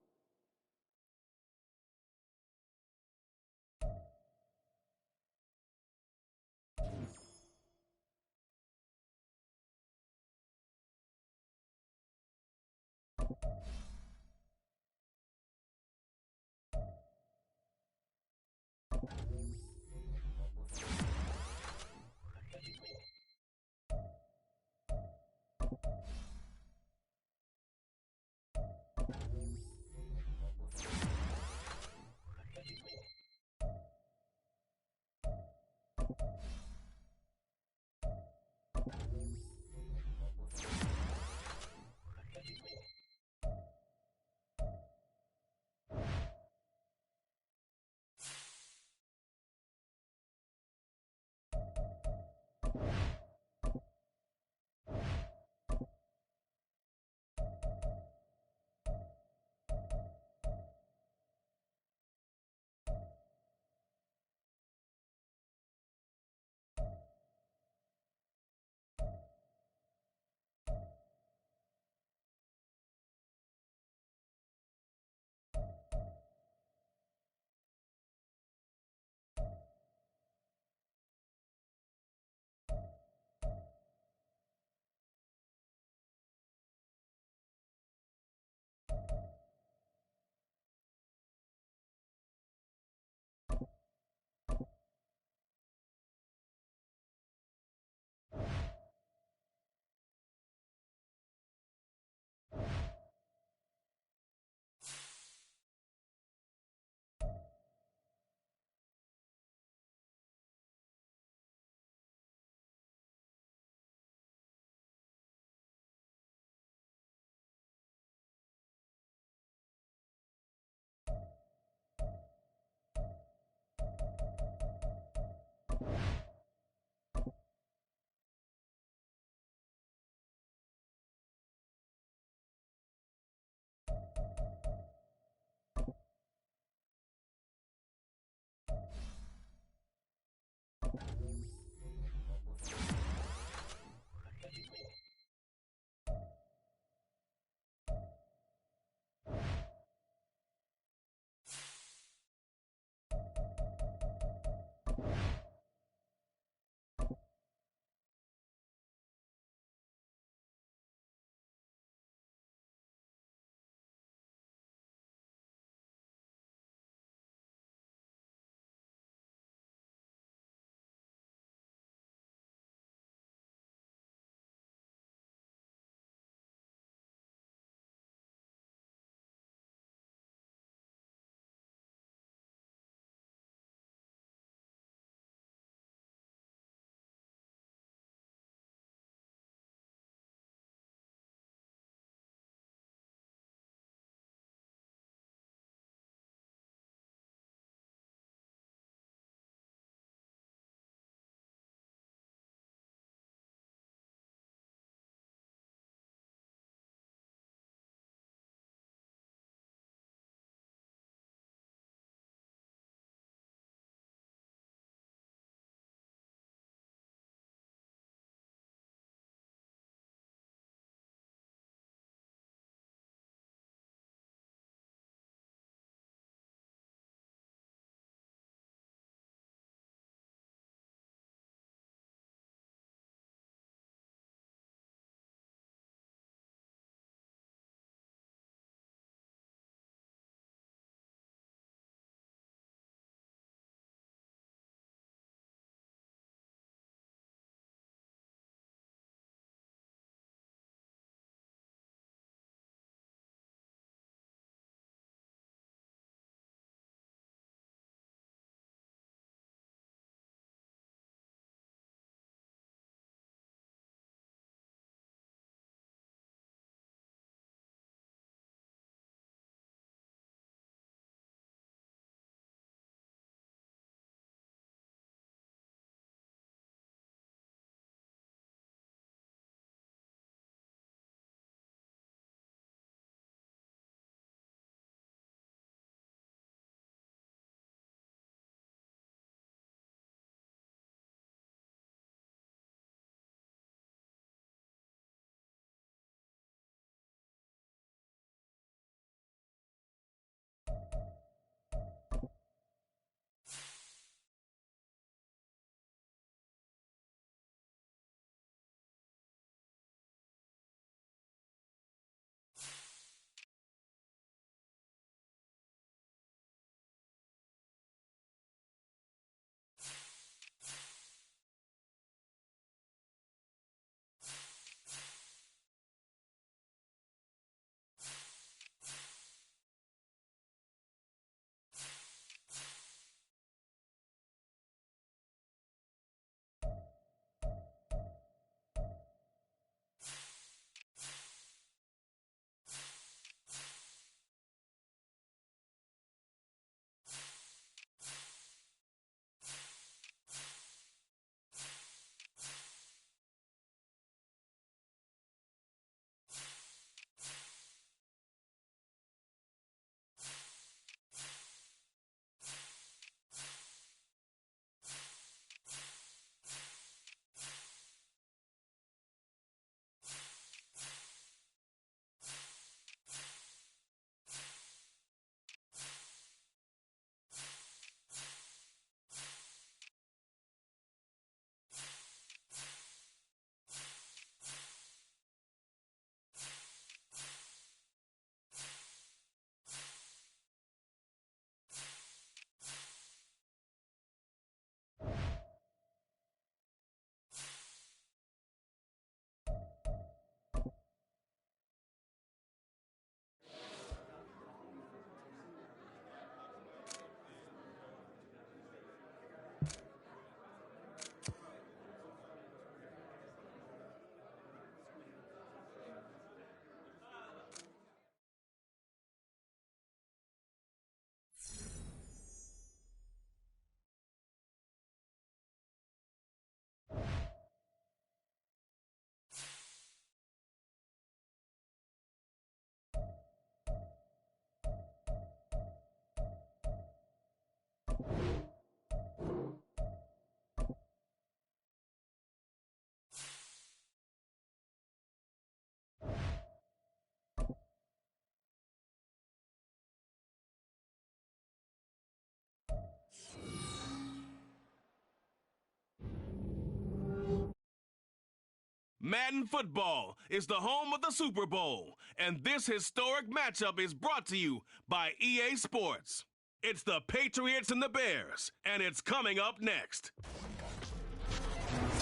Madden Football is the home of the Super Bowl, and this historic matchup is brought to you by EA Sports. It's the Patriots and the Bears, and it's coming up next.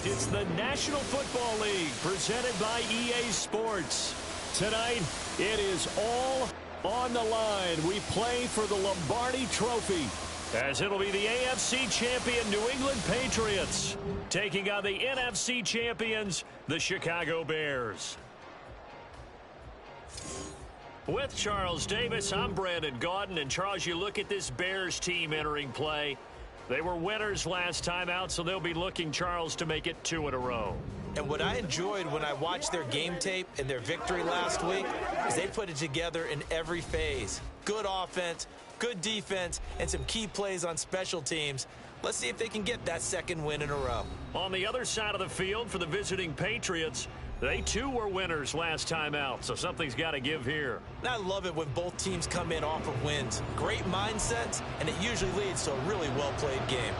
It's the National Football League presented by EA Sports. Tonight, it is all on the line. We play for the Lombardi Trophy, as it'll be the AFC champion New England Patriots taking on the NFC champions, the Chicago Bears. With Charles Davis, I'm Brandon Gaudin. And Charles, you look at this Bears team entering play. They were winners last time out, so they'll be looking, Charles, to make it 2 in a row. And what I enjoyed when I watched their game tape and their victory last week is they put it together in every phase. Good offense, good defense, and some key plays on special teams. Let's see if they can get that second win in a row. On the other side of the field for the visiting Patriots, they too were winners last time out, so something's got to give here. And I love it when both teams come in off of wins. Great mindsets, and it usually leads to a really well-played game.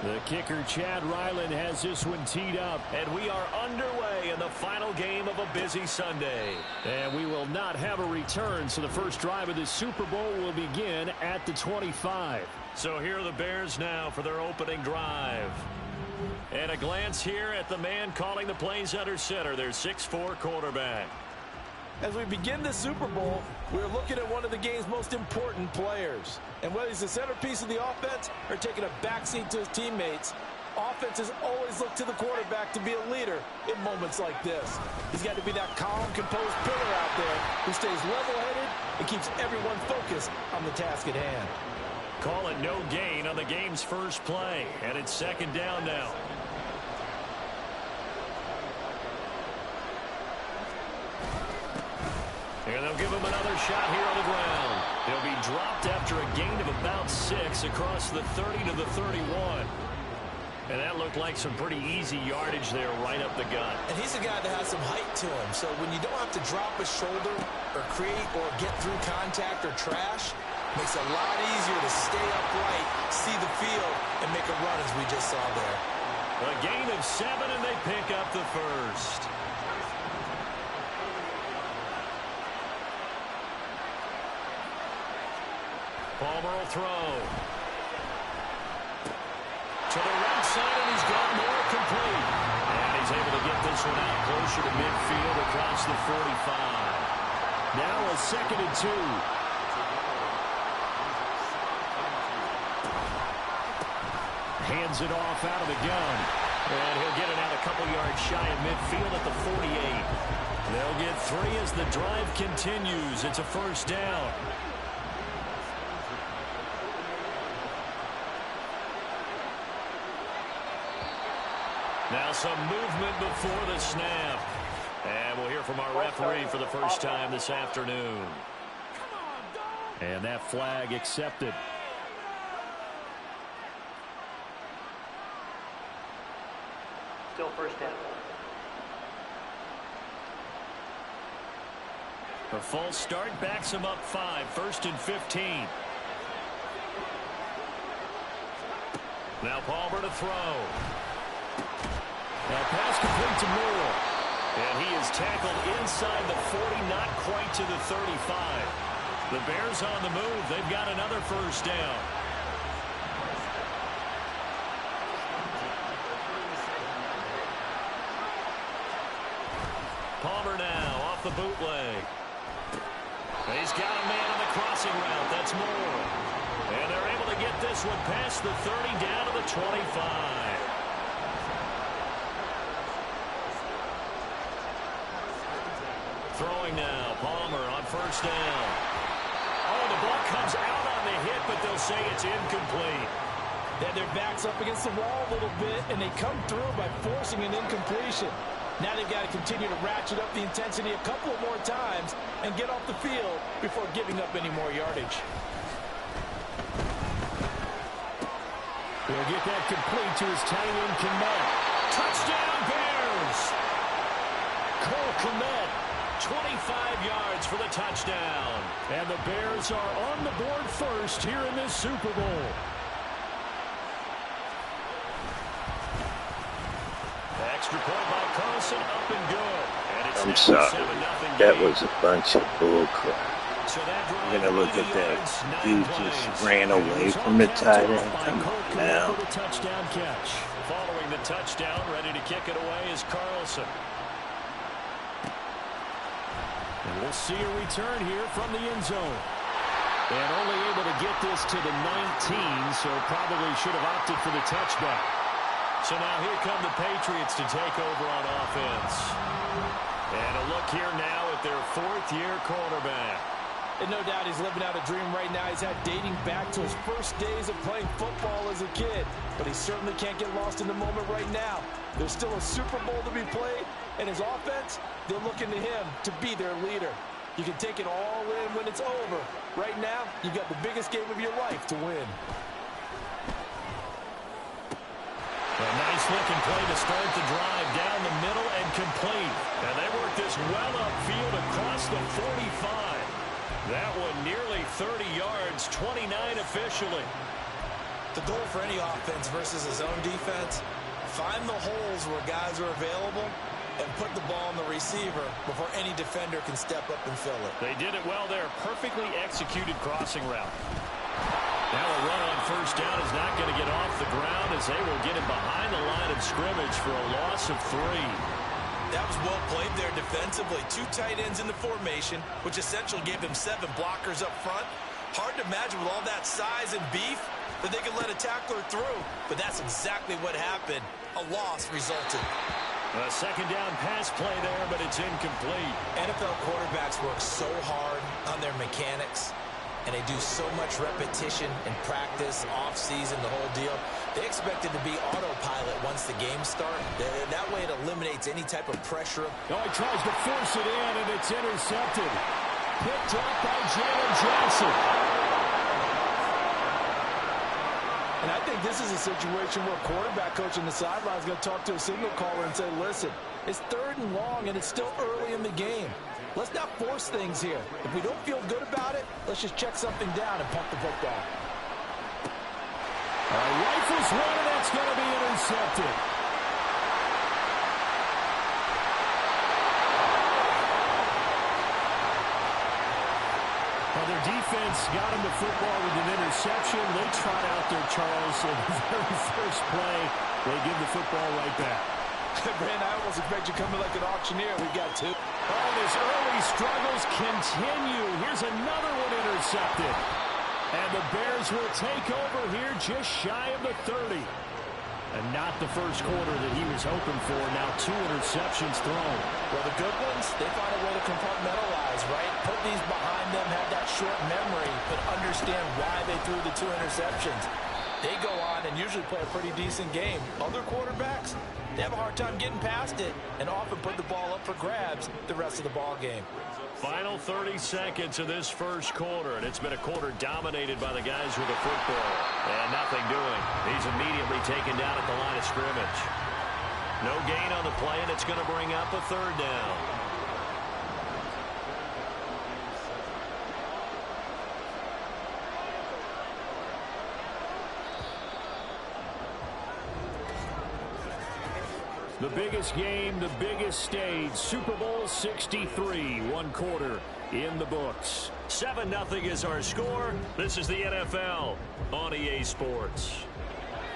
The kicker, Chad Ryland, has this one teed up. And we are underway in the final game of a busy Sunday. And we will not have a return, so the first drive of the Super Bowl will begin at the 25. So here are the Bears now for their opening drive. And a glance here at the man calling the plays under center, their 6'4" quarterback. As we begin the Super Bowl, we're looking at one of the game's most important players. And whether he's the centerpiece of the offense or taking a backseat to his teammates, offenses always look to the quarterback to be a leader in moments like this. He's got to be that calm, composed pillar out there who stays level-headed and keeps everyone focused on the task at hand. Call it no gain on the game's first play, and it's second down now. And they'll give him another shot here on the ground. He'll be dropped after a gain of about 6 across the 30 to the 31. And that looked like some pretty easy yardage there right up the gut. And he's a guy that has some height to him, so when you don't have to drop a shoulder or create or get through contact or trash, it makes it a lot easier to stay upright, see the field, and make a run as we just saw there. A gain of 7, and they pick up the first. Palmer will throw. To the right side, and he's got more complete. And he's able to get this one out closer to midfield across the 45. Now a 2nd and 2. Hands it off out of the gun. And he'll get it out a couple yards shy of midfield at the 48. They'll get 3 as the drive continues. It's a first down. Now some movement before the snap. And we'll hear from our referee for the first time this afternoon. And that flag accepted. Still first down. A false start backs him up 5. 1st and 15. Now Palmer to throw. Now pass complete to Moore. And he is tackled inside the 40, not quite to the 35. The Bears on the move. They've got another first down. Palmer now off the bootleg. He's got a man on the crossing route. That's Moore. And they're able to get this one past the 30 down to the 25. Throwing now, Palmer on first down. Oh, the ball comes out on the hit, but they'll say it's incomplete. They had their backs up against the wall a little bit, and they come through by forcing an incompletion. Now they've got to continue to ratchet up the intensity a couple of more times and get off the field before giving up any more yardage. He'll get that complete to his tight end, Kmet. Touchdown, Bears! Cole Kmet 25 yards for the touchdown. And the Bears are on the board first here in this Super Bowl. Extra point by Carlson, up and good. And it's I'm sorry. That was a bunch of bull crap. So I'm going to look at that. Dude just ran away from the tight end. Come on now. Touchdown catch. Following the touchdown, ready to kick it away is Carlson. And we'll see a return here from the end zone. And only able to get this to the 19, so probably should have opted for the touchback. So now here come the Patriots to take over on offense. And a look here now at their fourth-year quarterback. And no doubt he's living out a dream right now. He's had dating back to his first days of playing football as a kid. But he certainly can't get lost in the moment right now. There's still a Super Bowl to be played, and his offense, they're looking to him to be their leader. You can take it all in when it's over. Right now, you've got the biggest game of your life to win. A nice-looking play to start the drive down the middle and complete. And they work this well upfield across the 45. That one nearly 30 yards, 29 officially. The goal for any offense versus his own defense, find the holes where guys are available and put the ball on the receiver before any defender can step up and fill it. They did it well there. Perfectly executed crossing route. Now a run on first down is not going to get off the ground as they will get him behind the line of scrimmage for a loss of 3. That was well played there defensively. 2 tight ends in the formation, which essentially gave him 7 blockers up front. Hard to imagine with all that size and beef that they could let a tackler through. But that's exactly what happened. A loss resulted. A second down pass play there, but it's incomplete. NFL quarterbacks work so hard on their mechanics, and they do so much repetition and practice, off-season, the whole deal. They expect it to be autopilot once the game starts. That way it eliminates any type of pressure. Oh, he tries to force it in, and it's intercepted. Picked up by Jalen Johnson. And I think this is a situation where a quarterback coach on the sideline is going to talk to a signal caller and say, listen, it's 3rd and long, and it's still early in the game. Let's not force things here. If we don't feel good about it, let's just check something down and punt the football. Rifles one, and that's going to be intercepted. Well, their defense got him the football with an interception. They trot out there, Charles, in the very first play. They give the football right back. Brandon, I almost expect you coming like an auctioneer. We've got 2. Oh, and his early struggles continue. Here's another one intercepted. And the Bears will take over here just shy of the 30. And not the first quarter that he was hoping for. Now 2 interceptions thrown. Well, the good ones, they find a way to compartmentalize, right? Put these behind them, have that short memory, but understand why they threw the 2 interceptions. They go on and usually play a pretty decent game. Other quarterbacks, they have a hard time getting past it and often put the ball up for grabs the rest of the ball game. Final 30 seconds of this first quarter, and it's been a quarter dominated by the guys with the football. And nothing doing. He's immediately taken down at the line of scrimmage. No gain on the play, and it's going to bring up a 3rd down. The biggest game, the biggest stage, Super Bowl 63, 1 quarter in the books. 7-0 is our score. This is the NFL on EA Sports.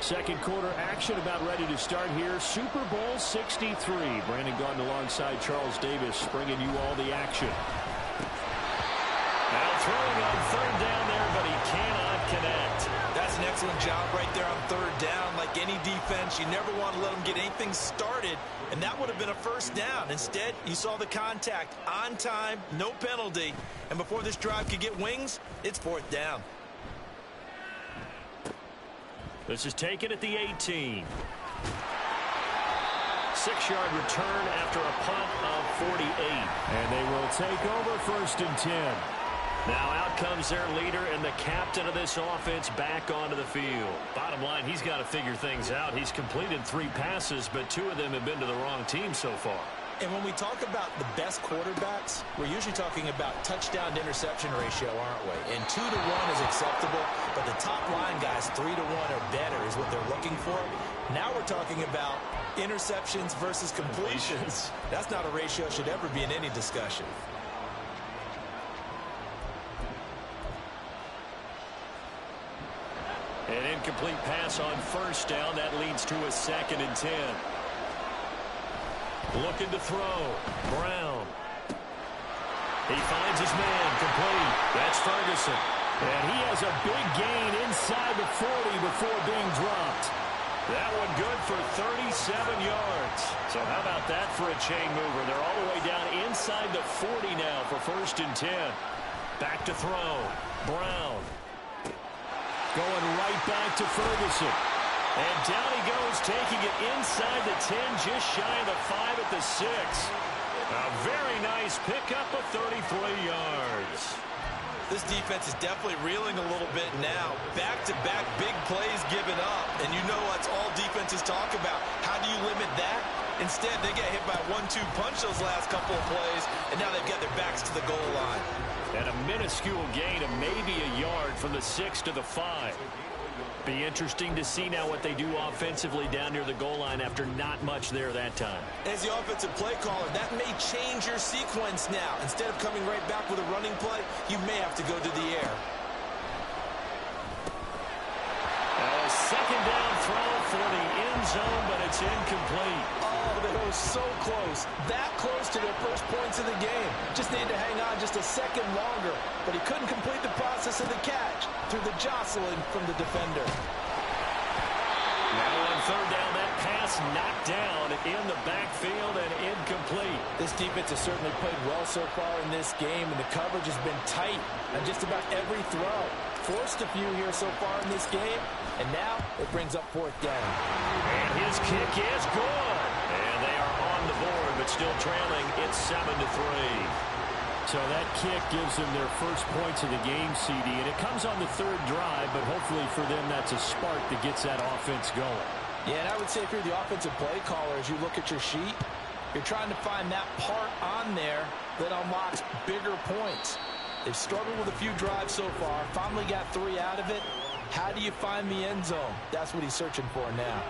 Second quarter action about ready to start here. Super Bowl 63. Brandon Gaudin alongside Charles Davis bringing you all the action. Now throwing on 3rd down there, but he cannot connect. That's an excellent job right there on 3rd down. Like any defense, you never want to let them get anything started, and that would have been a 1st down. Instead, you saw the contact on time, no penalty, and before this drive could get wings, it's 4th down. This is taken at the 18. 6-yard return after a punt of 48. And they will take over 1st and 10. Now out comes their leader and the captain of this offense back onto the field. Bottom line, he's got to figure things out. He's completed 3 passes, but 2 of them have been to the wrong team so far. And when we talk about the best quarterbacks, we're usually talking about touchdown to interception ratio, aren't we? And 2 to 1 is acceptable, but the top line guys, 3 to 1 or better is what they're looking for. Now we're talking about interceptions versus completions. That's not a ratio that should ever be in any discussion. An incomplete pass on first down. That leads to a 2nd and 10. Looking to throw. Brown. He finds his man. Complete. That's Ferguson. And he has a big gain inside the 40 before being dropped. That one good for 37 yards. So how about that for a chain mover? They're all the way down inside the 40 now for 1st and 10. Back to throw. Brown. Going right back to Ferguson. And down he goes, taking it inside the 10, just shy of the 5 at the 6. A very nice pickup of 33 yards. This defense is definitely reeling a little bit now. Back-to-back big plays given up. And you know that's all defenses talk about. How do you limit that? Instead, they get hit by a 1-2 punch those last couple of plays, and now they've got their backs to the goal line. And a minuscule gain of maybe a yard from the 6 to the 5. Be interesting to see now what they do offensively down near the goal line after not much there that time. As the offensive play caller, that may change your sequence now. Instead of coming right back with a running play, you may have to go to the air. A 2nd down throw for the end zone, but it's incomplete. Oh, they were so close. That close to their first points of the game. Just needed to hang on just a second longer. But he couldn't complete the process of the catch through the jostling from the defender. Now on 3rd down, that pass knocked down in the backfield and incomplete. This defense has certainly played well so far in this game, and the coverage has been tight on just about every throw. Forced a few here so far in this game, and now it brings up 4th down. And his kick is good. And they are on the board, but still trailing. It's 7-3. So that kick gives them their first points of the game, CD, and it comes on the 3rd drive, but hopefully for them that's a spark that gets that offense going. Yeah, and I would say if you're the offensive play caller, as you look at your sheet, you're trying to find that part on there that unlocks bigger points. They've struggled with a few drives so far, finally got 3 out of it. How do you find the end zone? That's what he's searching for now.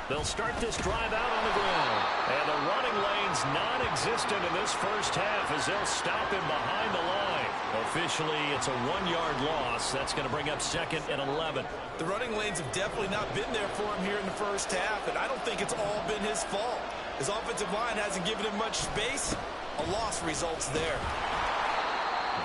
They'll start this drive out on the ground. And the running lane's non-existent in this first half as they'll stop him behind the line. Officially, it's a 1-yard loss. That's going to bring up 2nd and 11. The running lanes have definitely not been there for him here in the first half, and I don't think it's all been his fault. His offensive line hasn't given him much space. A loss results there.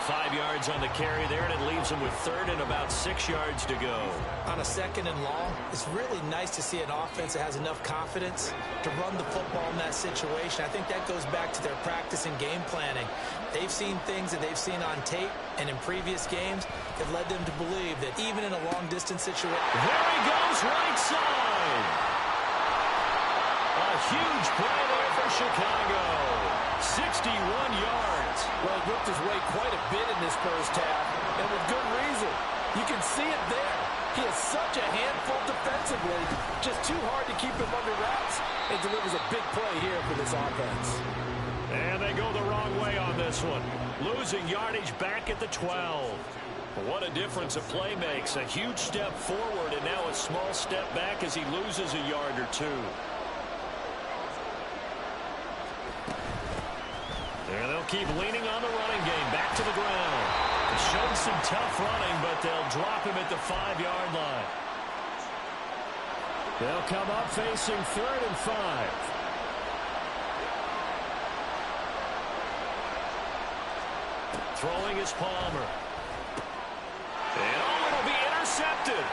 5 yards on the carry there, and it leaves him with 3rd and about 6 yards to go. On a 2nd and long, it's really nice to see an offense that has enough confidence to run the football in that situation. I think that goes back to their practice and game planning. They've seen things that they've seen on tape and in previous games that led them to believe that even in a long-distance situation... There he goes, right side! A huge play there for Chicago. 61 yards. Well, he worked his way quite a bit in this first half, and with good reason. You can see it there. He is such a handful defensively, just too hard to keep him under wraps, and delivers a big play here for this offense. And they go the wrong way on this one. Losing yardage back at the 12. What a difference a play makes. A huge step forward, and now a small step back as he loses a yard or 2. And they'll keep leaning on the running game. Back to the ground. Showed some tough running, but they'll drop him at the 5-yard line. They'll come up facing 3rd and 5. Throwing is Palmer. And it'll be intercepted.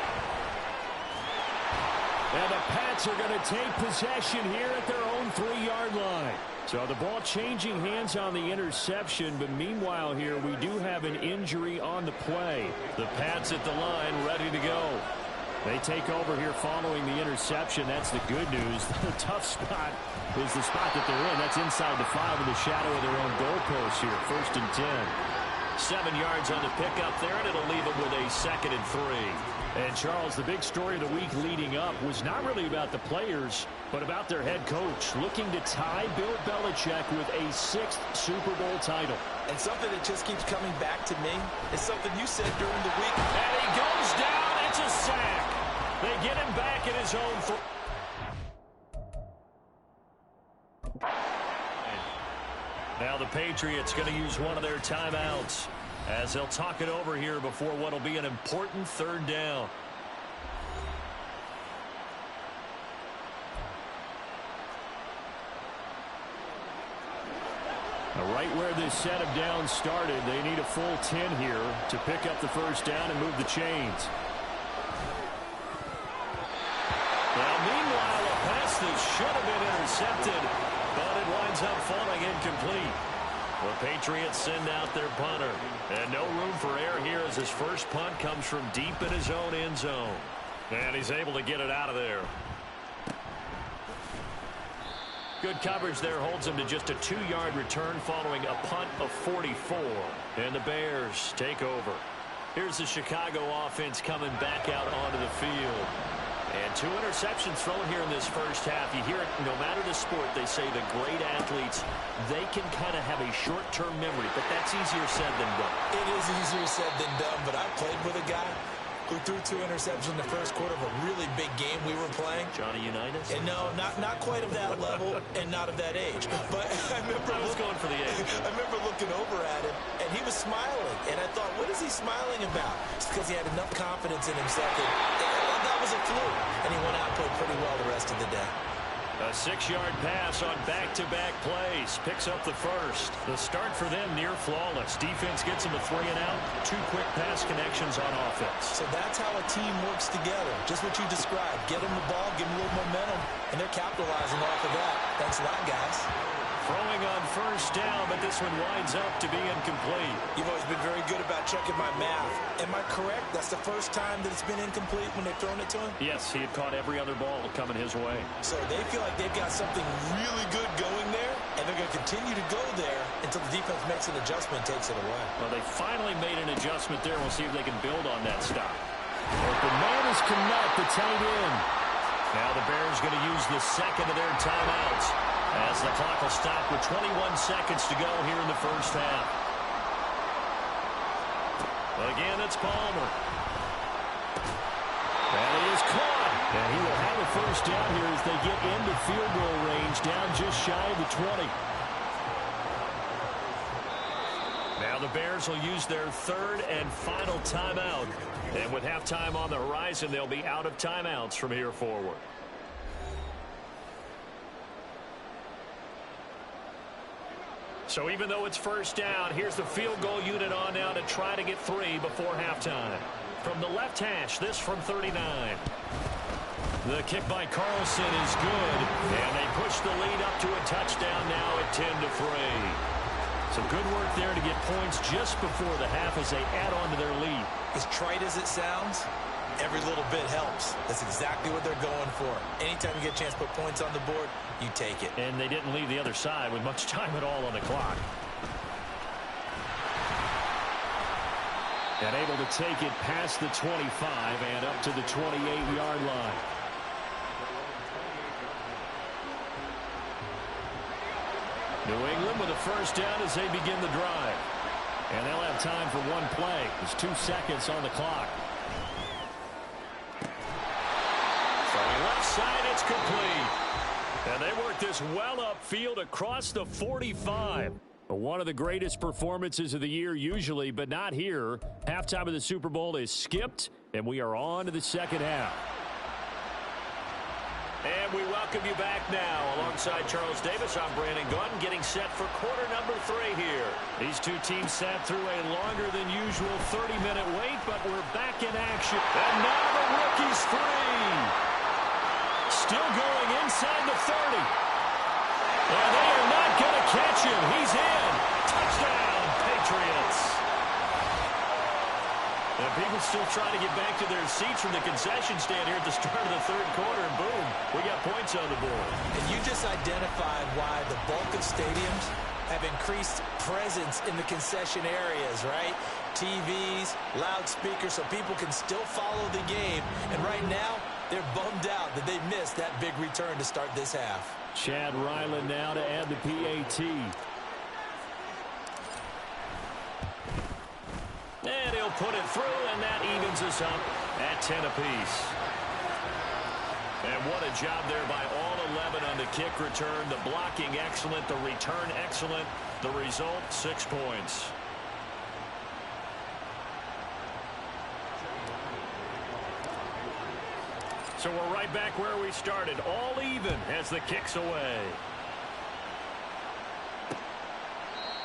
And the Pats are going to take possession here at their own 3-yard line. So the ball changing hands on the interception, but meanwhile here we do have an injury on the play. The Pats at the line ready to go. They take over here following the interception. That's the good news. The tough spot is the spot that they're in. That's inside the 5 in the shadow of their own goalpost here. 1st and 10. 7 yards on the pickup there, and it'll leave him with a 2nd and 3. And, Charles, the big story of the week leading up was not really about the players, but about their head coach looking to tie Bill Belichick with a 6th Super Bowl title. And something that just keeps coming back to me is something you said during the week. And he goes down. It's a sack. They get him back in his own. Now the Patriots going to use one of their timeouts as they'll talk it over here before what will be an important 3rd down. Now, right where this set of downs started, they need a full 10 here to pick up the 1st down and move the chains. Now, meanwhile, a pass that should have been intercepted, but it winds up falling incomplete. The Patriots send out their punter. And no room for error here as his first punt comes from deep in his own end zone. And he's able to get it out of there. Good coverage there holds him to just a 2-yard return following a punt of 44. And the Bears take over. Here's the Chicago offense coming back out onto the field. And 2 interceptions thrown here in this first half. You hear it, no matter the sport, they say the great athletes, they can kind of have a short-term memory, but that's easier said than done. It is easier said than done, but I played with a guy who threw 2 interceptions in the first quarter of a really big game we were playing. Johnny Unitas? And no, not quite of that level and not of that age. But I remember I was going for the age. I remember looking over at him, and he was smiling. And I thought, what is he smiling about? It's because he had enough confidence in himself that was a fluke. And he went out and played pretty well the rest of the day. A 6-yard pass on back-to-back plays. Picks up the first. The start for them near flawless. Defense gets them a 3-and-out. 2 quick pass connections on offense. So that's how a team works together. Just what you described. Get them the ball, give them a little momentum, and they're capitalizing off of that. Thanks a lot, guys. Throwing on first down, but this one winds up to be incomplete. You've always been very good about checking my math. Am I correct? That's the first time that it's been incomplete when they've thrown it to him? Yes, he had caught every other ball coming his way. So they feel like they've got something really good going there, and they're going to continue to go there until the defense makes an adjustment and takes it away. Well, they finally made an adjustment there. We'll see if they can build on that stop. The man is Kmet, the tight end. Now the Bears going to use the 2nd of their timeouts as the clock will stop with 21 seconds to go here in the first half. Again, it's Palmer. That is caught. And he will have a first down here as they get into field goal range, down just shy of the 20. Now the Bears will use their 3rd and final timeout. And with halftime on the horizon, they'll be out of timeouts from here forward. So even though it's first down, here's the field goal unit on now to try to get 3 before halftime. From the left hash, this from 39. The kick by Carlson is good, and they push the lead up to a touchdown now at 10-3. So good work there to get points just before the half as they add on to their lead. As trite as it sounds, every little bit helps. That's exactly what they're going for. Anytime you get a chance to put points on the board, you take it. And they didn't leave the other side with much time at all on the clock. And able to take it past the 25 and up to the 28-yard line. New England with a first down as they begin the drive. And they'll have time for one play. There's 2 seconds on the clock. From the left side, it's complete. And they work this well upfield across the 45. One of the greatest performances of the year usually, but not here. Halftime of the Super Bowl is skipped, and we are on to the second half. And we welcome you back now. Alongside Charles Davis, I'm Brandon Gordon, getting set for quarter number 3 here. These two teams sat through a longer than usual 30-minute wait, but we're back in action. And now the rookie's free. Still going inside the 30. And they are not going to catch him. He's in. Touchdown, Patriots. And people still trying to get back to their seats from the concession stand here at the start of the 3rd quarter, and boom, we got points on the board. And you just identified why the bulk of stadiums have increased presence in the concession areas, right? TVs, loudspeakers, so people can still follow the game. And right now, they're bummed out that they missed that big return to start this half. Chad Ryland now to add the PAT. And he'll put it through, and that evens us up at 10 apiece. And what a job there by all 11 on the kick return. The blocking excellent, the return excellent. The result, 6 points. So we're right back where we started, all even as the kick's away.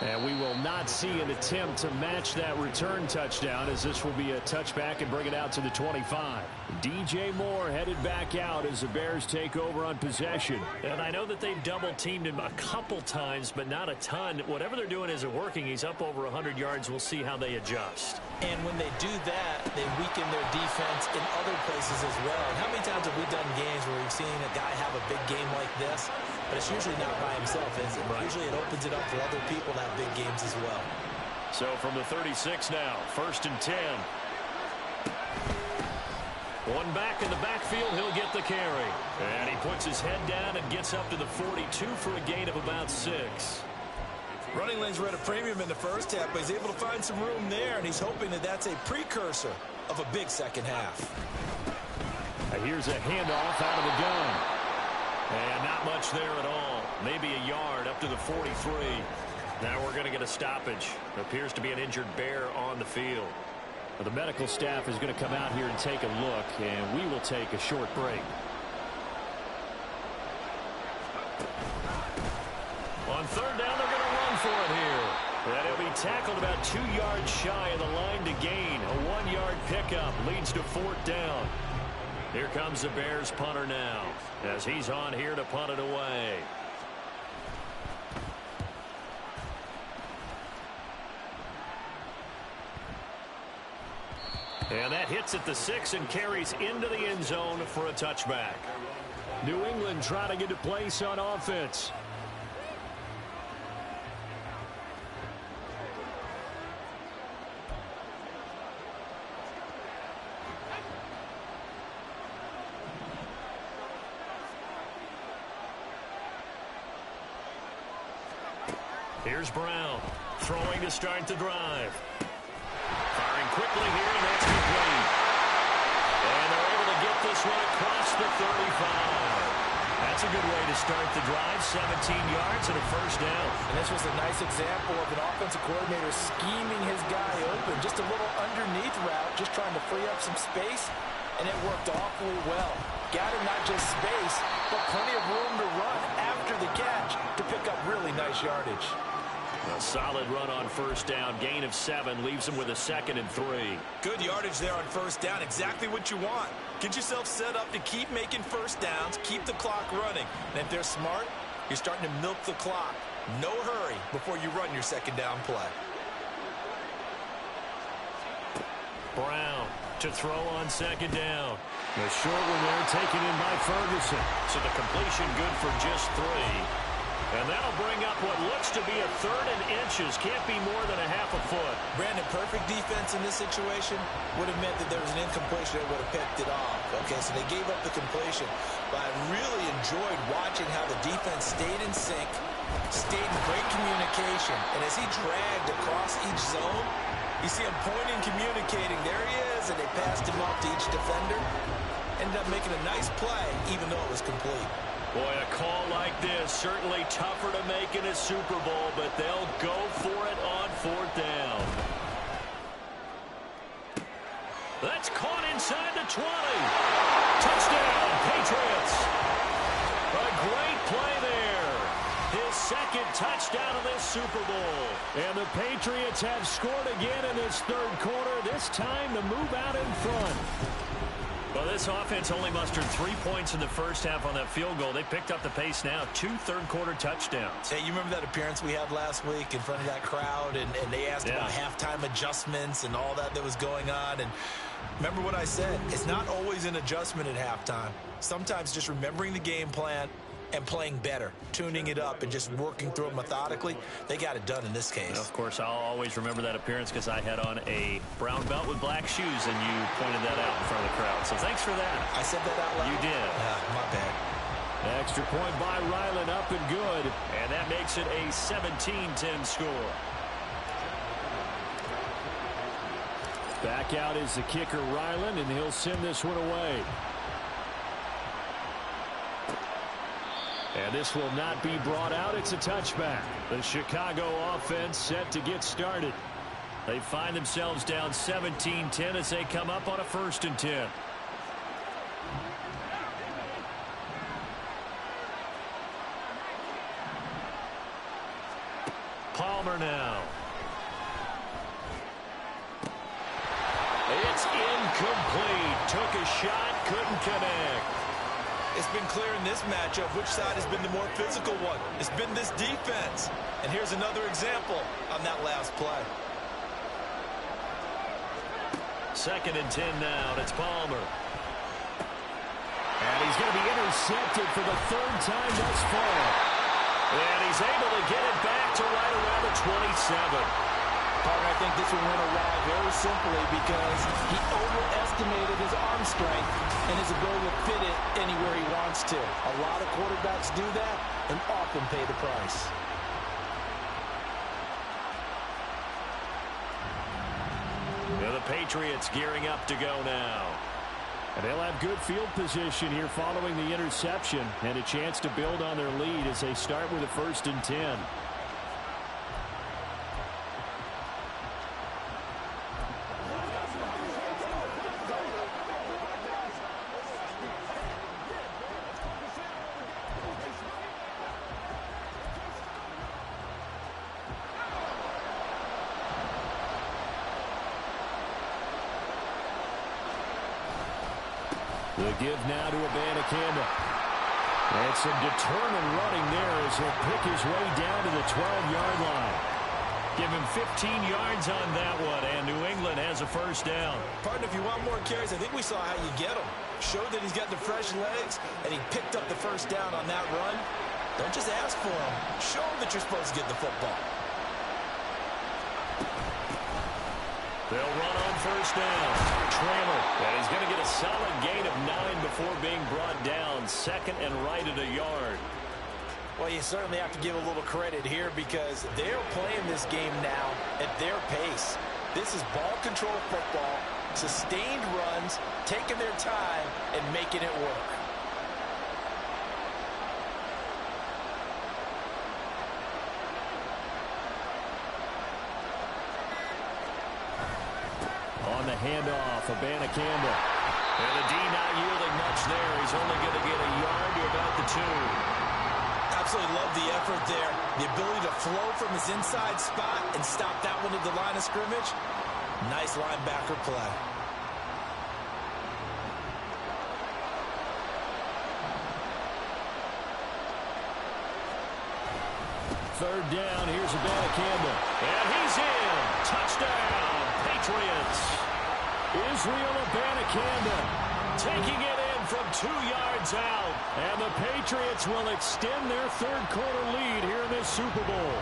And we will not see an attempt to match that return touchdown, as this will be a touchback and bring it out to the 25. DJ Moore headed back out as the Bears take over on possession. And I know that they've double-teamed him a couple times, but not a ton. Whatever they're doing isn't working. He's up over 100 yards. We'll see how they adjust. And when they do that, they weaken their defense in other places as well. And how many times have we done games where we've seen a guy have a big game like this, but it's usually not by himself, is it? Right. Usually it opens it up for other people to have big games as well. So from the 36 now, 1st and 10. One back in the backfield, he'll get the carry. And he puts his head down and gets up to the 42 for a gain of about 6. Running lanes were at a premium in the first half, but he's able to find some room there, and he's hoping that that's a precursor of a big second half. Here's a handoff out of the gun. And not much there at all. Maybe a yard up to the 43. Now we're going to get a stoppage. Appears to be an injured Bear on the field. Well, the medical staff is going to come out here and take a look, and we will take a short break. On 3rd down, they're going to run for it here. And he'll be tackled about 2 yards shy of the line to gain. A 1-yard pickup leads to 4th down. Here comes the Bears punter now, as he's on here to punt it away. And that hits at the 6 and carries into the end zone for a touchback. New England trying to get a place on offense. Here's Brown, throwing to start the drive. Firing quickly here, and that's complete. And they're able to get this one across the 35. That's a good way to start the drive, 17 yards and a 1st down. And this was a nice example of an offensive coordinator scheming his guy open. Just a little underneath route, just trying to free up some space, and it worked awfully well. Got him not just space, but plenty of room to run after the catch to pick up really nice yardage. A solid run on 1st down. Gain of 7 leaves him with a 2nd and 3. Good yardage there on 1st down. Exactly what you want. Get yourself set up to keep making 1st downs, keep the clock running. And if they're smart, you're starting to milk the clock. No hurry before you run your 2nd down play. Brown to throw on 2nd down. The short one there taken in by Ferguson. So the completion good for just 3. And that'll bring up what looks to be a 3rd and inches. Can't be more than a half a foot. Brandon, perfect defense in this situation would have meant that there was an incompletion that would have picked it off. Okay, so they gave up the completion. But I really enjoyed watching how the defense stayed in sync, stayed in great communication. And as he dragged across each zone, you see him pointing, communicating. There he is, and they passed him off to each defender. Ended up making a nice play, even though it was complete. Boy, a call like this, certainly tougher to make in a Super Bowl, but they'll go for it on 4th down. That's caught inside the 20. Touchdown, Patriots. A great play there. His 2nd touchdown of this Super Bowl. And the Patriots have scored again in this 3rd quarter, this time to move out in front. Well, this offense only mustered 3 points in the first half on that field goal. They picked up the pace now. 2 third-quarter touchdowns. Hey, you remember that appearance we had last week in front of that crowd, and they asked about halftime adjustments and all that was going on. And remember what I said. It's not always an adjustment at halftime. Sometimes just remembering the game plan, and playing better, tuning it up and just working through it methodically. They got it done in this case. Of course, I'll always remember that appearance because I had on a brown belt with black shoes, and you pointed that out in front of the crowd. So thanks for that. I said that out loud? You did. My bad. Extra point by Ryland, up and good. And that makes it a 17-10 score. Back out is the kicker, Ryland, and he'll send this one away. And this will not be brought out. It's a touchback. The Chicago offense set to get started. They find themselves down 17-10 as they come up on a 1st and 10. Palmer now. It's incomplete. Took a shot, couldn't connect. It's been clear in this matchup which side has been the more physical one. It's been this defense. And here's another example on that last play. 2nd and 10 now. It's Palmer. And he's going to be intercepted for the 3rd time thus far. And he's able to get it back to right around the 27. Partner, I think this will win away very simply because he overestimated his arm strength and his ability to fit it anywhere he wants to. A lot of quarterbacks do that and often pay the price. The Patriots gearing up to go now. And they'll have good field position here following the interception and a chance to build on their lead as they start with a 1st and 10. The give now to Abanikanda. And some determined running there as he'll pick his way down to the 12-yard line. Give him 15 yards on that one, and New England has a 1st down. Partner, if you want more carries, I think we saw how you get them. Showed that he's got the fresh legs, and he picked up the 1st down on that run. Don't just ask for him. Show him that you're supposed to get the football. They'll run on 1st down. Trammell, and he's going to get a solid gain of 9 before being brought down. 2nd and right at a yard. Well, you certainly have to give a little credit here because they're playing this game now at their pace. This is ball control football, sustained runs, taking their time, and making it work. On the handoff, Abanikanda. And the D not yielding much there. He's only going to get a yard to about the 2. Absolutely love the effort there. The ability to flow from his inside spot and stop that one at the line of scrimmage. Nice linebacker play. Third down, here's Abanikanda. And he's in. Touchdown, Patriots. Israel Abanikanda taking it in from 2 yards out. And the Patriots will extend their 3rd quarter lead here in this Super Bowl.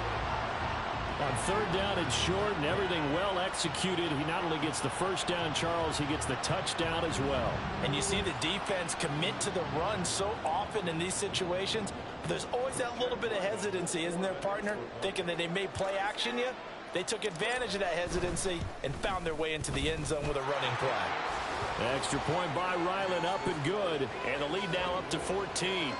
On 3rd down and short and everything well executed, he not only gets the 1st down, Charles, he gets the touchdown as well. And you see the defense commit to the run so often in these situations. But there's always that little bit of hesitancy, isn't there, partner? Thinking that they may play action you. They took advantage of that hesitancy and found their way into the end zone with a running play. Extra point by Ryland, up and good. And the lead now up to 14.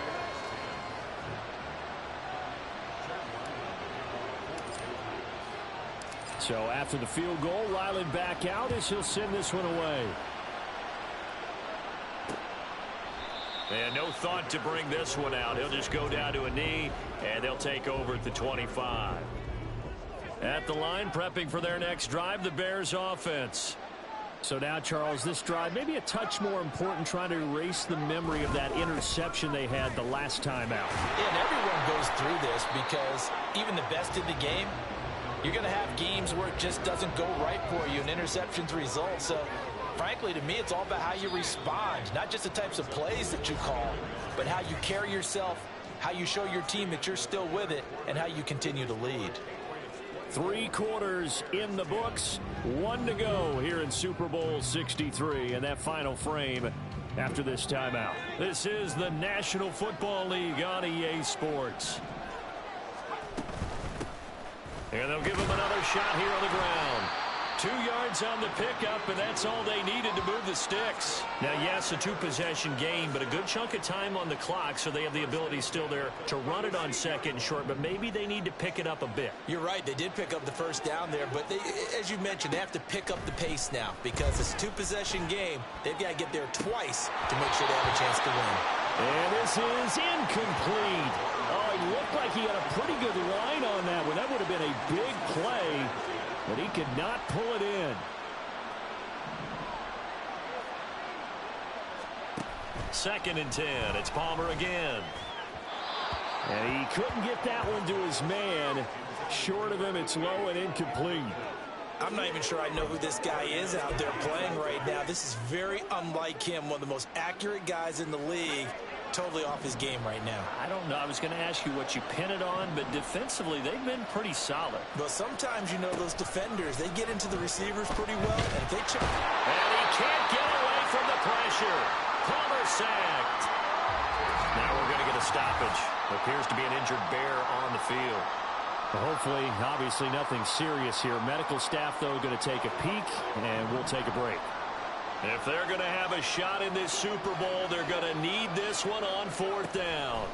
So after the field goal, Ryland back out as he'll send this one away. And no thought to bring this one out. He'll just go down to a knee, and they'll take over at the 25. At the line, prepping for their next drive, the Bears offense. So now, Charles, this drive maybe a touch more important, trying to erase the memory of that interception they had the last time out. Yeah, and everyone goes through this because even the best in the game, you're going to have games where it just doesn't go right for you and interceptions result. So, frankly, to me, it's all about how you respond, not just the types of plays that you call, but how you carry yourself, how you show your team that you're still with it, and how you continue to lead. 3 quarters in the books, 1 to go here in Super Bowl 63, and that final frame after this timeout. This is the National Football League on EA Sports. And they'll give him another shot here on the ground. 2 yards on the pickup, and that's all they needed to move the sticks. Now, yes, a 2-possession game, but a good chunk of time on the clock, so they have the ability still there to run it on second and short, but maybe they need to pick it up a bit. You're right. They did pick up the first down there, but they, as you mentioned, they have to pick up the pace now because it's a 2-possession game. They've got to get there twice to make sure they have a chance to win. And this is incomplete. Oh, it looked like he had a pretty good line on that one. That would have been a big play, but he could not pull it in. Second and 10. It's Palmer again. And he couldn't get that one to his man. Short of him, it's low and incomplete. I'm not even sure I know who this guy is out there playing right now. This is very unlike him, one of the most accurate guys in the league. Totally off his game right now. I don't know. I was going to ask you what you pin it on, but defensively, they've been pretty solid. But sometimes, you know, those defenders, they get into the receivers pretty well, and if they chip... And he can't get away from the pressure. Palmer sacked. Now we're going to get a stoppage. Appears to be an injured bear on the field. Hopefully, obviously, nothing serious here. Medical staff, though, going to take a peek, and we'll take a break. If they're going to have a shot in this Super Bowl, they're going to need this one on 4th down.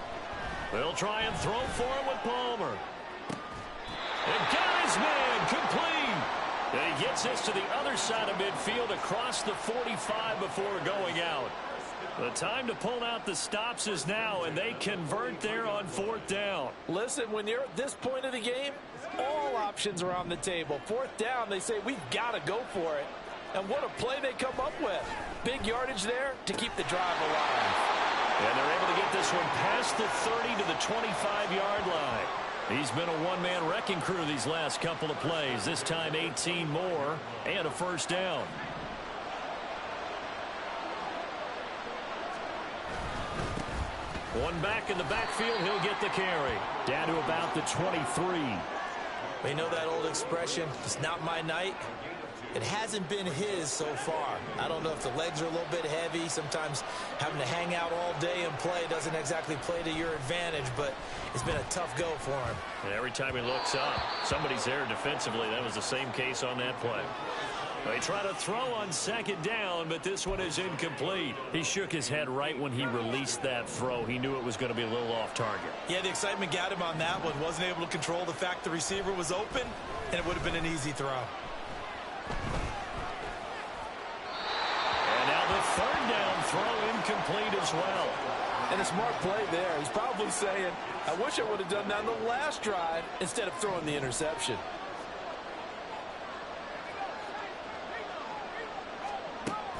They'll try and throw for it with Palmer. And got his man complete. And he gets this to the other side of midfield across the 45 before going out. The time to pull out the stops is now, and they convert there on 4th down. Listen, when you're at this point of the game, all options are on the table. 4th down, they say, we've got to go for it. And what a play they come up with. Big yardage there to keep the drive alive. And they're able to get this one past the 30 to the 25-yard line. He's been a one-man wrecking crew these last couple of plays. This time 18 more and a first down. One back in the backfield, he'll get the carry. Down to about the 23. We know that old expression, it's not my night. It hasn't been his so far. I don't know if the legs are a little bit heavy. Sometimes having to hang out all day and play doesn't exactly play to your advantage, but it's been a tough go for him. And every time he looks up, somebody's there defensively. That was the same case on that play. They try to throw on 2nd down, but this one is incomplete. He shook his head right when he released that throw. He knew it was going to be a little off target. Yeah, the excitement got him on that one. Wasn't able to control the fact the receiver was open, and it would have been an easy throw. And now the 3rd down throw incomplete as well. And a smart play there. He's probably saying, I wish I would have done that on the last drive instead of throwing the interception.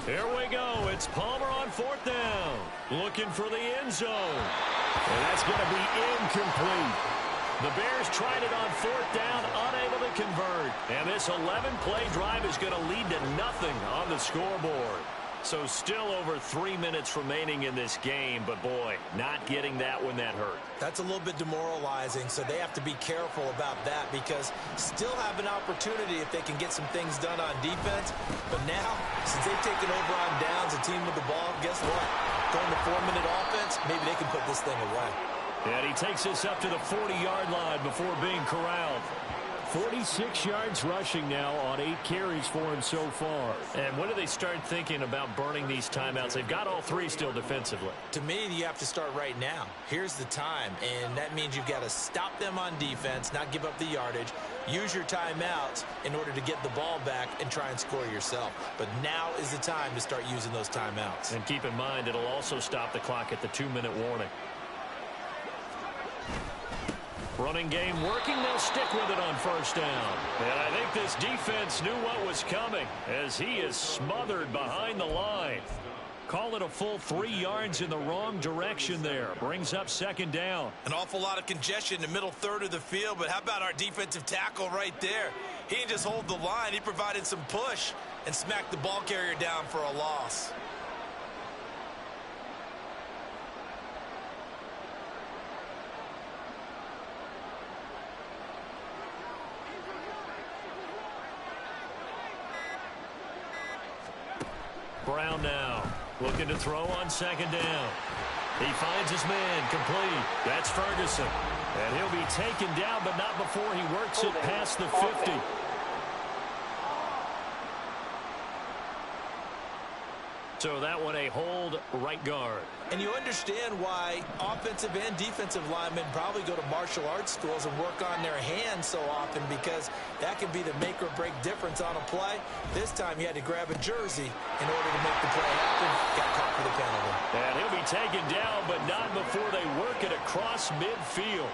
Here we go. It's Palmer on 4th down. Looking for the end zone. And that's going to be incomplete. The Bears tried it on 4th down, unable to convert. And this 11-play drive is going to lead to nothing on the scoreboard. So still over 3 minutes remaining in this game, but boy, not getting that one that hurt. That's a little bit demoralizing, so they have to be careful about that because still have an opportunity if they can get some things done on defense. But now, since they've taken over on downs, a team with the ball, guess what? Going to 4-minute offense, maybe they can put this thing away. And he takes this up to the 40-yard line before being corralled. 46 yards rushing now on 8 carries for him so far. And when do they start thinking about burning these timeouts? They've got all 3 still defensively. To me, you have to start right now. Here's the time, and that means you've got to stop them on defense, not give up the yardage, use your timeouts in order to get the ball back and try and score yourself. But now is the time to start using those timeouts. And keep in mind, it'll also stop the clock at the 2-minute warning. Running game working. They'll stick with it on 1st down. And I think this defense knew what was coming as he is smothered behind the line. Call it a full 3 yards in the wrong direction there. Brings up 2nd down. An awful lot of congestion in the middle third of the field, but how about our defensive tackle right there? He didn't just hold the line. He provided some push and smacked the ball carrier down for a loss. Brown now, looking to throw on second down. He finds his man, complete. That's Ferguson. And he'll be taken down, but not before he works it past the 50. So that one a hold right guard. And you understand why offensive and defensive linemen probably go to martial arts schools and work on their hands so often, because that can be the make or break difference on a play. This time he had to grab a jersey in order to make the play happen. Got caught for the penalty. And he'll be taken down, but not before they work it across midfield.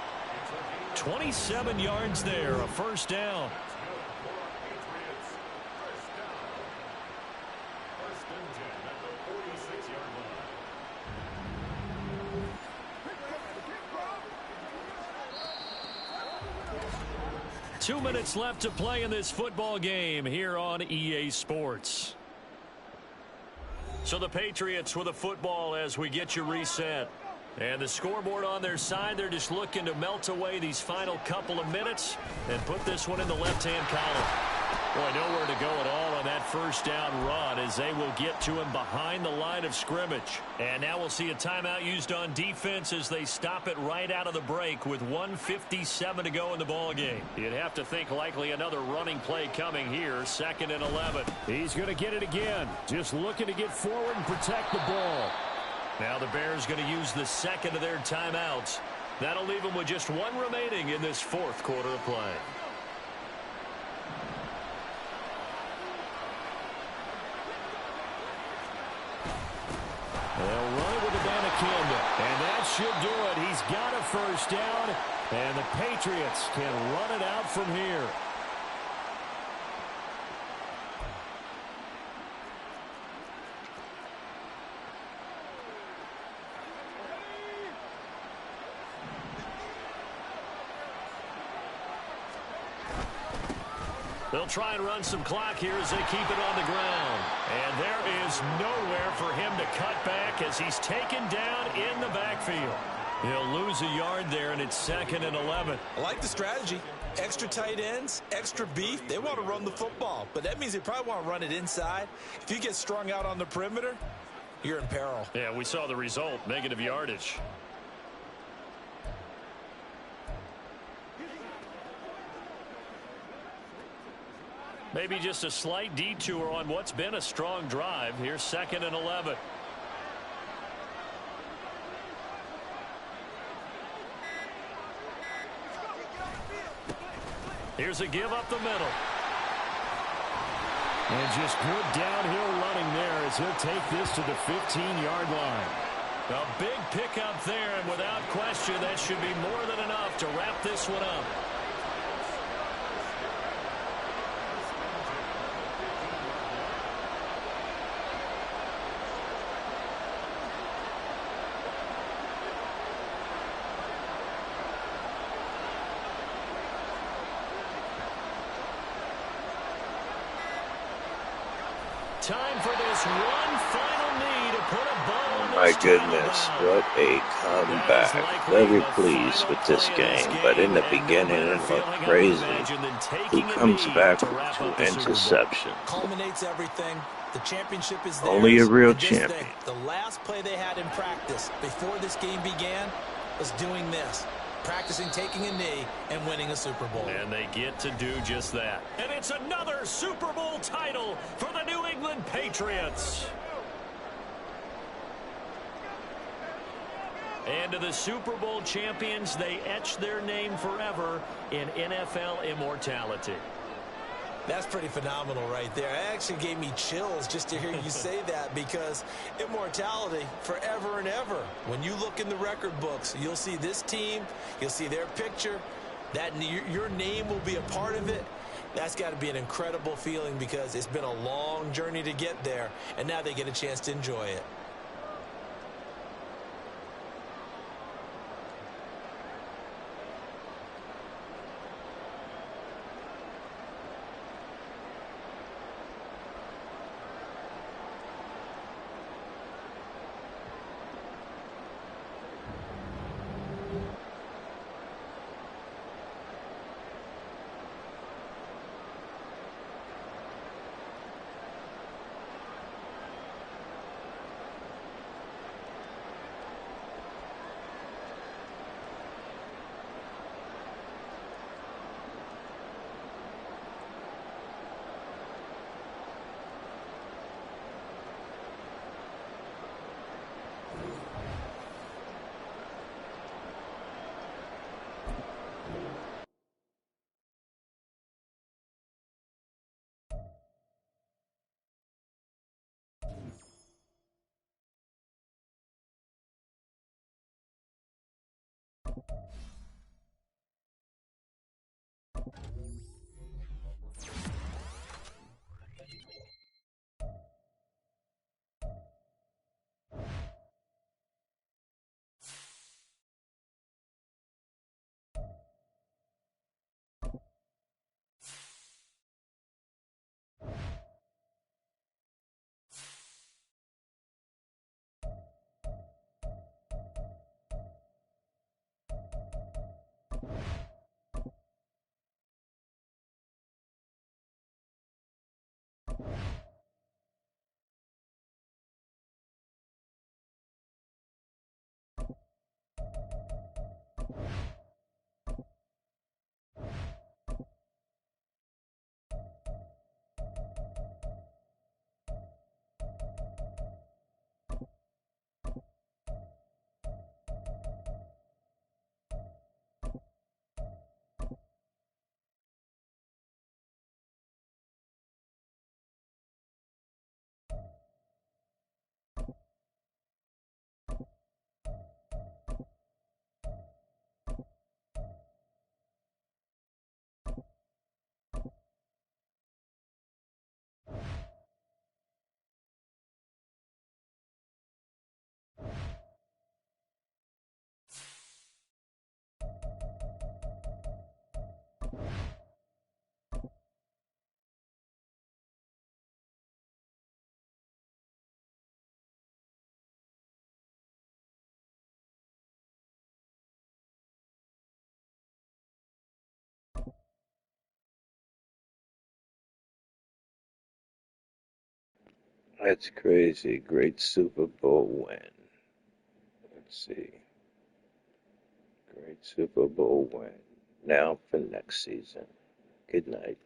27 yards there, a first down. 2 minutes left to play in this football game here on EA Sports. So the Patriots with a football as we get you reset. And the scoreboard on their side, they're just looking to melt away these final couple of minutes and put this one in the left-hand column. Boy, nowhere to go at all on that first down run as they will get to him behind the line of scrimmage. And now we'll see a timeout used on defense as they stop it right out of the break with 1:57 to go in the ball game. You'd have to think likely another running play coming here, 2nd and 11. He's going to get it again, just looking to get forward and protect the ball. Now the Bears going to use the second of their timeouts. That'll leave them with just one remaining in this fourth quarter of play. They'll run it with the Banakanda, and that should do it. He's got a first down, and the Patriots can run it out from here. They'll try and run some clock here as they keep it on the ground. And there is nowhere for him to cut back as he's taken down in the backfield. He'll lose a yard there, and it's 2nd and 11. I like the strategy. Extra tight ends, extra beef. They want to run the football, but that means they probably want to run it inside. If you get strung out on the perimeter, you're in peril. Yeah, we saw the result, negative yardage. Maybe just a slight detour on what's been a strong drive. Here's 2nd and 11. Here's a give up the middle. And just good downhill running there as he'll take this to the 15-yard line. A big pickup there, and without question, that should be more than enough to wrap this one up. Time for this one final knee to put a bow on My goodness, what a comeback. Very pleased with this game, but in the beginning it looked crazy. Who comes back with 2 interceptions? Culminates everything. The championship is theirs. Only a real Just think, champion. the last play they had in practice before this game began was doing this. Practicing taking a knee and winning a Super Bowl. And they get to do just that. And it's another Super Bowl title for the New England Patriots. And to the Super Bowl champions, they etch their name forever in NFL immortality. That's pretty phenomenal right there. It actually gave me chills just to hear you say that, because immortality forever and ever. When you look in the record books, you'll see this team, you'll see their picture, that your name will be a part of it. That's got to be an incredible feeling, because it's been a long journey to get there, and now they get a chance to enjoy it. That's crazy. Great Super Bowl win. Let's see. Great Super Bowl win. Now for next season. Good night.